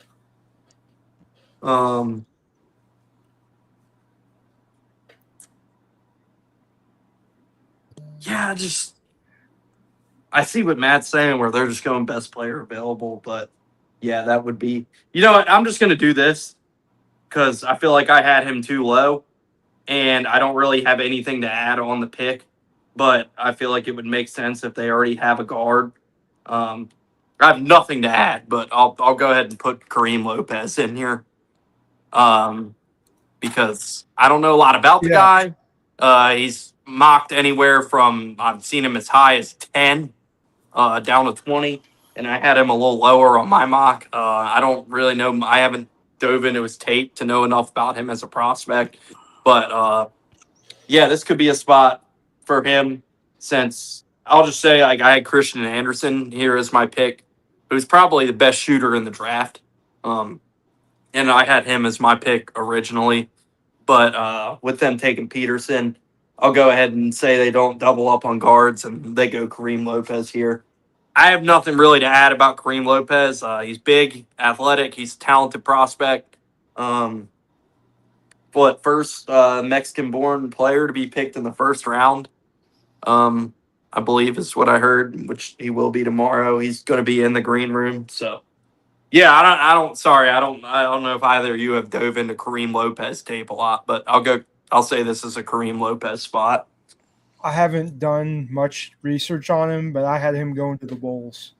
Yeah, I see what Matt's saying where they're just going best player available, but yeah, that would be – you know what? I'm just going to do this because I feel like I had him too low, and I don't really have anything to add on the pick, but I feel like it would make sense if they already have a guard. I have nothing to add, but I'll go ahead and put Kareem Lopez in here because I don't know a lot about the guy. He's mocked anywhere from – I've seen him as high as 10. Down to 20, and I had him a little lower on my mock. I don't really know. I haven't dove into his tape to know enough about him as a prospect. But, yeah, this could be a spot for him since I'll just say I had Christian Anderson here as my pick, who's probably the best shooter in the draft. And I had him as my pick originally. But with them taking Peterson, I'll go ahead and say they don't double up on guards and they go Kareem Lopez here. I have nothing really to add about Kareem Lopez. He's big, athletic. He's a talented prospect. First Mexican-born player to be picked in the first round, I believe is what I heard, which he will be tomorrow. He's going to be in the green room. So, yeah, I don't know if either of you have dove into Kareem Lopez tape a lot, but I'll say this is a Kareem Lopez spot. I haven't done much research on him, but I had him going to the Bulls.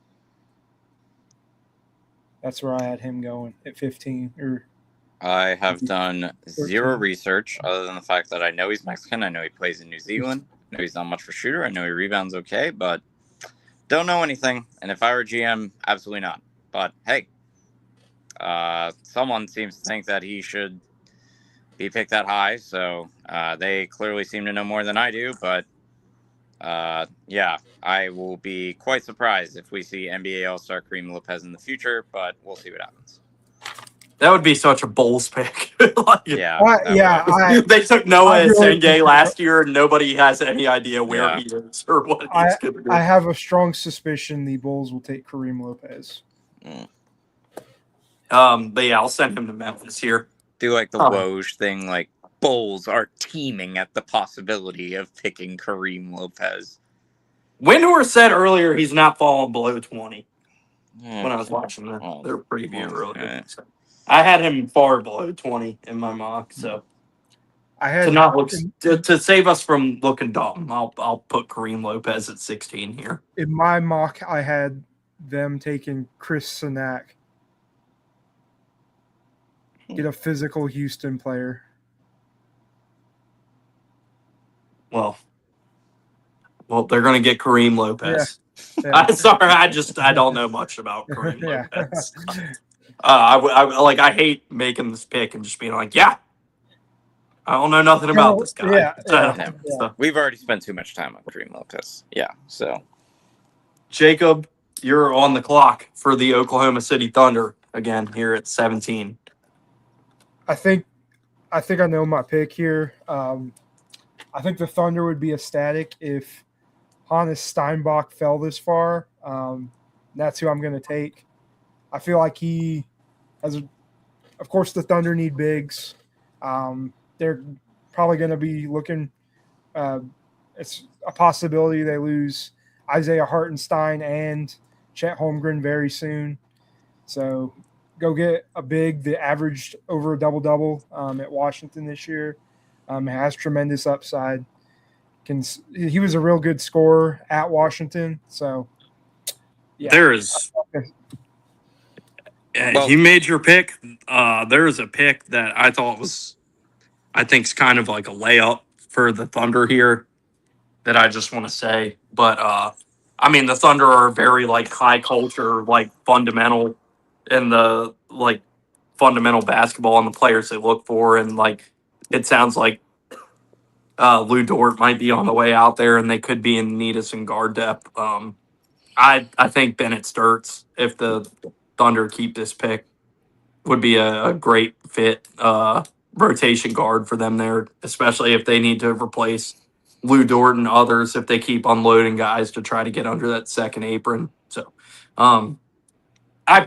That's where I had him going at 15. I have done zero research other than the fact that I know he's Mexican. I know he plays in New Zealand. I know he's not much for shooter. I know he rebounds okay, but don't know anything. And if I were GM, absolutely not. But hey, someone seems to think that he should be picked that high, so they clearly seem to know more than I do. But yeah, I will be quite surprised if we see NBA All-Star Kareem Lopez in the future, but we'll see what happens. That would be such a Bulls pick. Like, Yeah. they took Noah I really Esenge think last year, and nobody has any idea where Yeah. he is or what he's going to do. I have a strong suspicion the Bulls will take Kareem Lopez. But yeah, I'll send him to Memphis here. Do like the Woj thing, like Bulls are teaming at the possibility of picking Kareem Lopez. Windhorst said earlier he's not falling below 20 when I was watching their preview earlier. So I had him far below 20 in my mock, so to save us from looking dumb, I'll put Kareem Lopez at 16 here. In my mock, I had them taking Chris Sinak. Get a physical Houston player. Well, they're going to get Kareem Lopez. Yeah. I'm sorry, I don't know much about Kareem Lopez. I hate making this pick and just being like, yeah, I don't know nothing about this guy. Yeah. We've already spent too much time on Kareem Lopez. Yeah, so. Jacob, you're on the clock for the Oklahoma City Thunder again here at 17. I think I know my pick here. I think the Thunder would be ecstatic if Hannes Steinbach fell this far. That's who I'm going to take. I feel like he has of course, the Thunder need bigs. They're probably going to be looking it's a possibility they lose Isaiah Hartenstein and Chet Holmgren very soon. So go get a big that averaged over a double-double at Washington this year. Has tremendous upside. He was a real good scorer at Washington. So, yeah. There is. You made your pick. There is a pick that I think is kind of like a layup for the Thunder here that I just want to say. But I mean, the Thunder are very like high culture, like fundamental in the like fundamental basketball and the players they look for, and like it sounds like Lou Dort might be on the way out there, and they could be in need of some guard depth. I think Bennett Sturts, if the Thunder keep this pick, would be a great fit rotation guard for them there, especially if they need to replace Lou Dort and others if they keep unloading guys to try to get under that second apron. So I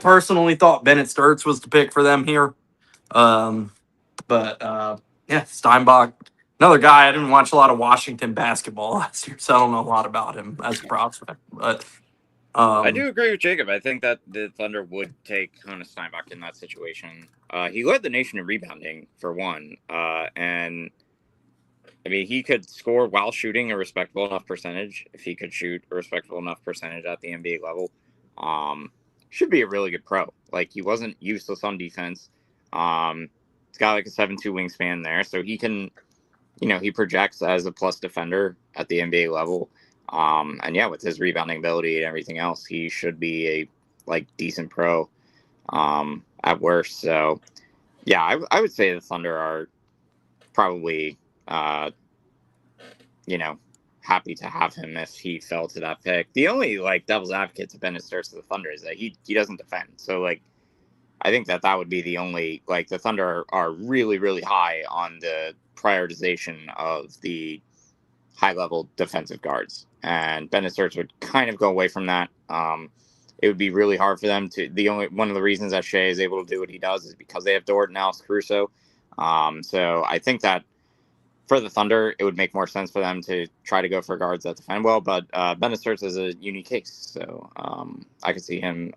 personally thought Bennett Sturts was the pick for them here. But Steinbach, another guy. I didn't watch a lot of Washington basketball last year, so I don't know a lot about him as a prospect. But I do agree with Jacob. I think that the Thunder would take Hannes Steinbach in that situation. He led the nation in rebounding, for one. And, I mean, he could score while shooting a respectable enough percentage. If he could shoot a respectable enough percentage at the NBA level, should be a really good pro. Like, he wasn't useless on defense. He's got like a 7'2" wingspan there. So he can, he projects as a plus defender at the NBA level. And yeah, with his rebounding ability and everything else, he should be a decent pro at worst. So yeah, I would say the Thunder are probably happy to have him if he fell to that pick. The only devil's advocate to Bennett Sturts to the Thunder is that he doesn't defend. So I think that would be the only the Thunder are really, really high on the prioritization of the high-level defensive guards, and Bennett Sturts would kind of go away from that. It would be really hard for them to. One of the reasons that Shea is able to do what he does is because they have Dort and Alex Caruso. So I think that for the Thunder, it would make more sense for them to try to go for guards that defend well. But Bennett Sturts is a unique case, so I could see him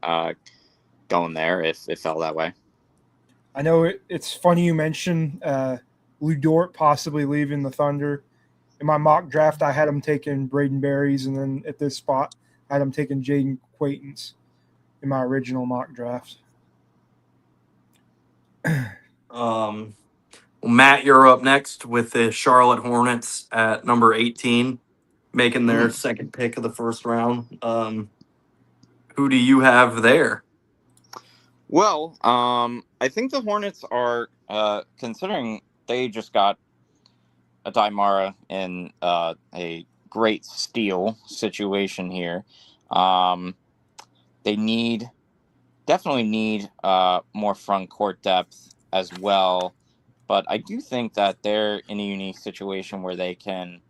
going there if it fell that way. I know it's funny you mentioned Lou Dort possibly leaving the Thunder. In my mock draft, I had him taking Braden Berries, and then at this spot, I had him taking Jaden Quaintance in my original mock draft. Well, Matt, you're up next with the Charlotte Hornets at number 18, making their second pick of the first round. Who do you have there? Well, I think the Hornets are, considering they just got a Daimara in a great steal situation here. They need definitely need more front court depth as well. But I do think that they're in a unique situation where they can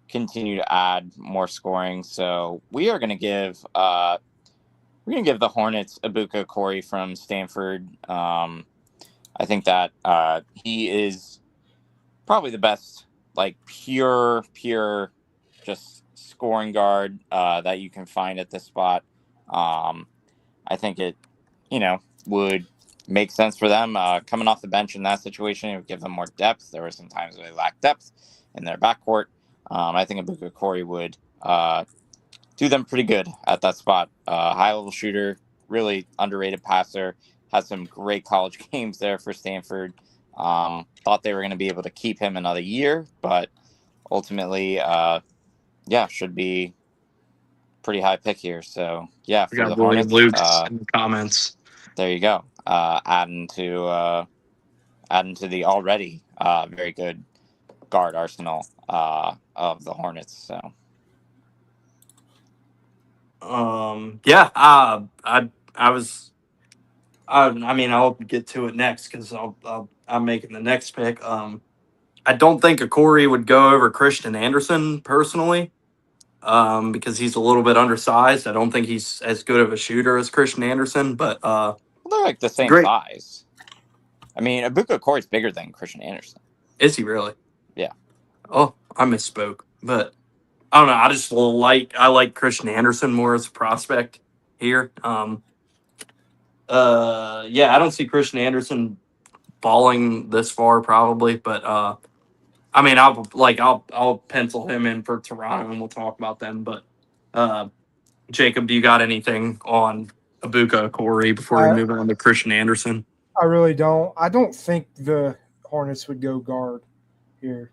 continue to add more scoring. So we are going to give the Hornets Ibuka Corey from Stanford. I think that he is probably the best, like pure, just scoring guard that you can find at this spot. I think it, would make sense for them coming off the bench in that situation. It would give them more depth. There were some times where they lacked depth in their backcourt. I think Ibuka Corey would do them pretty good at that spot. High level shooter, really underrated passer. Had some great college games there for Stanford. Thought they were going to be able to keep him another year, but ultimately, should be pretty high pick here. So yeah, We for got the William Hornets, Luke's in the comments. there you go. Adding to the already very good guard arsenal of the Hornets. So I mean, I'll get to it next because I'm making the next pick. I don't think a Corey would go over Christian Anderson personally, because he's a little bit undersized. I don't think he's as good of a shooter as Christian Anderson, but well, they're like the same great. size. I mean, Ibuka Corey's bigger than Christian Anderson. Is he really? Yeah. Oh, I misspoke, but I don't know. I like Christian Anderson more as a prospect here. Yeah, I don't see Christian Anderson falling this far probably, but I mean, I'll pencil him in for Toronto, and we'll talk about them. But Jacob, do you got anything on Ibuka Corey before we move on to Christian Anderson? I really don't. I don't think the Hornets would go guard here.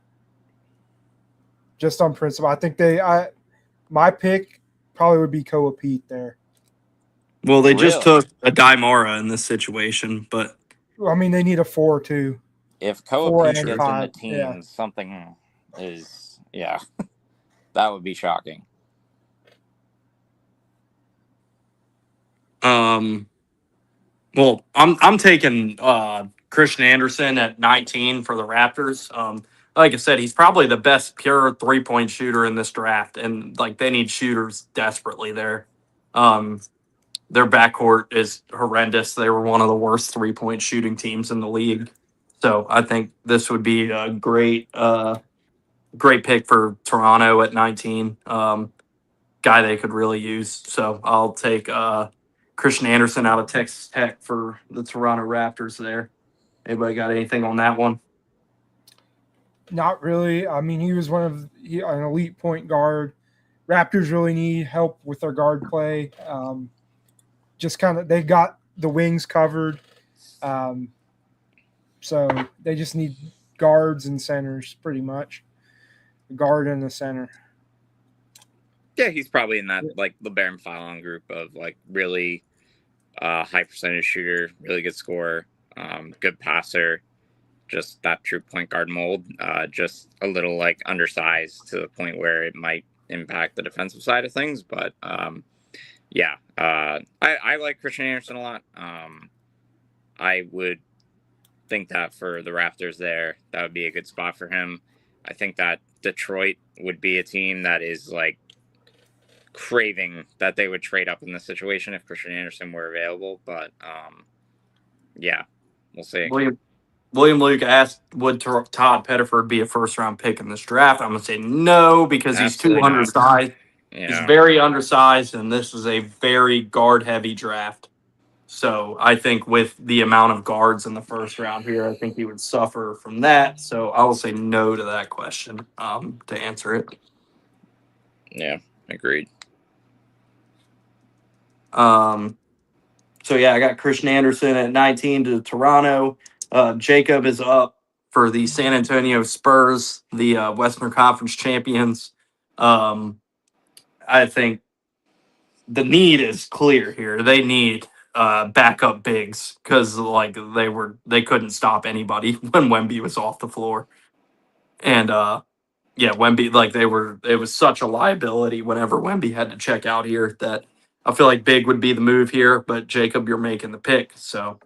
Just on principle, I think my pick probably would be Koa Pete there. Well, they just took a Daimara in this situation, but I mean, they need a 4 too. If Koa Pete gets in the teens, something is that would be shocking. Well, I'm taking Christian Anderson at 19 for the Raptors. Like I said, he's probably the best pure 3-point shooter in this draft, and like they need shooters desperately there. Their backcourt is horrendous. They were one of the worst 3-point shooting teams in the league. So I think this would be a great pick for Toronto at 19. Guy they could really use. So I'll take Christian Anderson out of Texas Tech for the Toronto Raptors there. Anybody got anything on that one? Not really. I mean, he was an elite point guard. Raptors really need help with their guard play. Just kind of, they got the wings covered. So they just need guards and centers pretty much. A guard and a center. Yeah, he's probably in that like LeBaron Fallon group of like really high percentage shooter, really good scorer, good passer, just that true point guard mold. Just a little like undersized to the point where it might impact the defensive side of things. But I like Christian Anderson a lot. I would think that for the Raptors there, that would be a good spot for him. I think that Detroit would be a team that is like craving that they would trade up in this situation if Christian Anderson were available. But we'll see. William Luke asked, would Todd Pettiford be a first-round pick in this draft? I'm going to say no because he's too undersized. Yeah. He's very undersized, and this is a very guard-heavy draft. So I think with the amount of guards in the first round here, I think he would suffer from that. So I will say no to that question to answer it. Yeah, agreed. So I got Christian Anderson at 19 to Toronto. Jacob is up for the San Antonio Spurs, the Western Conference champions. I think the need is clear here. They need backup bigs because like they couldn't stop anybody when Wemby was off the floor, and Wemby it was such a liability whenever Wemby had to check out here that I feel like big would be the move here, but Jacob, you're making the pick. So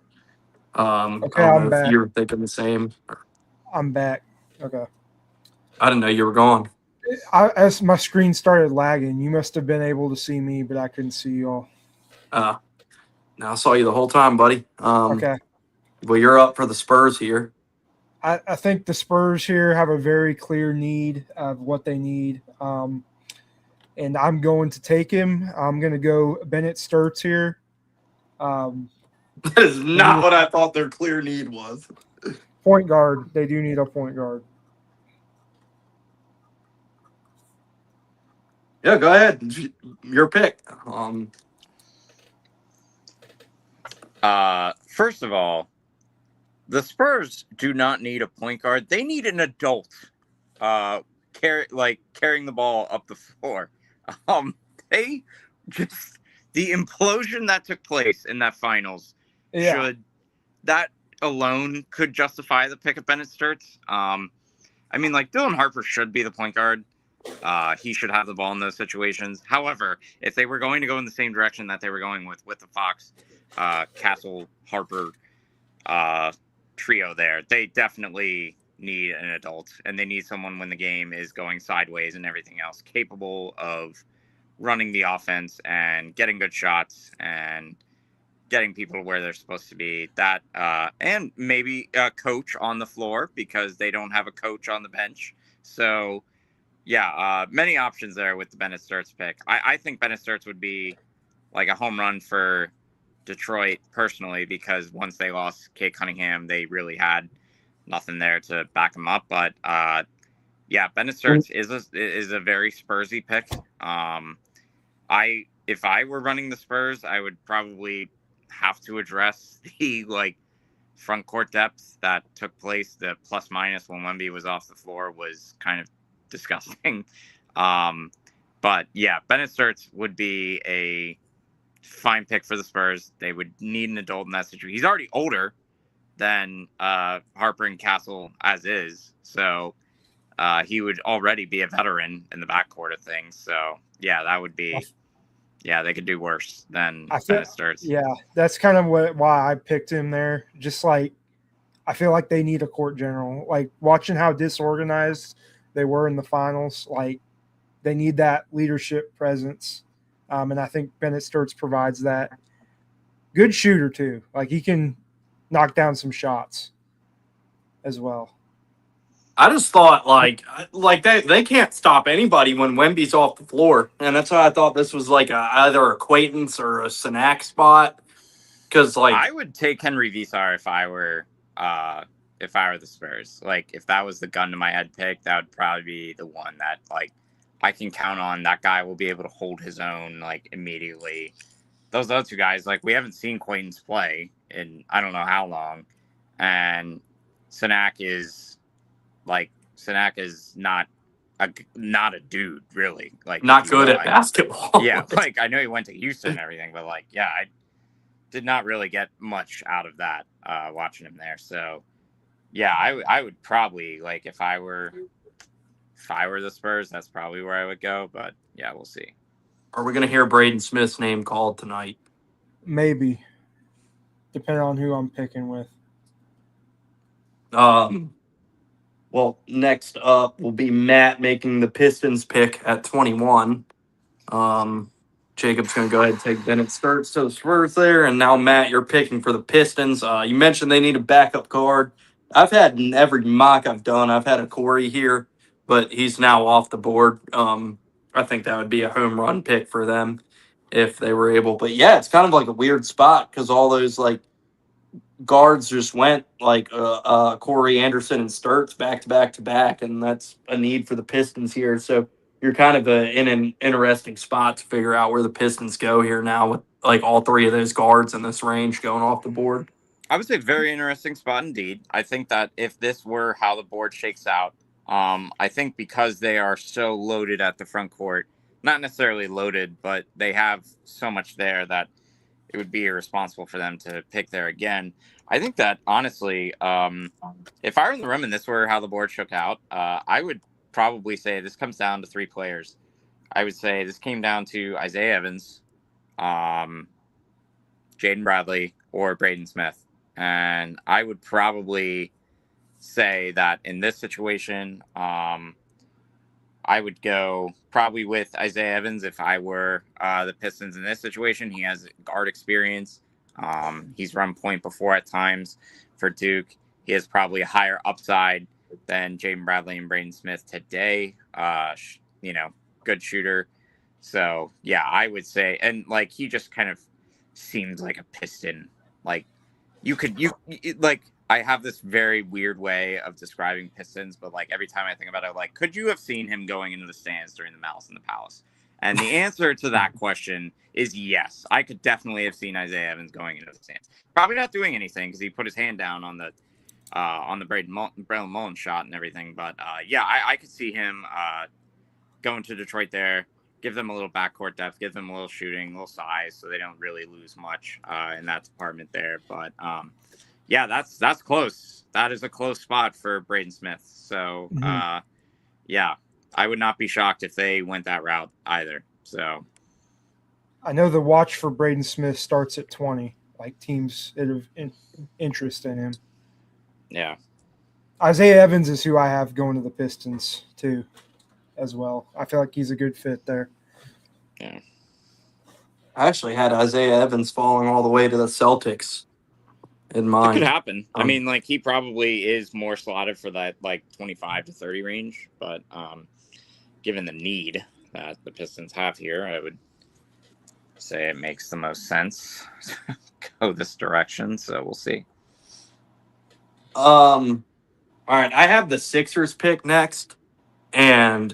I Okay, don't I'm know if back. you're thinking the same. I'm back. Okay. I didn't know you were gone. As my screen started lagging, you must have been able to see me, but I couldn't see you all. No, I saw you the whole time, buddy. Okay. Well, you're up for the Spurs here. I think the Spurs here have a very clear need of what they need. And I'm going to take him. I'm going to go Bennett Sturts here. That is not what I thought their clear need was. Point guard. They do need a point guard. Yeah, go ahead. Your pick. First of all, the Spurs do not need a point guard. They need an adult, carrying the ball up the floor. They just the implosion that took place in that finals that alone could justify the pick of Bennett Sturts. I mean, like Dylan Harper should be the point guard. He should have the ball in those situations. However, if they were going to go in the same direction that they were going with the Fox, Castle, Harper trio there, they definitely need an adult, and they need someone when the game is going sideways and everything else, capable of running the offense and getting good shots and getting people to where they're supposed to be. That and maybe a coach on the floor, because they don't have a coach on the bench. So yeah, many options there with the Bennett Sturts pick. I think Bennett Sturts would be like a home run for Detroit personally, because once they lost Kate Cunningham, they really had nothing there to back him up. But yeah, Bennett Sturts is a very Spursy pick. If I were running the Spurs, I would probably have to address the front court depth that took place. The plus minus when Wemby was off the floor was kind of disgusting. But yeah, Bennett Sturts would be a fine pick for the Spurs. They would need an adult in that situation. He's already older than Harper and Castle as is, so he would already be a veteran in the backcourt of things. So yeah, that would be. Yeah, they could do worse than Bennett Sturts. Yeah, that's kind of why I picked him there. Just like I feel like they need a court general. Like watching how disorganized they were in the finals, like they need that leadership presence. And I think Bennett Sturts provides that. Good shooter too. Like he can knock down some shots as well. I just thought like they can't stop anybody when Wemby's off the floor, and that's why I thought this was like either a acquaintance or a snack spot. Because I would take Henry Visar if I were the Spurs. Like if that was the gun to my head pick, that would probably be the one that I can count on. That guy will be able to hold his own immediately. Those other two guys, we haven't seen Quaintance play in I don't know how long, and Sanak is not a dude really. Not good at basketball. Yeah, I know he went to Houston and everything, but yeah, I did not really get much out of that watching him there. So yeah, I would probably if I were the Spurs, that's probably where I would go. But yeah, we'll see. Are we gonna hear Braden Smith's name called tonight? Maybe, depending on who I'm picking with. Well, next up will be Matt making the Pistons pick at 21. Jacob's going to go ahead and take Bennett Sturts to the Spurs there. And now, Matt, you're picking for the Pistons. You mentioned they need a backup guard. I've had in every mock I've done, I've had a Corey here, but he's now off the board. I think that would be a home run pick for them if they were able. But, yeah, it's kind of like a weird spot because all those, guards just went Corey Anderson and Sturts back to back to back, and that's a need for the Pistons here. So you're kind of in an interesting spot to figure out where the Pistons go here now with all three of those guards in this range going off the board. I would say very interesting spot indeed. I think that if this were how the board shakes out, I think because they are so loaded at the front court, not necessarily loaded, but they have so much there that it would be irresponsible for them to pick there again. I think that, honestly, if I were in the room and this were how the board shook out, I would probably say this comes down to three players. I would say this came down to Isaiah Evans, Jaden Bradley, or Braden Smith. And I would probably say that in this situation, I would go probably with Isaiah Evans if I were the Pistons in this situation. He has guard experience. He's run point before at times for Duke. He has probably a higher upside than Jaden Bradley and Braden Smith today. Good shooter. So, yeah, I would say, and like he just kind of seemed like a Piston. Like I have this very weird way of describing Pistons, but like every time I think about it, like, could you have seen him going into the stands during the Malice in the Palace? And the answer to that question is yes. I could definitely have seen Isaiah Evans going into the stands. Probably not doing anything because he put his hand down on the Braylon Mullins shot and everything. But I could see him going to Detroit there, give them a little backcourt depth, give them a little shooting, a little size, so they don't really lose much in that department there. But that's close. That is a close spot for Braden Smith. So I would not be shocked if they went that route either. So I know the watch for Braden Smith starts at 20. Like teams that have interest in him. Yeah. Isaiah Evans is who I have going to the Pistons too, as well. I feel like he's a good fit there. Yeah. I actually had Isaiah Evans falling all the way to the Celtics in mind. It could happen. I mean, like he probably is more slotted for that like 25 to 30 range, but given the need that the Pistons have here, I would say it makes the most sense to go this direction. So we'll see. All right, I have the Sixers pick next, and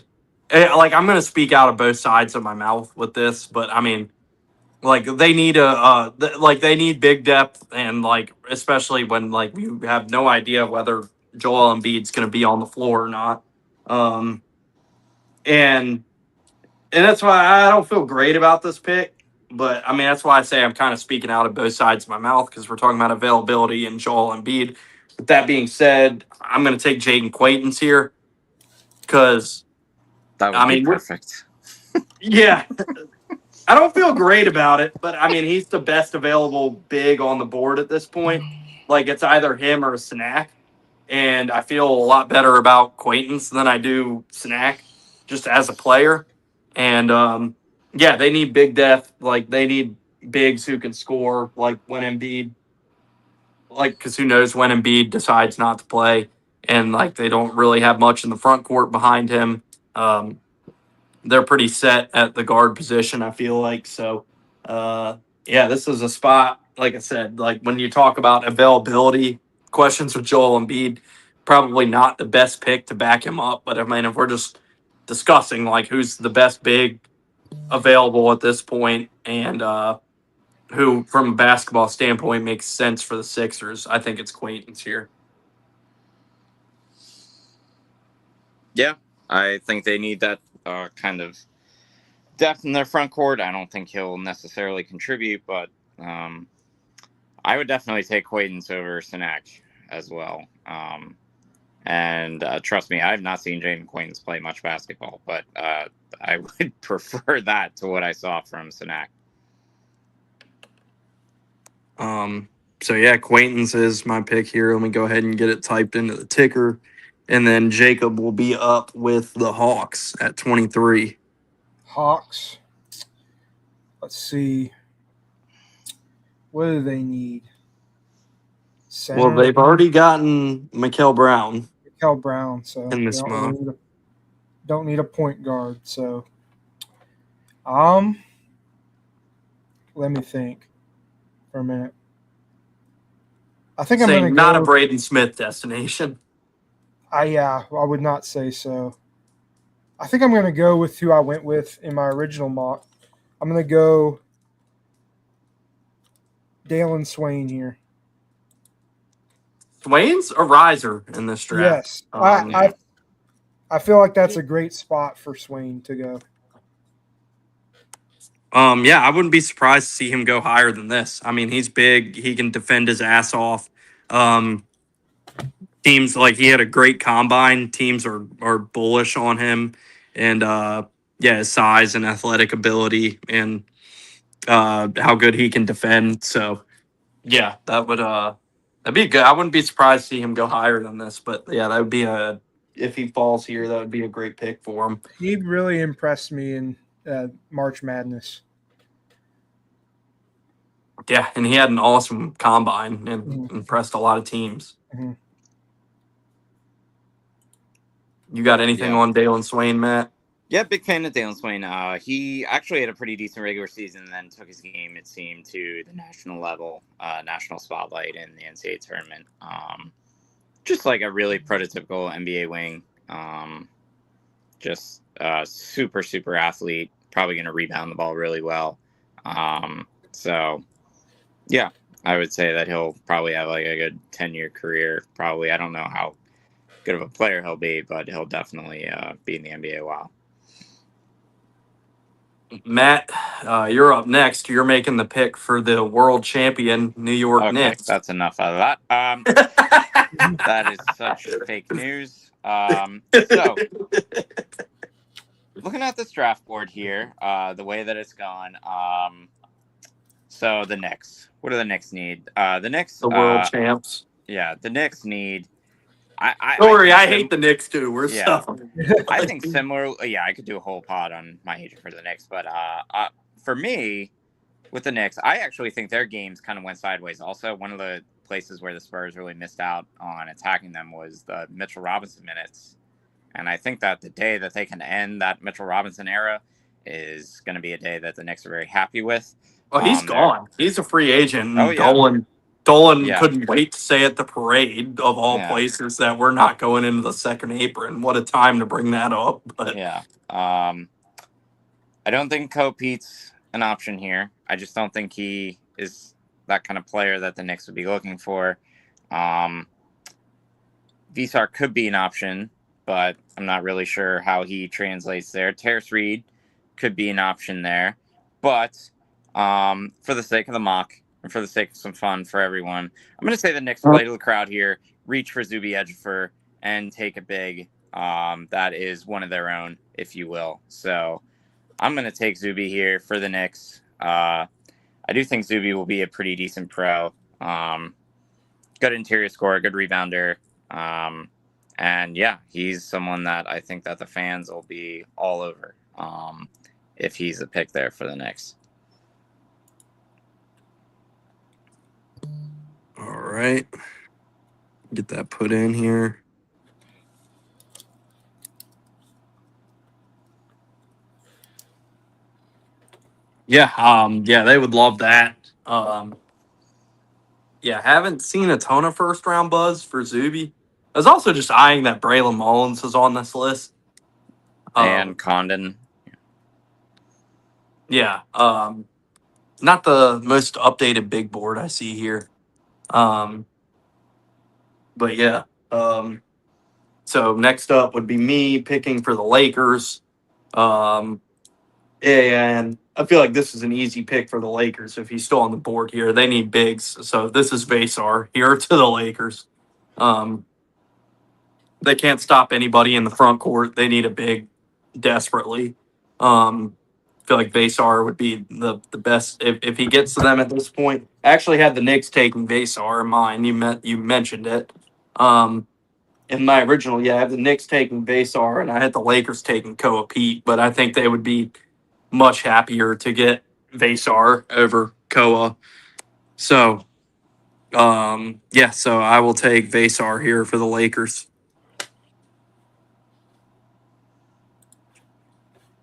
I'm going to speak out of both sides of my mouth with this, but I mean, like they need they need big depth, and like especially when like you have no idea whether Joel Embiid's going to be on the floor or not, and that's why I don't feel great about this pick. But I mean, that's why I say I'm kind of speaking out of both sides of my mouth because we're talking about availability and Joel Embiid. With that being said, I'm going to take Jaden Quaintance here because that would be perfect. Yeah, I don't feel great about it, but I mean, he's the best available big on the board at this point. Like it's either him or a Snack, and I feel a lot better about Quaintance than I do Snack, just as a player. And they need big depth. Like they need bigs who can score. Like when Embiid. Because who knows when Embiid decides not to play, and like they don't really have much in the front court behind him. They're pretty set at the guard position, I feel like. So, this is a spot. Like I said, like when you talk about availability questions with Joel Embiid, probably not the best pick to back him up. But I mean, if we're just discussing like who's the best big available at this point, and who, from a basketball standpoint, makes sense for the Sixers, I think it's Quaintance here. Yeah, I think they need that kind of depth in their front court. I don't think he'll necessarily contribute, but I would definitely take Quaintance over Sinak as well. And trust me, I've not seen Jaden Quaintance play much basketball, but I would prefer that to what I saw from Sinak. Quaintance is my pick here. Let me go ahead and get it typed into the ticker. And then Jacob will be up with the Hawks at 23. Hawks. Let's see. What do they need? Center. Well, they've already gotten Mikael Brown. So in this month. Don't need a point guard. So, let me think for a minute. I think I'm going to go. Not a Braden Smith destination. I would not say so. I think I'm going to go with who I went with in my original mock. I'm going to go Dalen Swain here. Swain's a riser in this draft. Yes. I feel like that's a great spot for Swain to go. I wouldn't be surprised to see him go higher than this. I mean, he's big. He can defend his ass off. Teams, like, he had a great combine. Teams are bullish on him. And, his size and athletic ability. And how good he can defend. So yeah, that'd be good. I wouldn't be surprised to see him go higher than this, but yeah, that would be if he falls here, that would be a great pick for him. He really impressed me in March Madness. Yeah, and he had an awesome combine and impressed a lot of teams. Mhm. You got anything on Dalen Swain, Matt? Yeah, big fan of Dalen Swain. He actually had a pretty decent regular season, and then took his game, it seemed, to the national level, national spotlight in the NCAA tournament. Just like a really prototypical NBA wing. Just super, super athlete. Probably going to rebound the ball really well. So, yeah, I would say that he'll probably have like a good 10-year career. Probably, I don't know how good of a player he'll be, but he'll definitely be in the NBA a while. Matt, you're up next. You're making the pick for the world champion New York Knicks. That's enough out of that. That is such fake news. So, looking at this draft board here, the way that it's gone, so the Knicks. What do the Knicks need? The Knicks, the world champs. Yeah, the Knicks need. I hate the Knicks too. We're I think similar. Yeah, I could do a whole pod on my hatred for the Knicks, but for me, with the Knicks, I actually think their games kind of went sideways. Also, one of the places where the Spurs really missed out on attacking them was the Mitchell Robinson minutes, and I think that the day that they can end that Mitchell Robinson era is going to be a day that the Knicks are very happy with. Well, he's gone. He's a free agent. Oh, yeah. Dolan couldn't wait to say at the parade of all places that we're not going into the second apron. What a time to bring that up. But I don't think Pete's an option here. I just don't think he is that kind of player that the Knicks would be looking for. Visar could be an option, but I'm not really sure how he translates there. Terrace Reed could be an option there. But for the sake of the mock, and for the sake of some fun for everyone, I'm going to say the Knicks play to the crowd here, reach for Zuby Ejiofor, and take a big. That is one of their own, if you will. So I'm going to take Zuby here for the Knicks. I do think Zuby will be a pretty decent pro. Good interior scorer, good rebounder. And yeah, he's someone that I think that the fans will be all over if he's a pick there for the Knicks. all right. Get that put in here. Yeah, they would love that. Haven't seen a ton of first round buzz for Zuby. I was also just eyeing that Braylon Mullins is on this list. And Condon. Yeah. Not the most updated big board I see here. But yeah. So next up would be me picking for the Lakers. And I feel like this is an easy pick for the Lakers if he's still on the board here. They need bigs. So this is Vasar here to the Lakers. They can't stop anybody in the front court. They need a big desperately. I feel like Vasar would be the best if he gets to them at this point. I actually had the Knicks taking Vasar in mind. You mentioned it. In my original, I have the Knicks taking Vasar, and I had the Lakers taking Koa Pete, but I think they would be much happier to get Vasar over Koa. So, so I will take Vasar here for the Lakers.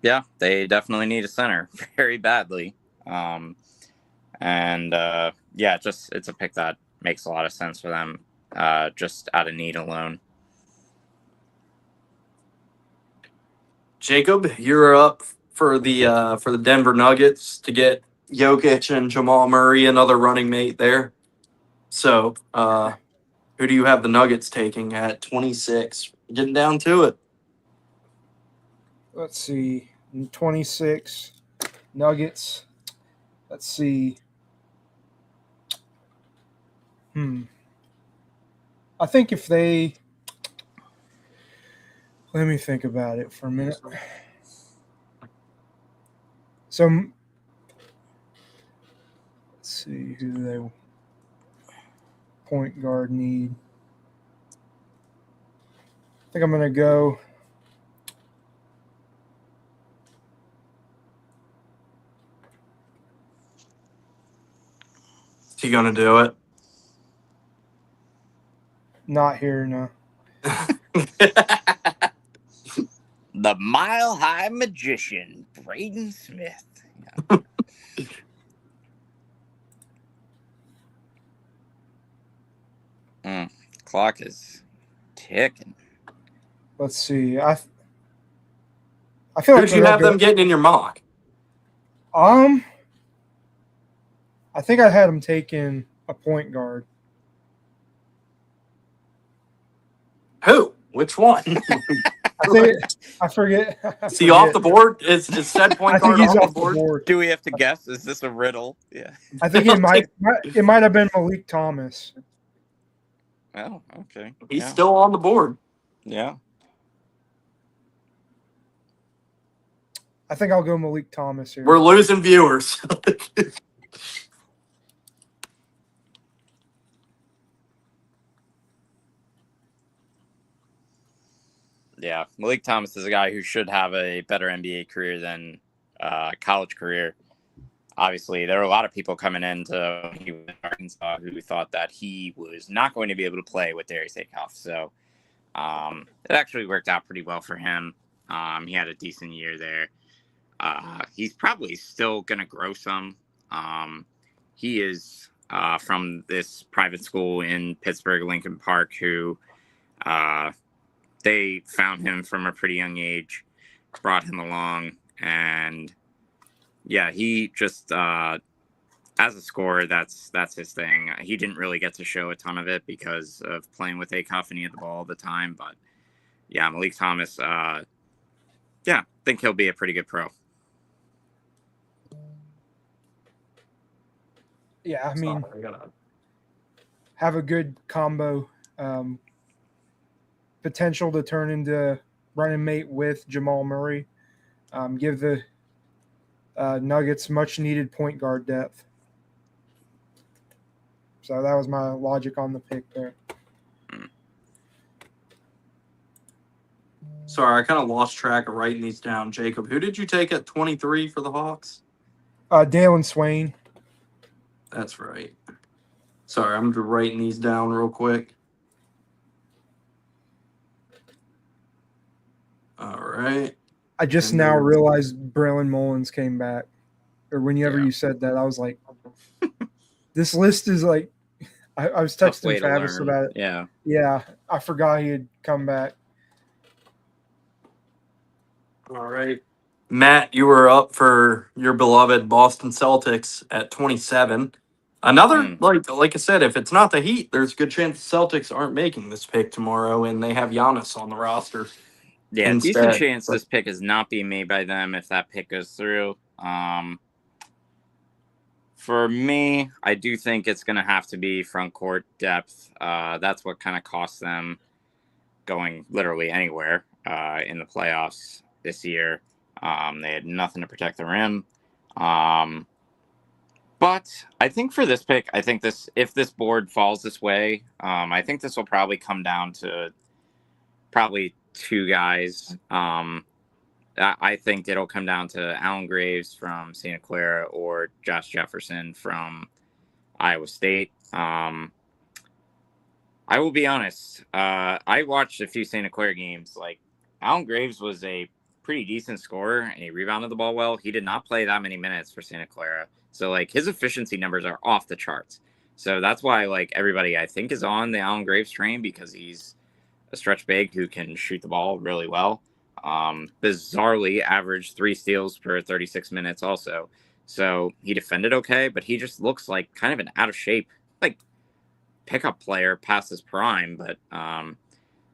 Yeah, they definitely need a center very badly. It's a pick that makes a lot of sense for them, just out of need alone. Jacob, you're up for the Denver Nuggets to get Jokic and Jamal Murray, another running mate there. So, who do you have the Nuggets taking at 26? Getting down to it. Let's see. 26 Nuggets. Let's see. I think if they... Let me think about it for a minute. So see who they point guard need. I think I'm going to go. Is he gonna do it? Not here, no. The Mile High Magician, Braden Smith. Clock is ticking. Let's see. I feel Who like did you they'll have go- them getting in your mock? I think I had them taking a point guard. Who? Which one? I forget. Is he off the board? Is said I point think guard he's off off the board? Do we have to guess? Is this a riddle? Yeah. I think it might have been Malik Thomas. Oh, okay. He's still on the board. Yeah. I think I'll go Malik Thomas here. We're losing viewers. Yeah, Malik Thomas is a guy who should have a better NBA career than college career. Obviously, there were a lot of people coming into Arkansas who thought that he was not going to be able to play with Darius Aikoff. So it actually worked out pretty well for him. He had a decent year there. He's probably still going to grow some. He is from this private school in Pittsburgh, Lincoln Park, who they found him from a pretty young age, brought him along, and yeah, he just as a scorer, that's his thing. He didn't really get to show a ton of it because of playing with Aikoff and he had the ball all the time. But yeah, Malik Thomas, I think he'll be a pretty good pro. Yeah, I mean, have a good combo. Potential to turn into running mate with Jamal Murray. Give the Nuggets much needed point guard depth. So that was my logic on the pick there. Sorry, I kind of lost track of writing these down. Jacob, who did you take at 23 for the Hawks? Dalen Swain. That's right. Sorry, I'm just writing these down real quick. All right. I just now realized Braylon Mullins came back. Or whenever you said that, I was like, this list is like, I was texting Travis about it. Yeah. Yeah, I forgot he had come back. All right. Matt, you were up for your beloved Boston Celtics at 27. Another, like I said, if it's not the Heat, there's a good chance the Celtics aren't making this pick tomorrow, and they have Giannis on the roster. Yeah, decent chance this pick is not being made by them if that pick goes through. For me, I do think it's going to have to be front court depth. That's what kind of costs them going literally anywhere in the playoffs this year. They had nothing to protect the rim. But I think for this pick, if this board falls this way, I think this will probably come down to probably two guys. I think it'll come down to Alan Graves from Santa Clara or Josh Jefferson from Iowa State. I will be honest. I watched a few Santa Clara games. Like, Alan Graves was a pretty decent scorer and he rebounded the ball well. He did not play that many minutes for Santa Clara. So, like, his efficiency numbers are off the charts. So that's why, like, everybody, I think, is on the Alan Graves train because he's a stretch big who can shoot the ball really well. Bizarrely averaged 3 steals per 36 minutes also. So he defended okay, but he just looks like kind of an out of shape, like, pickup player past his prime. But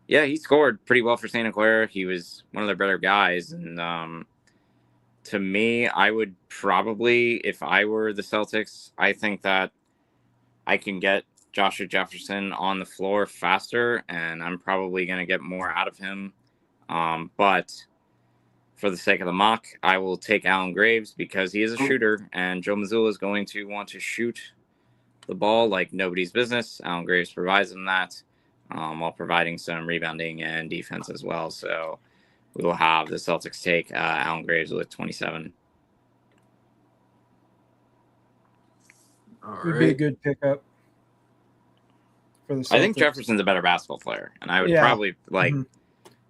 yeah, he scored pretty well for Santa Clara. He was one of their better guys. And to me, I would probably, if I were the Celtics, I think that I can get Joshua Jefferson on the floor faster, and I'm probably going to get more out of him. But for the sake of the mock, I will take Alan Graves because he is a shooter, and Joe Mazzulla is going to want to shoot the ball like nobody's business. Allen Graves provides them that, while providing some rebounding and defense as well. So we will have the Celtics take Allen Graves with 27. All Would be a right. good pickup for the Celtics. I think Jefferson's a better basketball player, and I would probably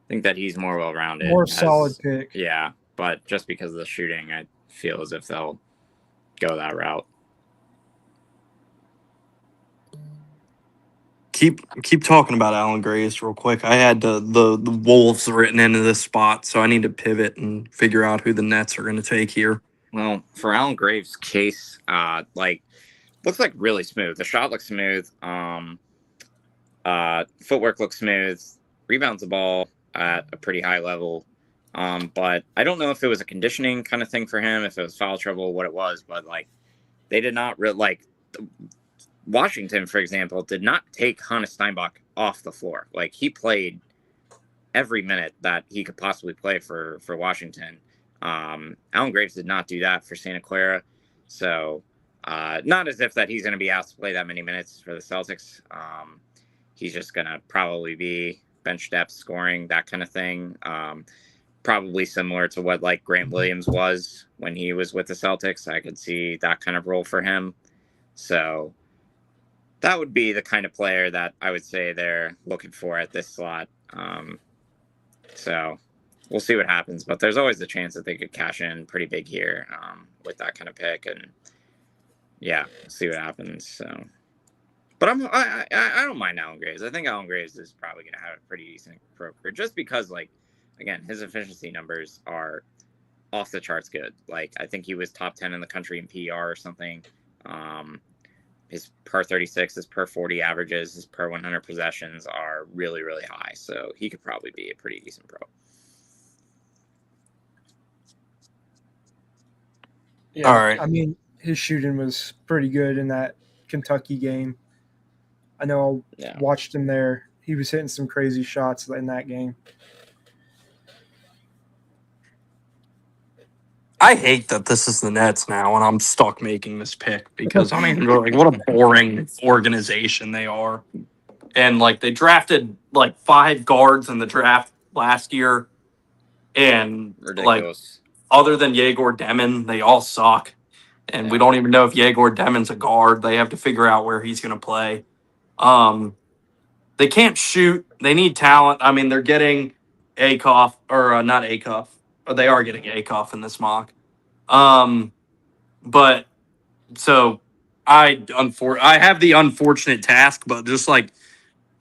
think that he's more well-rounded. More solid pick. Yeah, but just because of the shooting, I feel as if they'll go that route. Keep talking about Allen Graves real quick. I had the Wolves written into this spot, so I need to pivot and figure out who the Nets are going to take here. Well, for Allen Graves' case, looks like really smooth. The shot looks smooth. Footwork looks smooth. Rebounds the ball at a pretty high level. But I don't know if it was a conditioning kind of thing for him, if it was foul trouble, what it was. But they did not Washington, for example, did not take Hannes Steinbach off the floor. He played every minute that he could possibly play for Washington. Allen Graves did not do that for Santa Clara. So not as if that he's going to be asked to play that many minutes for the Celtics. He's just going to probably be bench depth, scoring, that kind of thing. Probably similar to what Grant Williams was when he was with the Celtics. I could see that kind of role for him. So that would be the kind of player that I would say they're looking for at this slot. So we'll see what happens, but there's always the chance that they could cash in pretty big here with that kind of pick, and yeah, we'll see what happens. So, but I don't mind Allen Graves. I think Allen Graves is probably going to have a pretty decent career, just because again, his efficiency numbers are off the charts good. I think he was top 10 in the country in PR or something. His per 36, his per 40 averages, his per 100 possessions are really, really high. So he could probably be a pretty decent pro. Yeah, All right. I mean, his shooting was pretty good in that Kentucky game. I know I watched him there. He was hitting some crazy shots in that game. I hate that this is the Nets now, and I'm stuck making this pick because what a boring organization they are. And they drafted 5 guards in the draft last year, and ridiculous. Other than Yegor Demon, they all suck. And we don't even know if Yegor Demon's a guard. They have to figure out where he's going to play. They can't shoot. They need talent. I mean, they're getting Akoff, or not Akoff. Or they are getting Akoff in this mock. But so I have the unfortunate task, but just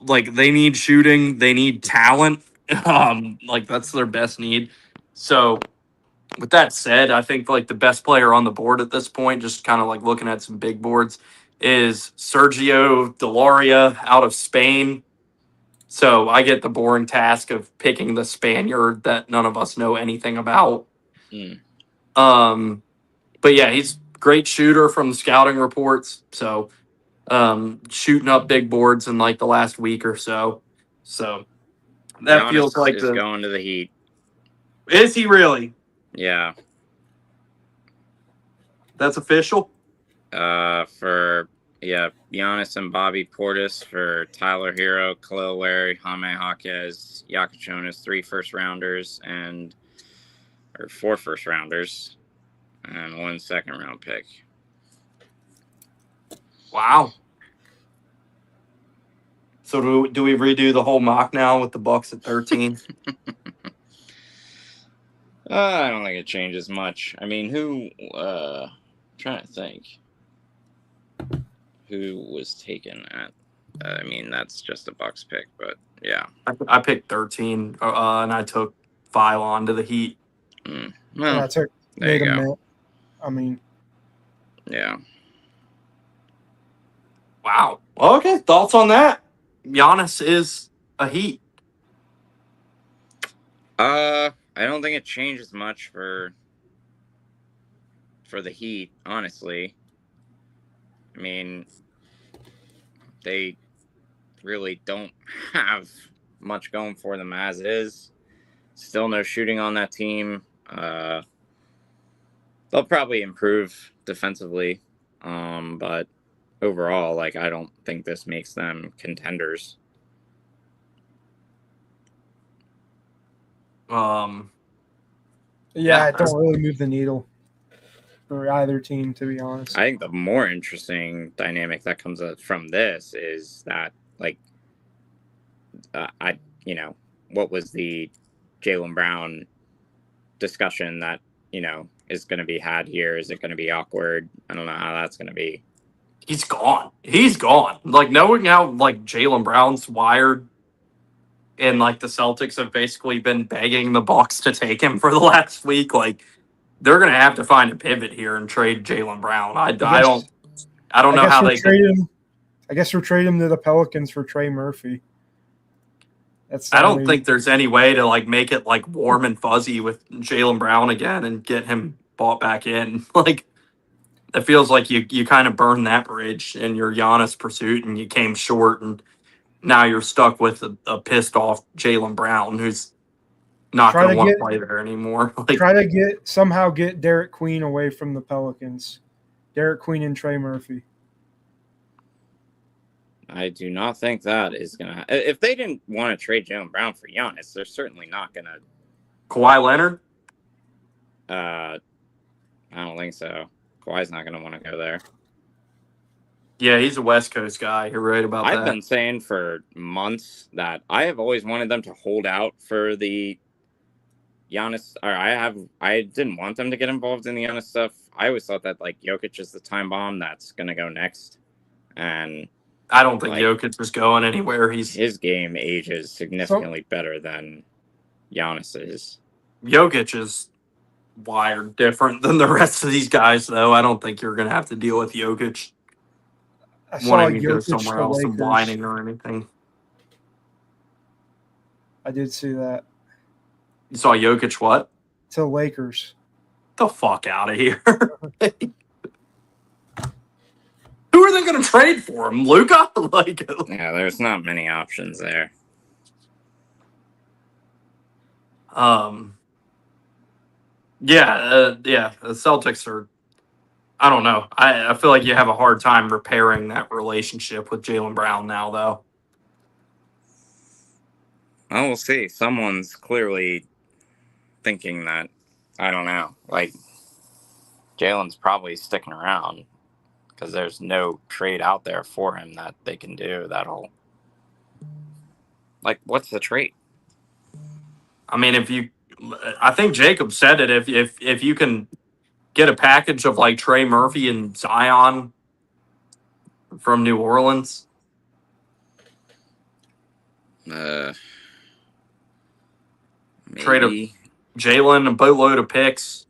they need shooting, they need talent. That's their best need. So with that said, I think the best player on the board at this point, just kind of looking at some big boards, is Sergio Delaria out of Spain. So I get the boring task of picking the Spaniard that none of us know anything about. But yeah, he's a great shooter from the scouting reports. So shooting up big boards in the last week or so. So that Giannis feels like is going to the Heat. Is he really? Yeah. That's official? For Giannis and Bobby Portis, for Tyler Hero, Khalil Larry, Jaime Jaquez, Jonas, 3 first-rounders, or 4 first-rounders, and 1 second-round pick. Wow. So do we redo the whole mock now with the Bucks at 13? I don't think it changes much. I mean, I'm trying to think. Who was taken at? I mean, that's just a Bucks pick, but yeah. I picked 13, and I took Phylon to the Heat. Well, and I took there you go. I mean, yeah. Wow. Okay, thoughts on that? Giannis is a Heat. I don't think it changes much for the Heat, honestly. I mean, they really don't have much going for them as is. Still no shooting on that team. They'll probably improve defensively, but overall, like, I don't think this makes them contenders. Yeah, it don't really move the needle for either team, to be honest. I think the more interesting dynamic that comes from this is that, like, what was the Jaylen Brown discussion that, is going to be had here? Is it going to be awkward? I don't know how that's going to be. He's gone. He's gone. Like, knowing how, like, Jaylen Brown's wired and, like, the Celtics have basically been begging the Bucks to take him for the last week, like, they're going to have to find a pivot here and trade Jaylen Brown. I don't know how they trade him. I guess we'll trade him to the Pelicans for Trey Murphy. I don't think there's any way to, like, make it, like, warm and fuzzy with Jaylen Brown again and get him bought back in. Like, it feels like you kind of burned that bridge in your Giannis pursuit and you came short, and now you're stuck with a pissed off Jaylen Brown who's not going to want to play there anymore. Like, try to somehow get Derek Queen away from the Pelicans. Derek Queen and Trey Murphy. I do not think that is going to if they didn't want to trade Jaylen Brown for Giannis, they're certainly not going to. Kawhi Leonard? I don't think so. Kawhi's not going to want to go there. Yeah, he's a West Coast guy. You're right about that. I've been saying for months that I have always wanted them to hold out for the Giannis. Or I didn't want them to get involved in the Giannis stuff. I always thought that, like, Jokic is the time bomb that's going to go next. And I don't think Jokic is going anywhere. His game ages significantly better than Giannis's. Jokic is wired different than the rest of these guys, though. I don't think you're going to have to deal with Jokic wanting to go somewhere else and whining or anything. I did see that. You saw Jokic what? To Lakers. The fuck out of here. Who are they going to trade for him? Luka? Yeah, there's not many options there. The Celtics are. I don't know. I feel like you have a hard time repairing that relationship with Jaylen Brown now, though. Well, we'll see. Someone's clearly thinking that. I don't know. Like, Jaylen's probably sticking around because there's no trade out there for him that they can do that'll. Like, what's the trade? I mean, I think Jacob said it. If you can get a package of, like, Trey Murphy and Zion from New Orleans. Maybe. Trade Jaylen, a boatload of picks,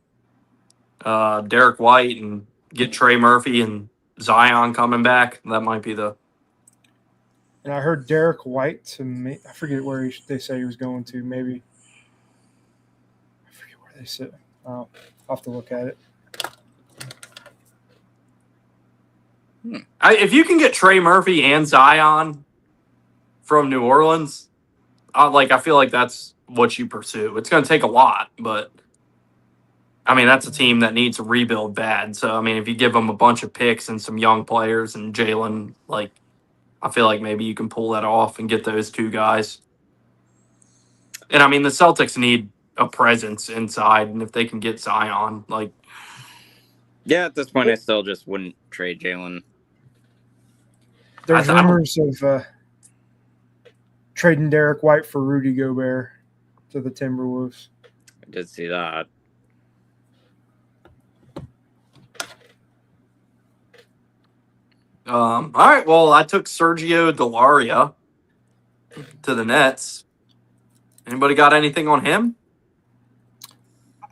Derek White, and get Trey Murphy and Zion coming back. That might be the. And I heard Derek White I forget where they say he was going to. Maybe. I forget where they said. I'll have to look at it. If you can get Trey Murphy and Zion from New Orleans, I feel like that's what you pursue. It's going to take a lot, but I mean, that's a team that needs a rebuild bad. So, I mean, if you give them a bunch of picks and some young players and Jaylen, I feel like maybe you can pull that off and get those two guys. And I mean, the Celtics need a presence inside, and if they can get Zion, yeah, at this point, I still just wouldn't trade Jaylen. There's rumors of trading Derek White for Rudy Gobert to the Timberwolves. I did see that. All right, well, I took Sergio Delaria to the Nets. Anybody got anything on him?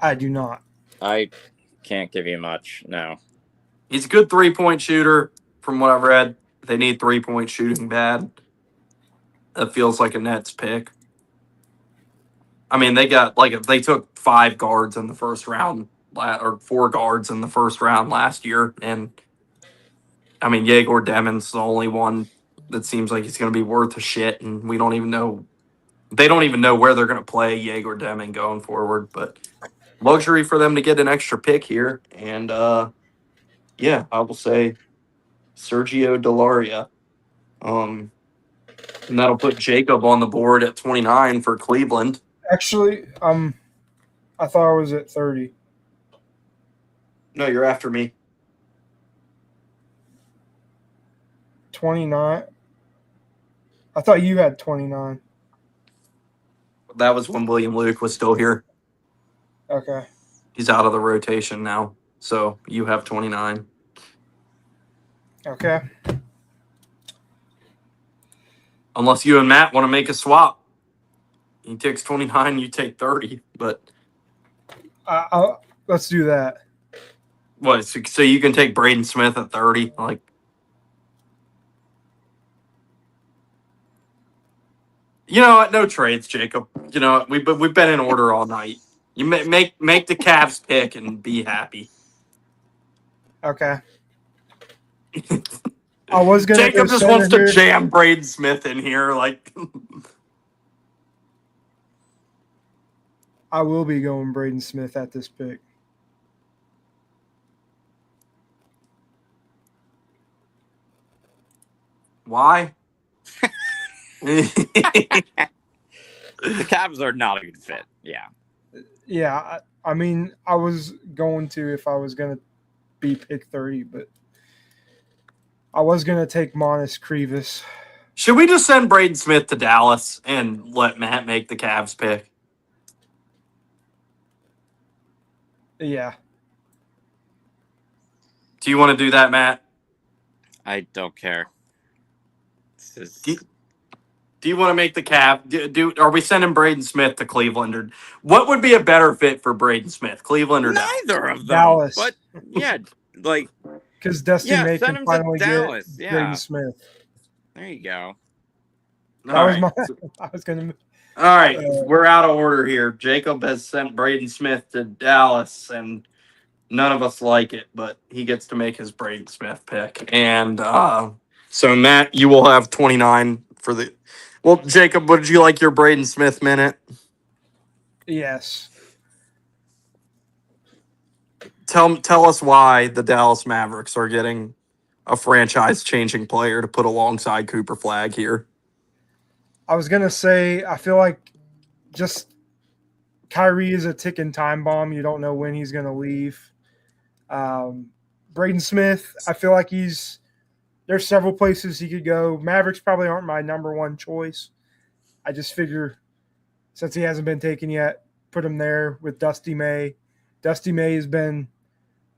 I do not. I can't give you much, no. He's a good three-point shooter, from what I've read. They need three-point shooting bad. That feels like a Nets pick. I mean, they took 5 guards in the first round, or 4 guards in the first round last year, and I mean, Yegor Demon's the only one that seems like he's going to be worth a shit, and we don't even know. They don't even know where they're going to play Yegor Demon going forward, but luxury for them to get an extra pick here, and I will say Sergio Delaria. And that'll put Jacob on the board at 29 for Cleveland. Actually, I thought I was at 30. No, you're after me. 29. I thought you had 29. That was when William Luke was still here. Okay. He's out of the rotation now. So you have 29. Okay. Unless you and Matt want to make a swap. He takes 29, you take 30. But Let's do that. what? So you can take Braden Smith at 30? Like, you know what? No trades, Jacob. You know what? We've been in order all night. You make the Cavs pick and be happy. Okay. I was gonna. Jacob just wants to jam Braden Smith in here, like. I will be going Braden Smith at this pick. Why? The Cavs are not a good fit. Yeah. Yeah, I mean, I was going to if I was going to be pick 30, but I was going to take Monis Krivas. Should we just send Braden Smith to Dallas and let Matt make the Cavs pick? Yeah. Do you want to do that, Matt? I don't care. Do you want to make the Cavs? Are we sending Braden Smith to Cleveland? Or what would be a better fit for Braden Smith, Cleveland or neither of them? Dallas. But yeah, like because Dusty May can finally Dallas. get Braden Smith. There you go. I was going to. All right, we're out of order here. Jacob has sent Braden Smith to Dallas, and none of us like it, but he gets to make his Braden Smith pick. And so, Matt, you will have 29 for the. Well, Jacob, would you like your Braden Smith minute? Yes. Tell us why the Dallas Mavericks are getting a franchise-changing player to put alongside Cooper Flagg here. I was going to say, I feel like just Kyrie is a ticking time bomb. You don't know when he's going to leave. Braden Smith, I feel like there's several places he could go. Mavericks probably aren't my number one choice. I just figure since he hasn't been taken yet, put him there with Dusty May. Dusty May has been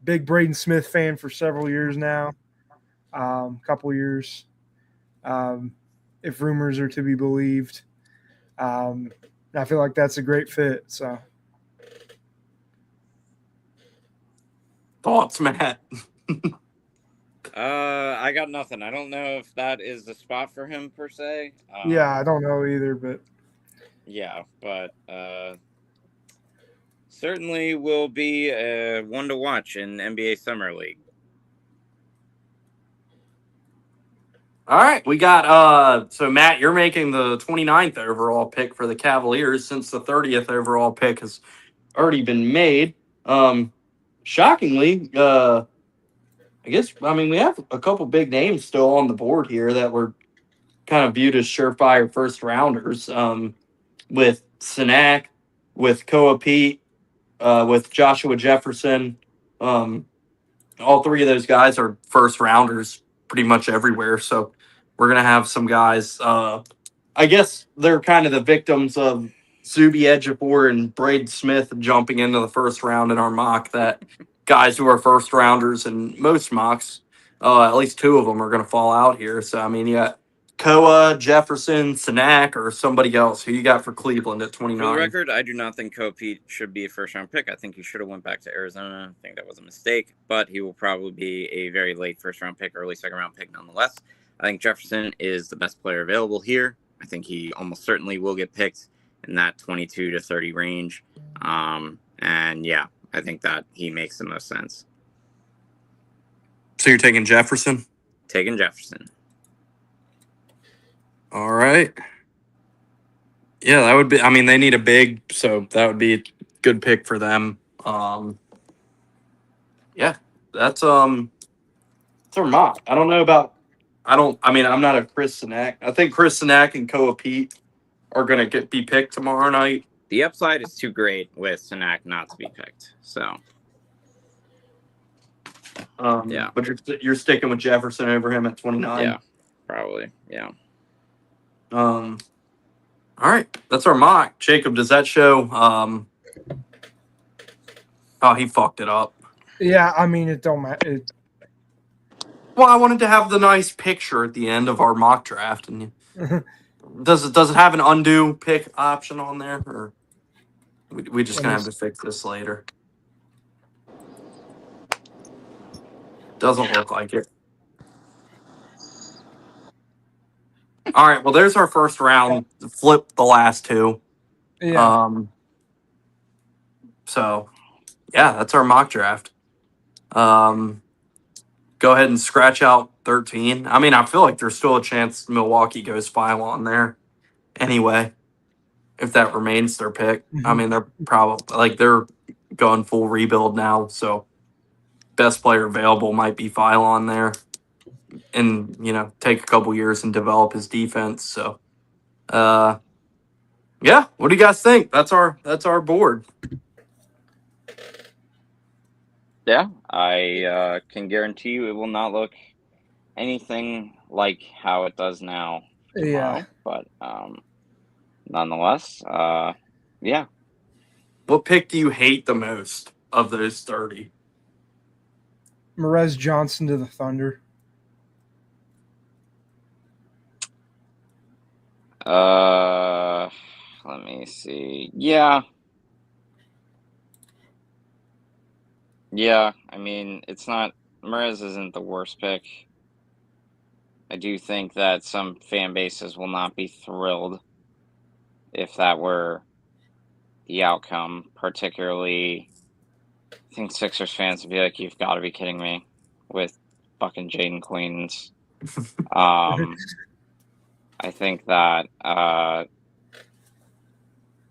a big Braden Smith fan for several years now, couple years, if rumors are to be believed. I feel like that's a great fit. So, thoughts, Matt? I got nothing. I don't know if that is the spot for him per se. Yeah, I don't know either, but yeah, but certainly will be one to watch in NBA Summer League. All right, we got so Matt, you're making the 29th overall pick for the Cavaliers since the 30th overall pick has already been made. Shockingly, I mean we have a couple big names still on the board here that were kind of viewed as surefire first rounders. With Sinak, with Koa Pete, with Joshua Jefferson. All three of those guys are first rounders pretty much everywhere. So we're going to have some guys. I guess they're kind of the victims of Zuby Ejiofor and Braden Smith jumping into the first round in our mock, that guys who are first rounders in most mocks, at least two of them are going to fall out here. So, I mean, you got Koa, Jefferson, Sinak, or somebody else. Who you got for Cleveland at 29? For the record, I do not think Pete should be a first-round pick. I think he should have went back to Arizona. I think that was a mistake, but he will probably be a very late first-round pick, early second-round pick nonetheless. I think Jefferson is the best player available here. I think he almost certainly will get picked in that 22 to 30 range. And, yeah, I think that he makes the most sense. So you're taking Jefferson? Taking Jefferson. All right. Yeah, that would be. I mean, they need a big, so that would be a good pick for them. Yeah, that's our mock. I don't know about. I mean, I'm not a Chris Sinak. I think Chris Sinak and Koa Pete are gonna be picked tomorrow night. The upside is too great with Sinak not to be picked. So yeah. But you're sticking with Jefferson over him at 29. Yeah, probably. Yeah. All right, that's our mock. Jacob, does that show? Oh, he fucked it up. Yeah, I mean, it don't matter. Well, I wanted to have the nice picture at the end of our mock draft, and does it have an undo pick option on there, or we just gonna have to fix this later? Doesn't look like it. All right, well, there's our first round. Flip the last two. Yeah. So, yeah, that's our mock draft. Go ahead and scratch out 13. I mean, I feel like there's still a chance Milwaukee goes final on there anyway, if that remains their pick. I mean, they're probably they're going full rebuild now, so best player available might be file on there and, take a couple years and develop his defense. So, yeah, what do you guys think? That's our board. Yeah, I can guarantee you it will not look anything like how it does now tomorrow. Yeah. But nonetheless, yeah. What pick do you hate the most of those 30? Merez Johnson to the Thunder. Let me see. Yeah. Yeah, I mean, Merez isn't the worst pick. I do think that some fan bases will not be thrilled if that were the outcome, particularly I think Sixers fans would be like, you've got to be kidding me with fucking Jaden Queens. I think that,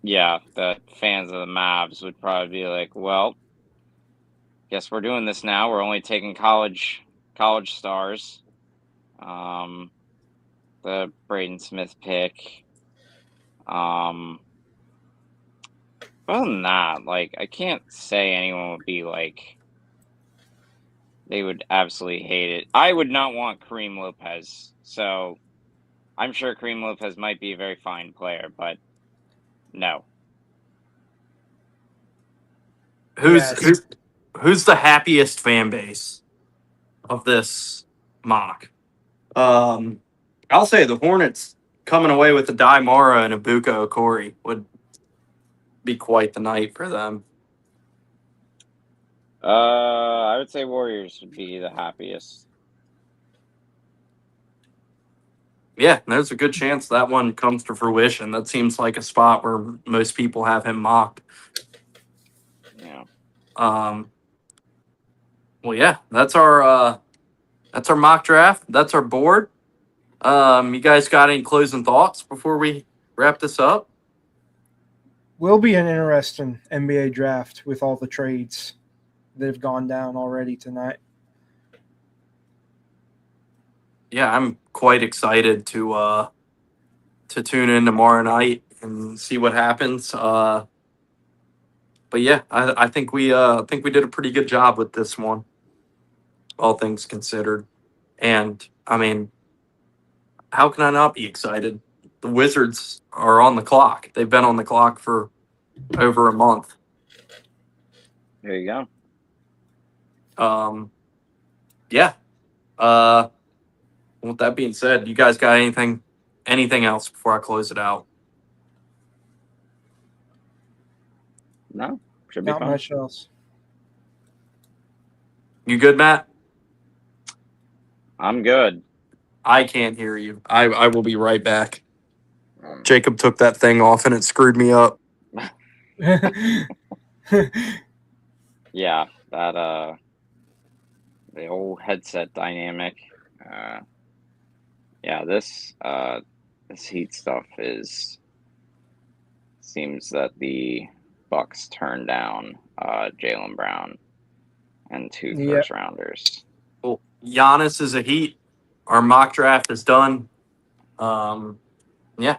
the fans of the Mavs would probably be like, well, guess we're doing this now. We're only taking college stars. The Braden Smith pick. Other than that, I can't say anyone would be like, they would absolutely hate it. I would not want Kareem Lopez. So I'm sure Kareem Lopez might be a very fine player, but no. Who's the happiest fan base of this mock? I'll say the Hornets coming away with a Dai Mara and a Buka Okori would be quite the night for them. I would say Warriors would be the happiest. Yeah, there's a good chance that one comes to fruition. That seems like a spot where most people have him mocked. Yeah. Well, yeah, that's our mock draft. That's our board. You guys got any closing thoughts before we wrap this up? Will be an interesting NBA draft with all the trades that have gone down already tonight. Yeah, I'm quite excited to tune in tomorrow night and see what happens. But yeah, I think we did a pretty good job with this one, all things considered. And I mean, how can I not be excited? The Wizards are on the clock. They've been on the clock for over a month. There you go. Yeah. With that being said, you guys got anything else before I close it out? No, should be Not fun. much else. You good, Matt? I'm good. I can't hear you. I will be right back. Jacob took that thing off and it screwed me up. Yeah, that the whole headset dynamic. Yeah, this Heat stuff seems that the Bucks turned down Jaylen Brown and two first rounders. Cool. Giannis is a Heat. Our mock draft is done. Yeah,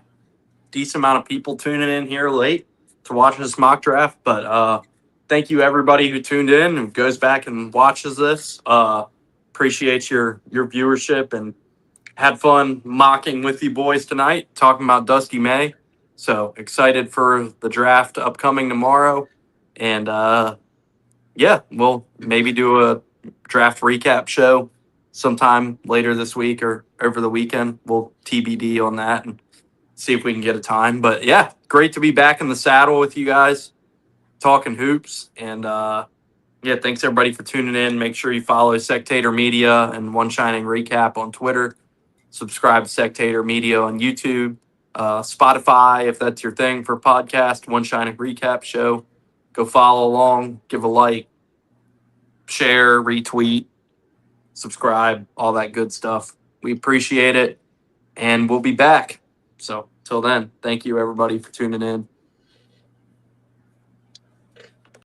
decent amount of people tuning in here late to watch this mock draft, but thank you everybody who tuned in and goes back and watches this. Appreciate your viewership and had fun mocking with you boys tonight, talking about Dusty May. So excited for the draft upcoming tomorrow, and yeah, we'll maybe do a draft recap show sometime later this week or over the weekend. We'll TBD on that and see if we can get a time. But yeah, great to be back in the saddle with you guys, talking hoops. And yeah, thanks everybody for tuning in. Make sure you follow Sectator Media and One Shining Recap on Twitter. Subscribe to Sectator Media on YouTube, Spotify, if that's your thing for podcast, One Shining Recap Show. Go follow along, give a like, share, retweet, subscribe, all that good stuff. We appreciate it, and we'll be back. So till then, thank you everybody for tuning in.